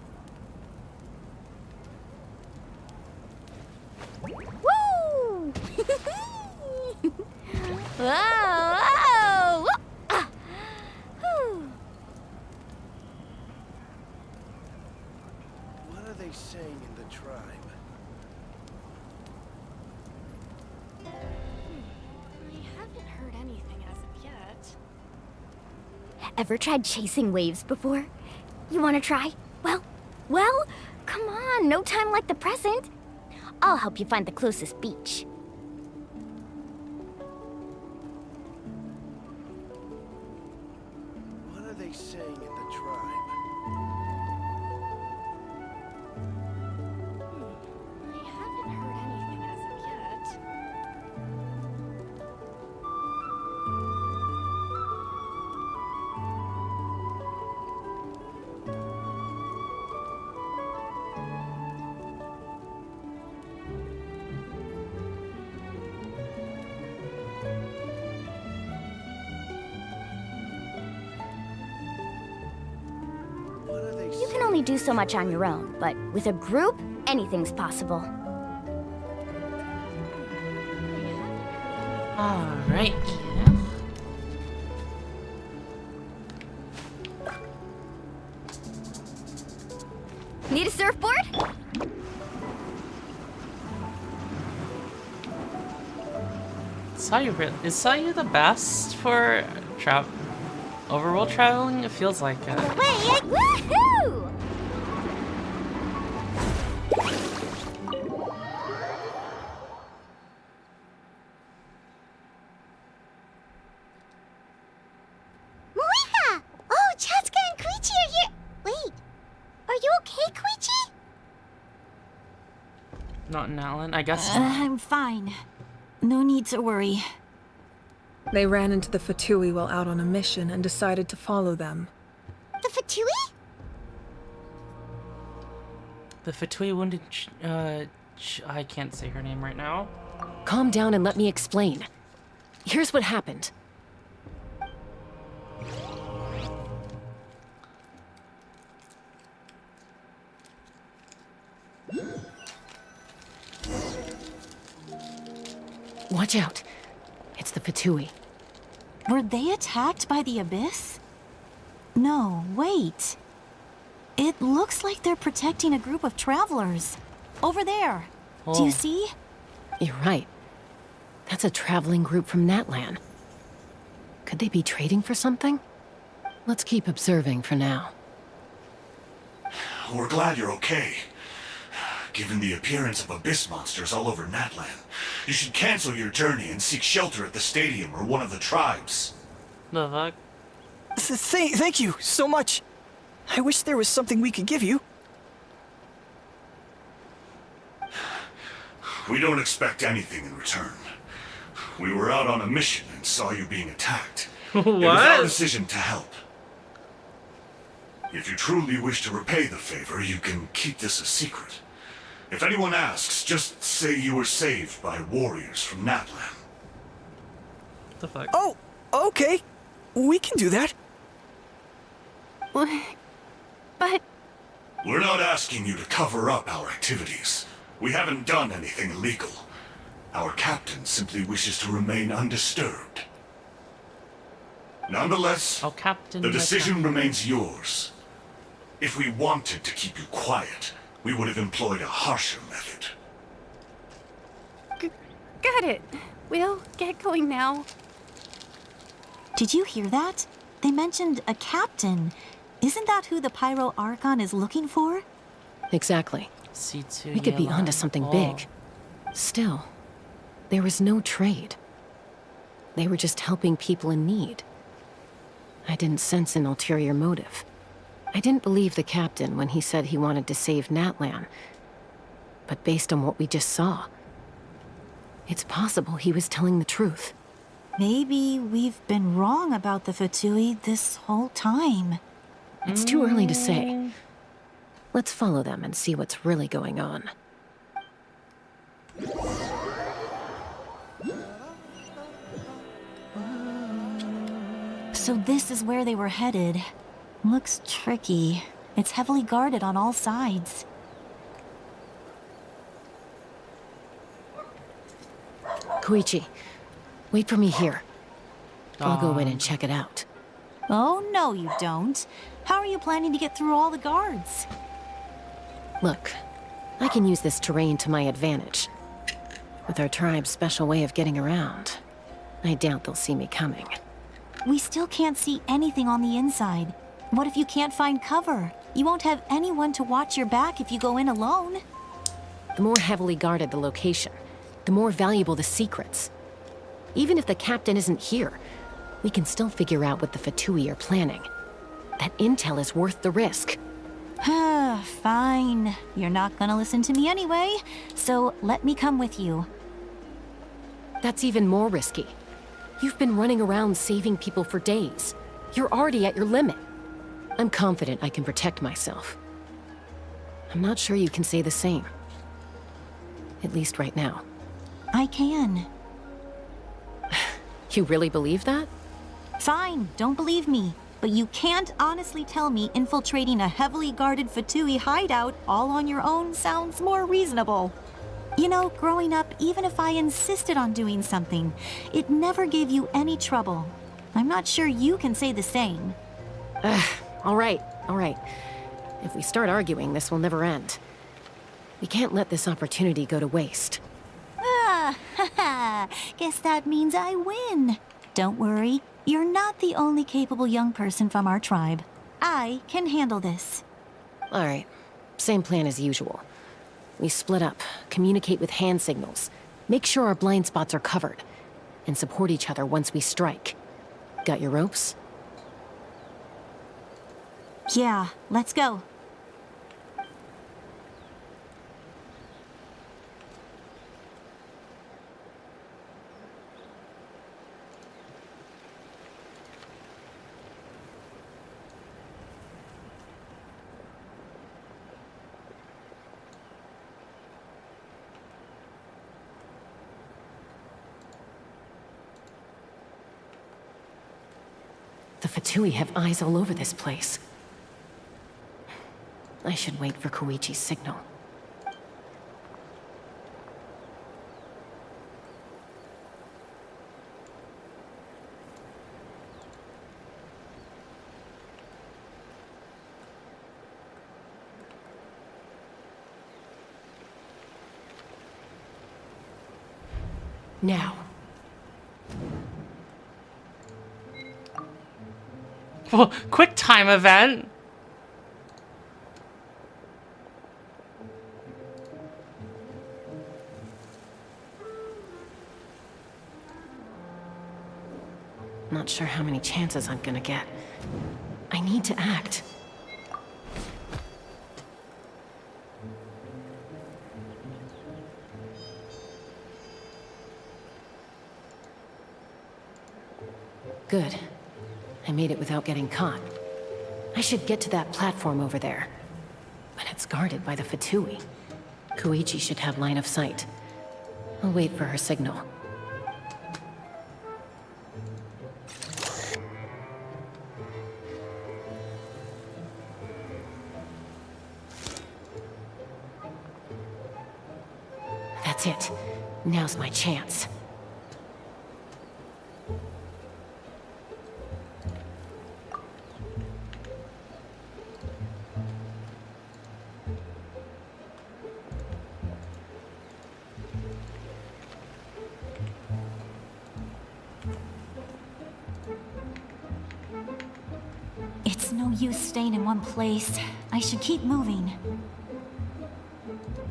Woo! Whoa! Whoa! Ah. Whew. What are they saying in the tribe? I haven't heard anything as of yet. Ever tried chasing waves before? You want to try? Well, come on, no time like the present. I'll help you find the closest beach. What are they saying in the tribe? I haven't heard anything as of yet. What are they You saying? can only do so much on your own, but with a group, anything's possible. Alright. Need a surfboard? Is Sayu the best for overworld traveling? It feels like it. Wait! Woohoo! Moika! Oh, Chaska and Koichi are here. Wait, are you okay, Koichi? Not in Alan, I guess. I'm fine. No need to worry. They ran into the Fatui while out on a mission and decided to follow them. The Fatui? The Fatui wounded. I can't say her name right now. Calm down and let me explain. Here's what happened. Watch out. It's the Fatui. Were they attacked by the Abyss? No, wait. It looks like they're protecting a group of travelers. Over there. Do you see? You're right. That's a traveling group from Natlan. Could they be trading for something? Let's keep observing for now. We're glad you're okay. Given the appearance of abyss monsters all over Natlan, you should cancel your journey and seek shelter at the stadium or one of the tribes. The fuck? Thank you so much. I wish there was something we could give you. We don't expect anything in return. We were out on a mission and saw you being attacked. What? It was our decision to help. If you truly wish to repay the favor, you can keep this a secret. If anyone asks, just say you were saved by warriors from Natlan. The fuck? Oh, okay. We can do that. But... We're not asking you to cover up our activities. We haven't done anything illegal. Our captain simply wishes to remain undisturbed. Nonetheless, the decision remains yours. If we wanted to keep you quiet, we would have employed a harsher method. Got it. We'll get going now. Did you hear that? They mentioned a captain. Isn't that who the Pyro Archon is looking for? Exactly. C2 We could be onto something big. Still, there was no trade. they were just helping people in need. I didn't sense an ulterior motive. I didn't believe the captain when he said he wanted to save Natlan. But based on what we just saw, it's possible he was telling the truth. Maybe we've been wrong about the Fatui this whole time. It's too early to say. Let's follow them and see what's really going on. So this is where they were headed. Looks tricky. It's heavily guarded on all sides. Koichi, wait for me here. I'll go in and check it out. Oh, no you don't. How are you planning to get through all the guards? Look, I can use this terrain to my advantage. With our tribe's special way of getting around, I doubt they'll see me coming. We still can't see anything on the inside. What if you can't find cover? You won't have anyone to watch your back if you go in alone. The more heavily guarded the location, the more valuable the secrets. Even if the captain isn't here, we can still figure out what the Fatui are planning. That intel is worth the risk. Fine. You're not gonna listen to me anyway, so let me come with you. That's even more risky. You've been running around saving people for days. You're already at your limit. I'm confident I can protect myself. I'm not sure you can say the same. At least right now. I can. You really believe that? Fine, don't believe me. But you can't honestly tell me infiltrating a heavily guarded Fatui hideout all on your own sounds more reasonable. You know, growing up, even if I insisted on doing something, it never gave you any trouble. I'm not sure you can say the same. All right. If we start arguing, this will never end. We can't let this opportunity go to waste. Guess that means I win. Don't worry, you're not the only capable young person from our tribe. I can handle this. All right, same plan as usual. We split up, communicate with hand signals, make sure our blind spots are covered, and support each other once we strike. Got your ropes? Yeah, let's go. The Fatui have eyes all over this place. I should wait for Koichi's signal. Now. Well, quick time event. Not sure how many chances I'm gonna get. I need to act. Good. I made it without getting caught. I should get to that platform over there. But it's guarded by the Fatui. Koichi should have line of sight. I'll wait for her signal. That's it. Now's my chance. It's no use staying in one place. I should keep moving.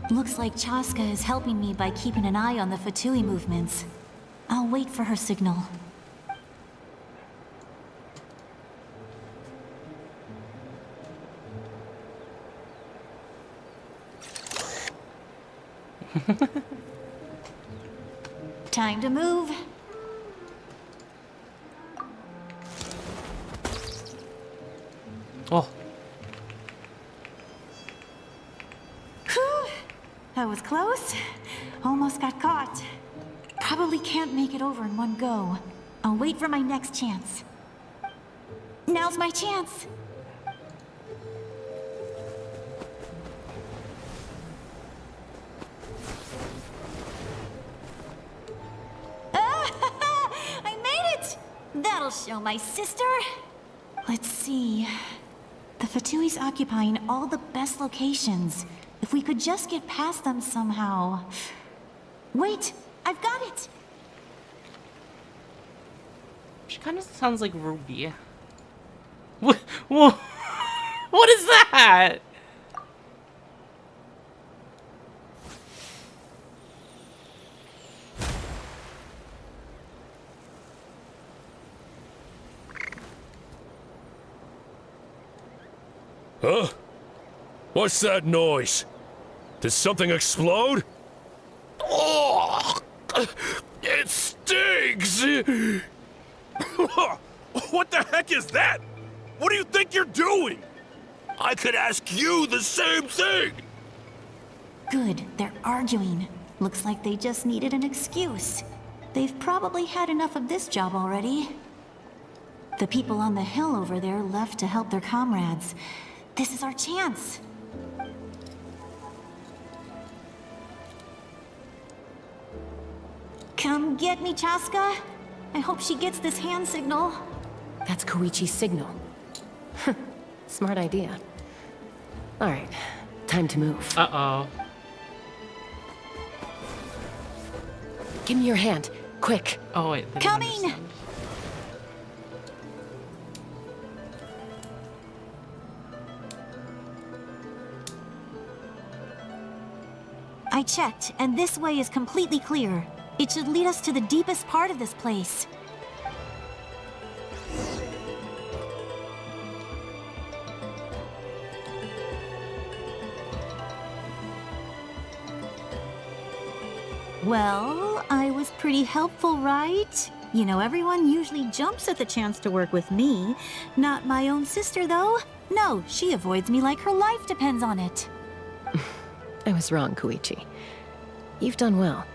Looks like Chaska is helping me by keeping an eye on the Fatui movements. I'll wait for her signal. Time to move. Oh. Whew. That was close. Almost got caught. Probably can't make it over in one go. I'll wait for my next chance. Now's my chance. I made it! That'll show my sister. Let's see. The Fatui's occupying all the best locations. If we could just get past them somehow. Wait, I've got it! She kind of sounds like Ruby. What? What is that? Huh? What's that noise? Did something explode? Oh! It stinks! What the heck is that? What do you think you're doing? I could ask you the same thing! Good, they're arguing. Looks like they just needed an excuse. They've probably had enough of this job already. The people on the hill over there left to help their comrades. This is our chance. Come get me, Chaska. I hope she gets this hand signal. That's Koichi's signal. Smart idea. All right, time to move. Uh-oh. Give me your hand, quick. Oh, wait. they don't Coming! understand. I checked, and this way is completely clear. It should lead us to the deepest part of this place. Well, I was pretty helpful, right? You know, everyone usually jumps at the chance to work with me. Not my own sister, though. No, she avoids me like her life depends on it. I was wrong, Koichi. You've done well.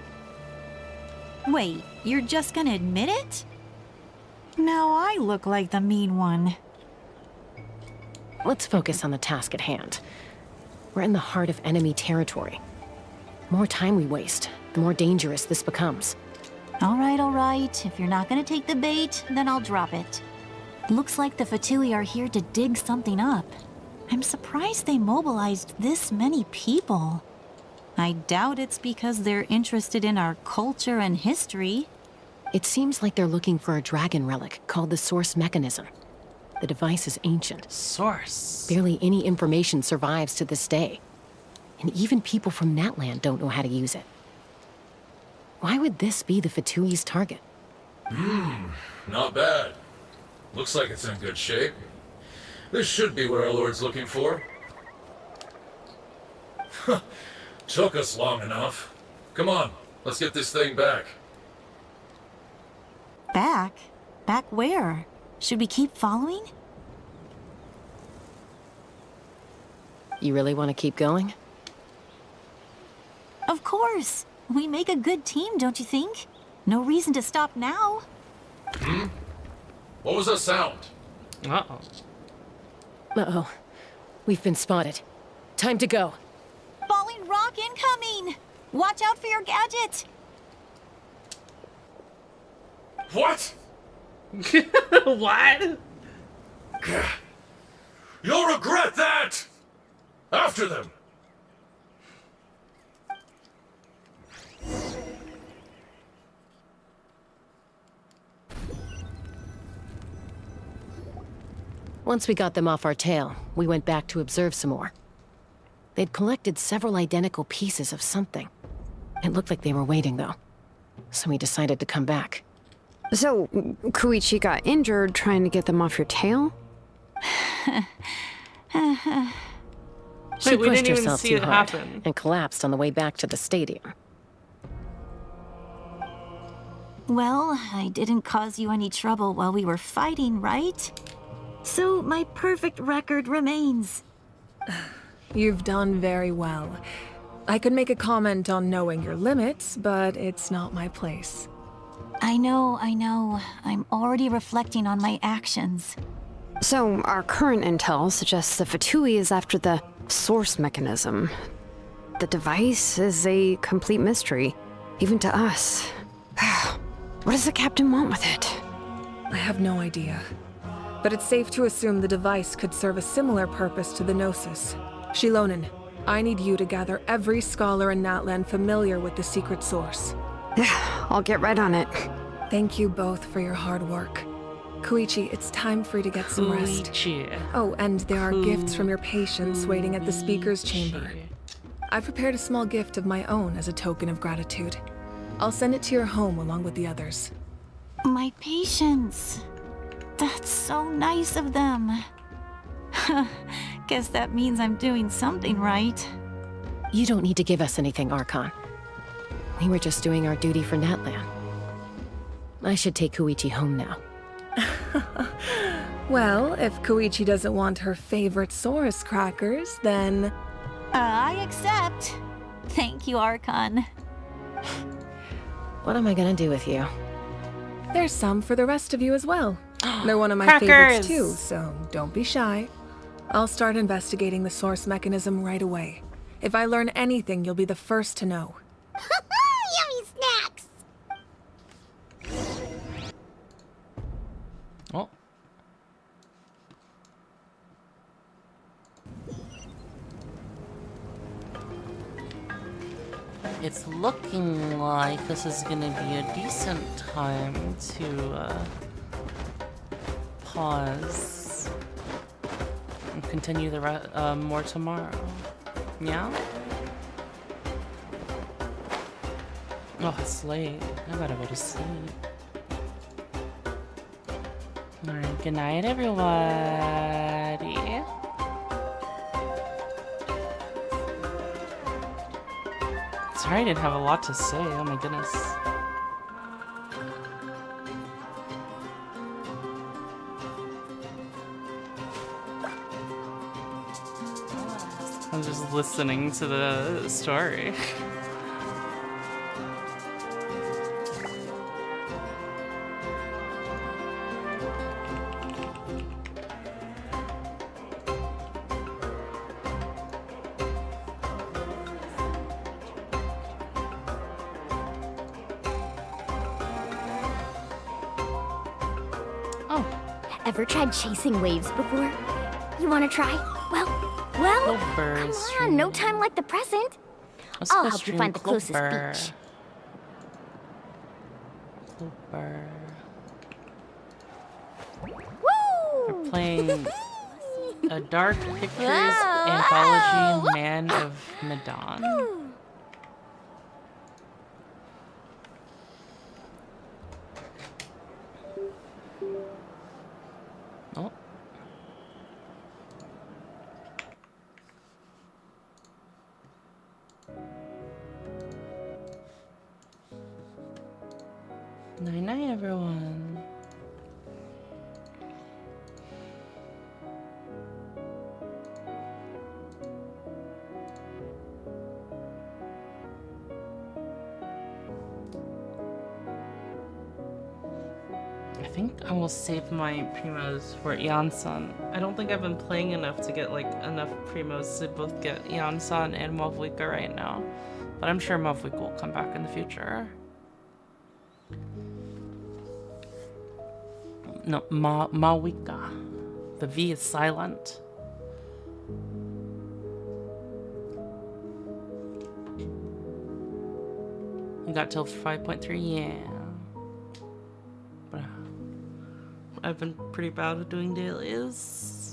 Wait, you're just gonna admit it? Now I look like the mean one. Let's focus on the task at hand. We're in the heart of enemy territory. The more time we waste, the more dangerous this becomes. All right. If you're not gonna take the bait, then I'll drop it. Looks like the Fatui are here to dig something up. I'm surprised they mobilized this many people. I doubt it's because they're interested in our culture and history. It seems like they're looking for a dragon relic called the Source Mechanism. The device is ancient. Source. Barely any information survives to this day. And even people from Natland don't know how to use it. Why would this be the Fatui's target? Not bad. Looks like it's in good shape. This should be what our Lord's looking for. Took us long enough. Come on, let's get this thing back. Back? Back where? Should we keep following? You really want to keep going? Of course. We make a good team, don't you think? No reason to stop now. What was that sound? Uh-oh. Uh-oh. We've been spotted. Time to go. Falling rock incoming! Watch out for your gadget! What? What? You'll regret that! After them! Once we got them off our tail, we went back to observe some more. They'd collected several identical pieces of something. It looked like they were waiting, though. So we decided to come back. So, Koichi got injured trying to get them off your tail? She we pushed didn't even herself see too it hard happen. and collapsed on the way back to the stadium. Well, I didn't cause you any trouble while we were fighting, right? So my perfect record remains. You've done very well. I could make a comment on knowing your limits, but it's not my place. I know. I'm already reflecting on my actions. So, our current intel suggests the Fatui is after the source mechanism. The device is a complete mystery, even to us. What does the captain want with it? I have no idea. But it's safe to assume the device could serve a similar purpose to the Gnosis. Shilonen, I need you to gather every scholar in Natlan familiar with the secret source. I'll get right on it. Thank you both for your hard work. Koichi, it's time for you to get some rest. Oh, and there are gifts from your patients waiting at the speaker's chamber. I've prepared a small gift of my own as a token of gratitude. I'll send it to your home along with the others. My patience. That's so nice of them. Guess that means I'm doing something right. You don't need to give us anything, Archon. We were just doing our duty for Natlan. I should take Koichi home now. Well, if Koichi doesn't want her favorite Saurus crackers, then... I accept. Thank you, Archon. What am I gonna do with you? There's some for the rest of you as well. They're one of my Crackers. favorites too, so don't be shy. I'll start investigating the source mechanism right away. If I learn anything, you'll be the first to know. Yummy snacks! Oh. It's looking like this is gonna be a decent time to pause and continue the more tomorrow. Yeah? Oh, it's late. I gotta go to sleep. Alright, good night, everybody. Sorry I didn't have a lot to say. Oh my goodness. I'm just listening to the story. Ever tried chasing waves before? You wanna try? Well, come on, no time like the present. I'll help you find the closest beach. We're playing a Dark Pictures anthology, Man of Medan. Oh. Night-night, everyone. I think I will save my primos for Yansan. I don't think I've been playing enough to get like enough primos to both get Yansan and Mauvweekend right now. But I'm sure Mauvweekend will come back in the future. No, Mauvweekend. The V is silent. We got till 5.3, yeah. But I've been pretty bad at doing dailies.